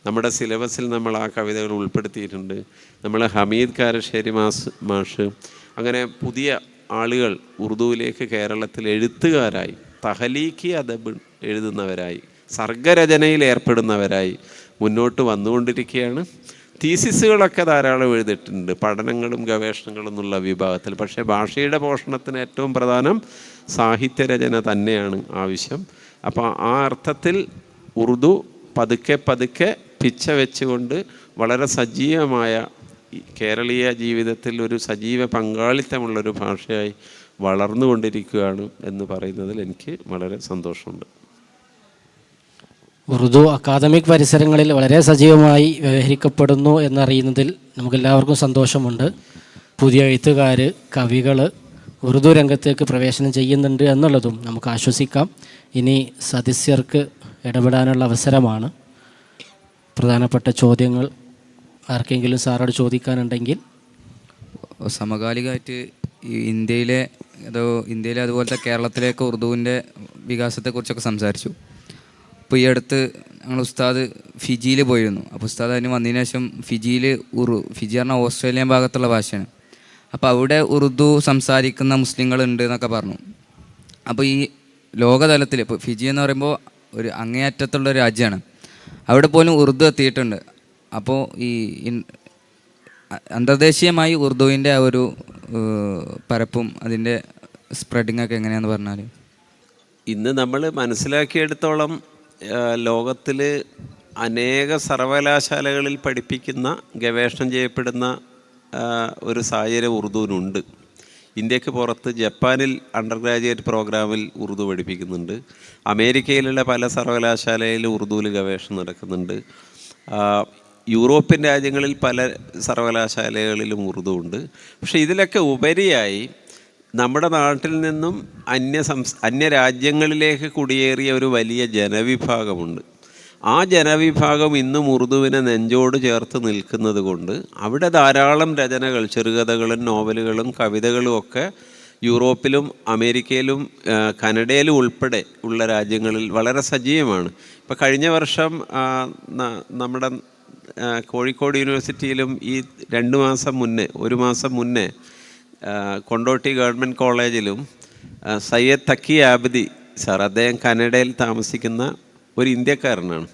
Speaker 2: നമ്മുടെ സിലബസിൽ നമ്മൾ ആ കവിതകൾ ഉൾപ്പെടുത്തിയിട്ടുണ്ട്. നമ്മൾ ഹമീദ് കാരശ്ശേരി മാഷ്, അങ്ങനെ പുതിയ ആളുകൾ ഉറുദുവിലേക്ക് കേരളത്തിൽ എഴുത്തുകാരായി, തഹലീക്കി അദബ് എഴുതുന്നവരായി, സർഗരചനയിൽ ഏർപ്പെടുന്നവരായി മുന്നോട്ട് വന്നുകൊണ്ടിരിക്കുകയാണ്. തീസിസുകളൊക്കെ ധാരാളം എഴുതിയിട്ടുണ്ട്, പഠനങ്ങളും ഗവേഷണങ്ങളും എന്നുള്ള വിഭാഗത്തിൽ. പക്ഷേ ഭാഷയുടെ പോഷണത്തിന് ഏറ്റവും പ്രധാനം സാഹിത്യരചന തന്നെയാണ് ആവശ്യം. അപ്പോൾ ആ അർത്ഥത്തിൽ ഉറുദു പതുക്കെ പിച്ച വെച്ചുകൊണ്ട് വളരെ സജീവമായ കേരളീയ ജീവിതത്തിൽ ഒരു സജീവ പങ്കാളിത്തമുള്ളൊരു ഭാഷയായി വളർന്നുകൊണ്ടിരിക്കുകയാണ് എന്ന് പറയുന്നതിൽ എനിക്ക് വളരെ സന്തോഷമുണ്ട്.
Speaker 1: ഉറുദു അക്കാദമിക് പരിസരങ്ങളിൽ വളരെ സജീവമായി വ്യവഹരിക്കപ്പെടുന്നു എന്നറിയുന്നതിൽ നമുക്കെല്ലാവർക്കും സന്തോഷമുണ്ട്. പുതിയ എഴുത്തുകാർ, കവികൾ ഉറുദു രംഗത്തേക്ക് പ്രവേശനം ചെയ്യുന്നുണ്ട് എന്നുള്ളതും നമുക്ക് ആശ്വസിക്കാം. ഇനി സദസ്യർക്ക് ഇടപെടാനുള്ള അവസരമാണ്. പ്രധാനപ്പെട്ട ചോദ്യങ്ങൾ ആർക്കെങ്കിലും സാറോട് ചോദിക്കാനുണ്ടെങ്കിൽ.
Speaker 3: സമകാലികമായിട്ട് ഈ ഇന്ത്യയിലെ അതുപോലത്തെ കേരളത്തിലേക്ക് ഉറുദുവിൻ്റെ വികാസത്തെക്കുറിച്ചൊക്കെ സംസാരിച്ചു. അപ്പോൾ ഈ അടുത്ത് ഞങ്ങൾ ഉസ്താദ് ഫിജിയിൽ പോയിരുന്നു. അപ്പോൾ ഉസ്താദ് അതിന് വന്നതിന് ശേഷം ഫിജി പറഞ്ഞാൽ ഓസ്ട്രേലിയൻ ഭാഗത്തുള്ള ഭാഷയാണ്. അപ്പോൾ അവിടെ ഉറുദു സംസാരിക്കുന്ന മുസ്ലിങ്ങളുണ്ട് എന്നൊക്കെ പറഞ്ഞു. അപ്പോൾ ഈ ലോകതലത്തിൽ ഇപ്പോൾ ഫിജി എന്ന് പറയുമ്പോൾ ഒരു അങ്ങേയറ്റത്തുള്ള ഒരു രാജ്യമാണ്. അവിടെ പോലും ഉറുദു എത്തിയിട്ടുണ്ട്. അപ്പോൾ ഈ അന്തർദേശീയമായി ഉറുദുവിൻ്റെ ആ ഒരു പരപ്പും അതിൻ്റെ സ്പ്രെഡിങ്ങൊക്കെ എങ്ങനെയാണെന്ന് പറഞ്ഞാൽ,
Speaker 2: ഇന്ന് നമ്മൾ മനസ്സിലാക്കിയെടുത്തോളം ലോകത്തിൽ അനേക സർവകലാശാലകളിൽ പഠിപ്പിക്കുന്ന ഗവേഷണം ചെയ്യപ്പെടുന്ന ഒരു സാഹചര്യം ഉറുദുവിനുണ്ട്. ഇന്ത്യക്ക് പുറത്ത് ജപ്പാനിൽ അണ്ടർ ഗ്രാജുവേറ്റ് പ്രോഗ്രാമിൽ ഉറുദു പഠിപ്പിക്കുന്നുണ്ട്. അമേരിക്കയിലുള്ള പല സർവകലാശാലയിൽ ഉറുദുവിൽ ഗവേഷണം നടക്കുന്നുണ്ട്. യൂറോപ്യൻ രാജ്യങ്ങളിൽ പല സർവകലാശാലകളിലും ഉറുദു ഉണ്ട്. പക്ഷേ ഇതിലൊക്കെ ഉപരിയായി നമ്മുടെ നാട്ടിൽ നിന്നും അന്യരാജ്യങ്ങളിലേക്ക് കുടിയേറിയ ഒരു വലിയ ജനവിഭാഗമുണ്ട്. ആ ജനവിഭാഗം ഇന്നും ഉറുദുവിനെ നെഞ്ചോട് ചേർത്ത് നിൽക്കുന്നത് കൊണ്ട് അവിടെ ധാരാളം രചനകൾ, ചെറുകഥകളും നോവലുകളും കവിതകളും ഒക്കെ യൂറോപ്പിലും അമേരിക്കയിലും കാനഡയിലും ഉൾപ്പെടെ ഉള്ള രാജ്യങ്ങളിൽ വളരെ സജീവമാണ്. ഇപ്പോൾ കഴിഞ്ഞ വർഷം നമ്മുടെ കോഴിക്കോട് യൂണിവേഴ്സിറ്റിയിലും ഈ ഒരു മാസം മുന്നേ കൊണ്ടോട്ടി ഗവൺമെൻറ് കോളേജിലും സയ്യദ് തക്കി ആബിദി സാർ, അദ്ദേഹം കാനഡയിൽ താമസിക്കുന്ന ഒരു ഇന്ത്യക്കാരനാണ്,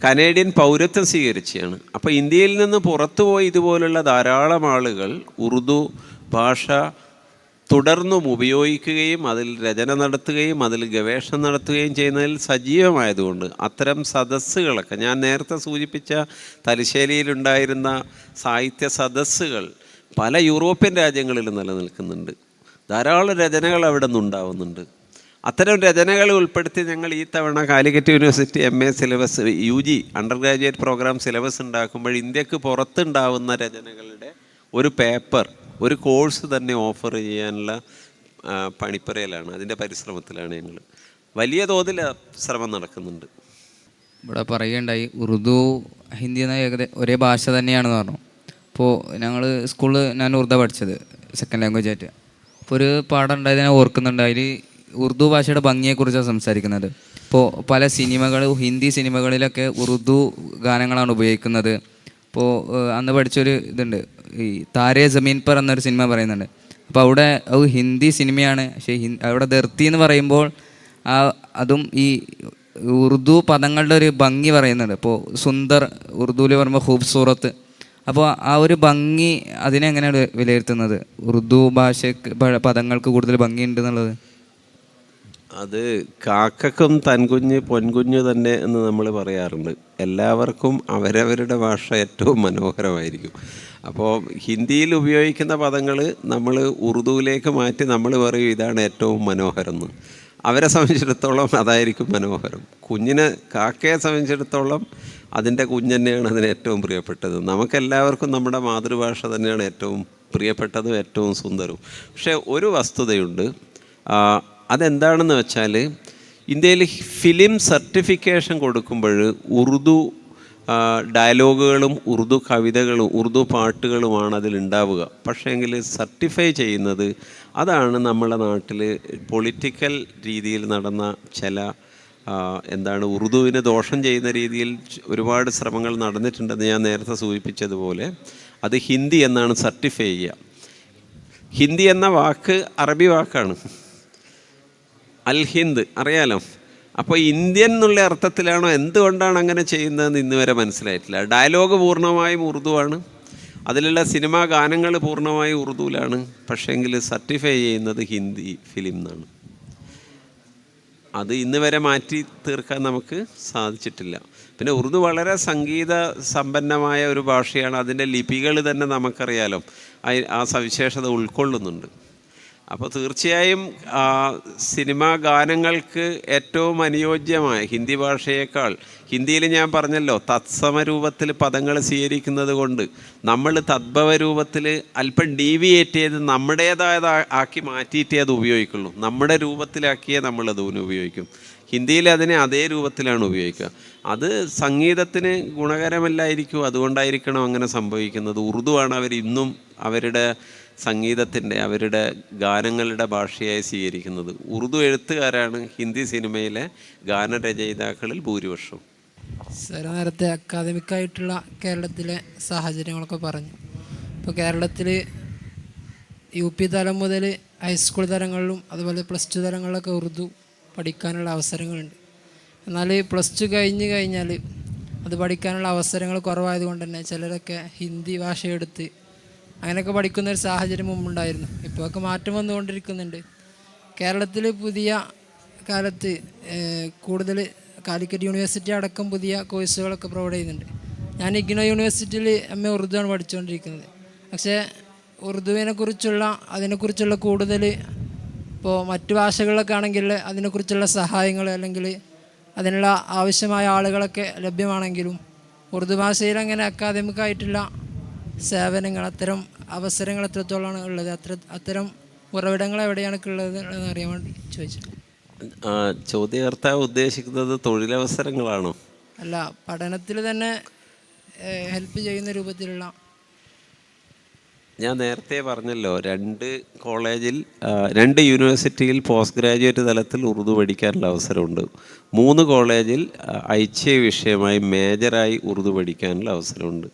Speaker 2: കനേഡിയൻ പൗരത്വം സ്വീകരിച്ചതാണ്. അപ്പോൾ ഇന്ത്യയിൽ നിന്ന് പുറത്തുപോയി ഇതുപോലുള്ള ധാരാളം ആളുകൾ ഉറുദു ഭാഷ തുടർന്നും ഉപയോഗിക്കുകയും അതിൽ രചന നടത്തുകയും അതിൽ ഗവേഷണം നടത്തുകയും ചെയ്യുന്നതിൽ സജീവമായതുകൊണ്ട് അത്തരം സദസ്സുകളൊക്കെ, ഞാൻ നേരത്തെ സൂചിപ്പിച്ച തലശ്ശേരിയിലുണ്ടായിരുന്ന സാഹിത്യ സദസ്സുകൾ പല യൂറോപ്യൻ രാജ്യങ്ങളിലും നിലനിൽക്കുന്നുണ്ട്. ധാരാളം രചനകൾ അവിടെ നിന്നുണ്ടാവുന്നുണ്ട്. അത്തരം രചനകൾ ഉൾപ്പെടുത്തി ഞങ്ങൾ ഈ തവണ Calicut university MA syllabus UG undergraduate programme syllabus ഉണ്ടാക്കുമ്പോൾ ഇന്ത്യക്ക് പുറത്തുണ്ടാവുന്ന രചനകളുടെ ഒരു പേപ്പർ, ഒരു കോഴ്സ് തന്നെ ഓഫർ ചെയ്യാനുള്ള പണിപ്പുരയിലാണ്, അതിൻ്റെ പരിശ്രമത്തിലാണ് ഞങ്ങൾ. വലിയ തോതിൽ ശ്രമം നടക്കുന്നുണ്ട്.
Speaker 3: ഇവിടെ പറയുകയുണ്ടായി ഉറുദു ഹിന്ദി എന്ന ഒരേ ഭാഷ തന്നെയാണെന്ന് പറഞ്ഞു. അപ്പോൾ ഞങ്ങൾ സ്കൂളിൽ ഞാൻ ഉറുദ പഠിച്ചത് സെക്കൻഡ് ലാംഗ്വേജ് ആയിട്ട്. അപ്പോൾ ഒരു പാഠം ഉണ്ടായത് ഞാൻ ഓർക്കുന്നുണ്ട്. അതിൽ ഉറുദു ഭാഷയുടെ ഭംഗിയെക്കുറിച്ചാണ് സംസാരിക്കുന്നത്. ഇപ്പോൾ പല ഹിന്ദി സിനിമകളിലൊക്കെ ഉറുദു ഗാനങ്ങളാണ് ഉപയോഗിക്കുന്നത്. ഇപ്പോൾ അന്ന് പഠിച്ചൊരു ഇതുണ്ട്, ഈ താരേ ജമീൻ പർ എന്നൊരു സിനിമ പറയുന്നുണ്ട്. അപ്പോൾ അവിടെ അത് ഹിന്ദി സിനിമയാണ്, പക്ഷേ അവിടെ ധർത്തി എന്ന് പറയുമ്പോൾ അതും ഈ ഉറുദു പദങ്ങളുടെ ഒരു ഭംഗി പറയുന്നുണ്ട്. ഇപ്പോൾ സുന്ദർ ഉറുദുവിൽ പറയുമ്പോൾ ഖൂബ്സൂറത്ത്. അപ്പോൾ ആ ഒരു ഭംഗി അതിനെങ്ങനെയാണ് വിലയിരുത്തുന്നത്? ഉറുദു ഭാഷയ്ക്ക് പദങ്ങൾക്ക് കൂടുതൽ ഭംഗിയുണ്ട് എന്നുള്ളത്.
Speaker 2: അത് കാക്കക്കും തൻകുഞ്ഞ് പൊൻകുഞ്ഞ് തന്നെ എന്ന് നമ്മൾ പറയാറുണ്ട്. എല്ലാവർക്കും അവരവരുടെ ഭാഷ ഏറ്റവും മനോഹരമായിരിക്കും. അപ്പോൾ ഹിന്ദിയിൽ ഉപയോഗിക്കുന്ന പദങ്ങൾ നമ്മൾ ഉറുദുവിലേക്ക് മാറ്റി നമ്മൾ പറയും ഇതാണ് ഏറ്റവും മനോഹരം എന്ന്. അവരെ സംബന്ധിച്ചിടത്തോളം അതായിരിക്കും മനോഹരം. കാക്കയെ സംബന്ധിച്ചിടത്തോളം അതിൻ്റെ കുഞ്ഞന്നെയാണ് അതിന് ഏറ്റവും പ്രിയപ്പെട്ടത്. നമുക്കെല്ലാവർക്കും നമ്മുടെ മാതൃഭാഷ തന്നെയാണ് ഏറ്റവും പ്രിയപ്പെട്ടതും ഏറ്റവും സുന്ദരവും. പക്ഷേ ഒരു വസ്തുതയുണ്ട്, അതെന്താണെന്ന് വെച്ചാൽ ഇന്ത്യയിൽ ഫിലിം സർട്ടിഫിക്കേഷൻ കൊടുക്കുമ്പോൾ ഉറുദു ഡയലോഗുകളും ഉറുദു കവിതകളും ഉറുദു പാട്ടുകളുമാണ് അതിലുണ്ടാവുക. പക്ഷേങ്കിൽ സർട്ടിഫൈ ചെയ്യുന്നത് അതാണ് നമ്മുടെ നാട്ടിൽ പൊളിറ്റിക്കൽ രീതിയിൽ നടന്ന ചില ഉറുദുവിന് ദോഷം ചെയ്യുന്ന രീതിയിൽ ഒരുപാട് ശ്രമങ്ങൾ നടന്നിട്ടുണ്ടെന്ന് ഞാൻ നേരത്തെ സൂചിപ്പിച്ചതുപോലെ അത് ഹിന്ദി എന്നാണ് സർട്ടിഫൈ ചെയ്യുക. ഹിന്ദി എന്ന വാക്ക് അറബി വാക്കാണ്, അൽ ഹിന്ദ് അറിയാലോ. അപ്പോൾ ഇന്ത്യൻ എന്നുള്ള അർത്ഥത്തിലാണോ, എന്തുകൊണ്ടാണ് അങ്ങനെ ചെയ്യുന്നതെന്ന് ഇന്ന് വരെ മനസ്സിലായിട്ടില്ല. ഡയലോഗ് പൂർണ്ണമായും ഉറുദുവാണ്, അതിലുള്ള സിനിമാ ഗാനങ്ങൾ പൂർണ്ണമായും ഉറുദുവിലാണ്. പക്ഷേങ്കിൽ സർട്ടിഫൈ ചെയ്യുന്നത് ഹിന്ദി ഫിലിം എന്നാണ്. അത് ഇന്ന് വരെ മാറ്റി തീർക്കാൻ നമുക്ക് സാധിച്ചിട്ടില്ല. പിന്നെ ഉറുദു വളരെ സംഗീത സമ്പന്നമായ ഒരു ഭാഷയാണ്. അതിൻ്റെ ലിപികൾ തന്നെ നമുക്കറിയാലോ, ആ സവിശേഷത ഉൾക്കൊള്ളുന്നുണ്ട്. അപ്പോൾ തീർച്ചയായും സിനിമാ ഗാനങ്ങൾക്ക് ഏറ്റവും അനുയോജ്യമായ ഹിന്ദി ഭാഷയേക്കാൾ, ഹിന്ദിയിൽ ഞാൻ പറഞ്ഞല്ലോ തത്സമ രൂപത്തിൽ പദങ്ങൾ സ്വീകരിക്കുന്നത് കൊണ്ട് നമ്മൾ തദ്ഭവ രൂപത്തിൽ അല്പം ഡീവിയേറ്റ് ചെയ്ത് നമ്മുടേതായത് ആക്കി മാറ്റിയിട്ടേ അത് ഉപയോഗിക്കുള്ളൂ. നമ്മുടെ രൂപത്തിലാക്കിയേ നമ്മളത് ഉപയോഗിക്കും. ഹിന്ദിയിൽ അതിനെ അതേ രൂപത്തിലാണ് ഉപയോഗിക്കുക. അത് സംഗീതത്തിന് ഗുണകരമല്ലായിരിക്കും, അതുകൊണ്ടായിരിക്കണം അങ്ങനെ സംഭവിക്കുന്നത്. ഉറുദുവാണ് അവർ ഇന്നും അവരുടെ സംഗീതത്തിൻ്റെ അവരുടെ ഗാനങ്ങളുടെ ഭാഷയായി സ്വീകരിക്കുന്നത്. ഉറുദു എഴുത്തുകാരാണ് ഹിന്ദി സിനിമയിലെ ഗാനരചയിതാക്കളിൽ ഭൂരിപക്ഷവും.
Speaker 4: സാർ നേരത്തെ അക്കാദമിക്കായിട്ടുള്ള കേരളത്തിലെ സാഹചര്യങ്ങളൊക്കെ പറഞ്ഞു. ഇപ്പോൾ കേരളത്തിൽ UP തലം മുതൽ ഹൈസ്കൂൾ തലങ്ങളിലും അതുപോലെ +2 തലങ്ങളിലൊക്കെ ഉറുദു പഠിക്കാനുള്ള അവസരങ്ങളുണ്ട്. എന്നാൽ +2 കഴിഞ്ഞാൽ അത് പഠിക്കാനുള്ള അവസരങ്ങൾ കുറവായതുകൊണ്ട് തന്നെ ചിലരൊക്കെ ഹിന്ദി ഭാഷയെടുത്ത് അങ്ങനെയൊക്കെ പഠിക്കുന്ന ഒരു സാഹചര്യം മുമ്പുണ്ടായിരുന്നു. ഇപ്പോഴൊക്കെ മാറ്റം വന്നുകൊണ്ടിരിക്കുന്നുണ്ട്. കേരളത്തിൽ പുതിയ കാലത്ത് കൂടുതൽ കാലിക്കറ്റ് യൂണിവേഴ്സിറ്റി അടക്കം പുതിയ കോഴ്സുകളൊക്കെ പ്രൊവൈഡ് ചെയ്യുന്നുണ്ട്. ഞാൻ ഇഗ്നോ യൂണിവേഴ്സിറ്റിയിൽ MA ഉറുദു ആണ് പഠിച്ചുകൊണ്ടിരിക്കുന്നത്. പക്ഷേ അതിനെക്കുറിച്ചുള്ള കൂടുതൽ ഇപ്പോൾ മറ്റു ഭാഷകളിലൊക്കെ ആണെങ്കിൽ അതിനെക്കുറിച്ചുള്ള സഹായങ്ങൾ അല്ലെങ്കിൽ അതിനുള്ള ആവശ്യമായ ആളുകളൊക്കെ ലഭ്യമാണെങ്കിലും ഉറുദു ഭാഷയിൽ അങ്ങനെ അക്കാദമിക്കായിട്ടുള്ള സേവനങ്ങൾ, അത്തരം അവസരങ്ങൾ എത്രത്തോളമാണ് ഉള്ളത്, അത്തരം ഉറവിടങ്ങൾ എവിടെയാണ് ഉള്ളത് എന്ന് അറിയാൻ വേണ്ടി ചോദിച്ചു.
Speaker 2: ചോദ്യകർത്താവ് ഉദ്ദേശിക്കുന്നത് തൊഴിലവസരങ്ങളാണോ?
Speaker 4: അല്ല, പഠനത്തിൽ തന്നെ ഹെൽപ്പ് ചെയ്യുന്ന രൂപത്തിലുള്ള.
Speaker 2: ഞാൻ നേരത്തെ പറഞ്ഞല്ലോ, 2 യൂണിവേഴ്സിറ്റിയിൽ പോസ്റ്റ് ഗ്രാജുവേറ്റ് തലത്തിൽ ഉറുദു പഠിക്കാനുള്ള അവസരമുണ്ട്. 3 കോളേജിൽ ഐച്ഛിക വിഷയമായി മേജറായി ഉറുദു പഠിക്കാനുള്ള അവസരമുണ്ട്.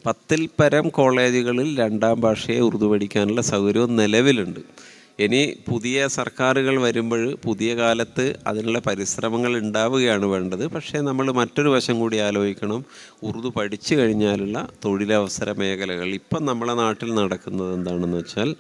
Speaker 2: 10-ൽ പരം കോളേജുകളിൽ 2ാം ഭാഷയെ ഉറുദു പഠിക്കാനുള്ള സൗകര്യവും നിലവിലുണ്ട്. ഇനി പുതിയ സർക്കാരുകൾ വരുമ്പോൾ പുതിയ കാലത്ത് അതിനുള്ള പരിശ്രമങ്ങൾ ഉണ്ടാവുകയാണ് വേണ്ടത്. പക്ഷേ നമ്മൾ മറ്റൊരു വശം കൂടി ആലോചിക്കണം. ഉറുദു പഠിച്ചു കഴിഞ്ഞാലുള്ള തൊഴിലവസര മേഖലകൾ ഇപ്പം നമ്മളെ നാട്ടിൽ നടക്കുന്നത് എന്താണെന്ന് വെച്ചാൽ,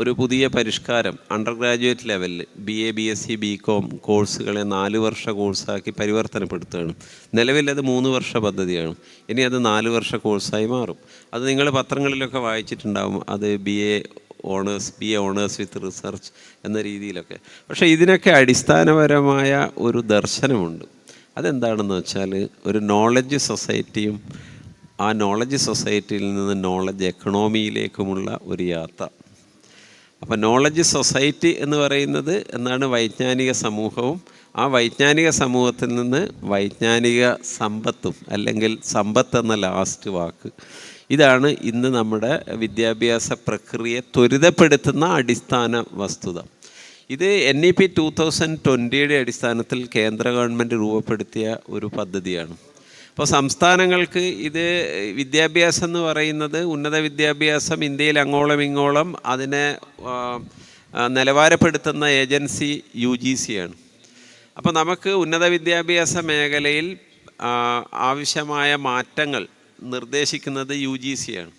Speaker 2: ഒരു പുതിയ പരിഷ്കാരം അണ്ടർ ഗ്രാജുവേറ്റ് ലെവലിൽ BA BSc BCom കോഴ്സുകളെ 4 വർഷ കോഴ്സാക്കി പരിവർത്തനപ്പെടുത്തുകയാണ്. നിലവിലത് 3 വർഷ പദ്ധതിയാണ്. ഇനി അത് 4 വർഷ കോഴ്സായി മാറും. അത് നിങ്ങൾ പത്രങ്ങളിലൊക്കെ വായിച്ചിട്ടുണ്ടാകും. അത് BA ഓണേഴ്സ് വിത്ത് റിസർച്ച് എന്ന രീതിയിലൊക്കെ. പക്ഷേ ഇതിനൊക്കെ അടിസ്ഥാനപരമായ ഒരു ദർശനമുണ്ട്. അതെന്താണെന്ന് വെച്ചാൽ, ഒരു നോളജ് സൊസൈറ്റിയും ആ നോളജ് സൊസൈറ്റിയിൽ നിന്ന് നോളജ് എക്കണോമിയിലേക്കുമുള്ള ഒരു യാത്ര. അപ്പോൾ നോളജ് സൊസൈറ്റി എന്ന് പറയുന്നത് എന്താണ്? വൈജ്ഞാനിക സമൂഹവും ആ വൈജ്ഞാനിക സമൂഹത്തിൽ നിന്ന് വൈജ്ഞാനിക സമ്പത്തും, അല്ലെങ്കിൽ സമ്പത്ത് എന്ന ലാസ്റ്റ് വാക്ക്, ഇതാണ് ഇന്ന് നമ്മുടെ വിദ്യാഭ്യാസ പ്രക്രിയയെ ത്വരിതപ്പെടുത്തുന്ന അടിസ്ഥാന വസ്തുത. ഇത് NEP 2020 അടിസ്ഥാനത്തിൽ കേന്ദ്ര ഗവൺമെൻറ് രൂപപ്പെടുത്തിയ ഒരു പദ്ധതിയാണ്. അപ്പോൾ സംസ്ഥാനങ്ങൾക്ക് ഇത് വിദ്യാഭ്യാസം എന്ന് പറയുന്നത്, ഉന്നത വിദ്യാഭ്യാസം ഇന്ത്യയിൽ അങ്ങോളം ഇങ്ങോളം അതിനെ നിലവാരപ്പെടുത്തുന്ന ഏജൻസി UGC ആണ്. അപ്പോൾ നമുക്ക് ഉന്നത വിദ്യാഭ്യാസ മേഖലയിൽ ആവശ്യമായ മാറ്റങ്ങൾ നിർദ്ദേശിക്കുന്നത് UGC ആണ്.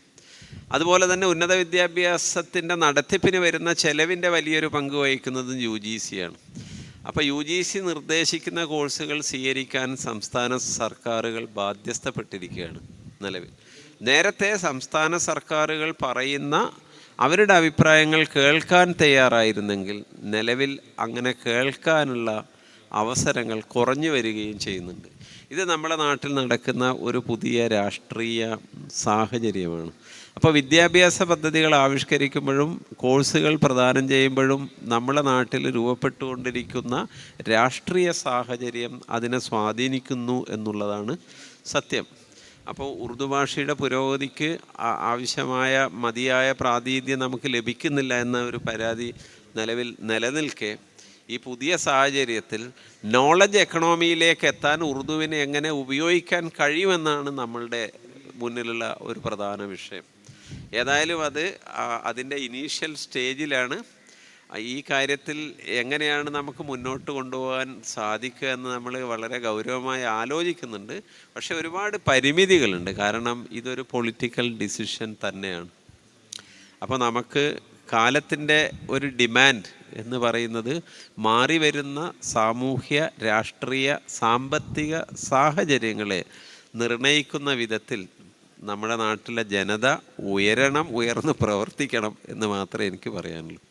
Speaker 2: അതുപോലെ തന്നെ ഉന്നത വിദ്യാഭ്യാസത്തിൻ്റെ നടത്തിപ്പിന് വരുന്ന ചെലവിൻ്റെ വലിയൊരു പങ്ക് വഹിക്കുന്നതും UGC ആണ്. അപ്പോൾ UGC നിർദ്ദേശിക്കുന്ന കോഴ്സുകൾ സ്വീകരിക്കാൻ സംസ്ഥാന സർക്കാരുകൾ ബാധ്യസ്ഥപ്പെട്ടിരിക്കുകയാണ് നിലവിൽ. നേരത്തെ സംസ്ഥാന സർക്കാരുകൾ പറയുന്ന അവരുടെ അഭിപ്രായങ്ങൾ കേൾക്കാൻ തയ്യാറായിരുന്നെങ്കിൽ നിലവിൽ അങ്ങനെ കേൾക്കാനുള്ള അവസരങ്ങൾ കുറഞ്ഞു വരികയും ചെയ്യുന്നുണ്ട്. ഇത് നമ്മുടെ നാട്ടിൽ നടക്കുന്ന ഒരു പുതിയ രാഷ്ട്രീയ സാഹചര്യമാണ്. അപ്പോൾ വിദ്യാഭ്യാസ പദ്ധതികൾ ആവിഷ്കരിക്കുമ്പോഴും കോഴ്സുകൾ പ്രദാനം ചെയ്യുമ്പോഴും നമ്മുടെ നാട്ടിൽ രൂപപ്പെട്ടുകൊണ്ടിരിക്കുന്ന രാഷ്ട്രീയ സാഹചര്യം അതിനെ സ്വാധീനിക്കുന്നു എന്നുള്ളതാണ് സത്യം. അപ്പോൾ ഉറുദു ഭാഷയുടെ പുരോഗതിക്ക് ആവശ്യമായ മതിയായ പ്രാതിനിധ്യം നമുക്ക് ലഭിക്കുന്നില്ല എന്ന ഒരു പരാതി നിലനിൽക്കെ, ഈ പുതിയ സാഹചര്യത്തിൽ നോളജ് എക്കണോമിയിലേക്ക് എത്താൻ ഉറുദുവിനെ എങ്ങനെ ഉപയോഗിക്കാൻ കഴിയുമെന്നാണ് നമ്മളുടെ മുന്നിലുള്ള ഒരു പ്രധാന വിഷയം. ഏതായാലും അതിൻ്റെ ഇനീഷ്യൽ സ്റ്റേജിലാണ്. ഈ കാര്യത്തിൽ എങ്ങനെയാണ് നമുക്ക് മുന്നോട്ട് കൊണ്ടുപോകാൻ സാധിക്കുക എന്ന് നമ്മൾ വളരെ ഗൗരവമായി ആലോചിക്കുന്നുണ്ട്. പക്ഷേ ഒരുപാട് പരിമിതികളുണ്ട്. കാരണം ഇതൊരു പൊളിറ്റിക്കൽ ഡിസിഷൻ തന്നെയാണ്. അപ്പോൾ നമുക്ക് കാലത്തിൻ്റെ ഒരു ഡിമാൻഡ് എന്ന് പറയുന്നത് മാറി വരുന്ന സാമൂഹ്യ, രാഷ്ട്രീയ, സാമ്പത്തിക സാഹചര്യങ്ങളെ നിർണയിക്കുന്ന വിധത്തിൽ നമ്മുടെ നാട്ടിലെ ജനത ഉയർന്ന് പ്രവർത്തിക്കണം എന്ന് മാത്രമേ എനിക്ക് പറയാനുള്ളൂ.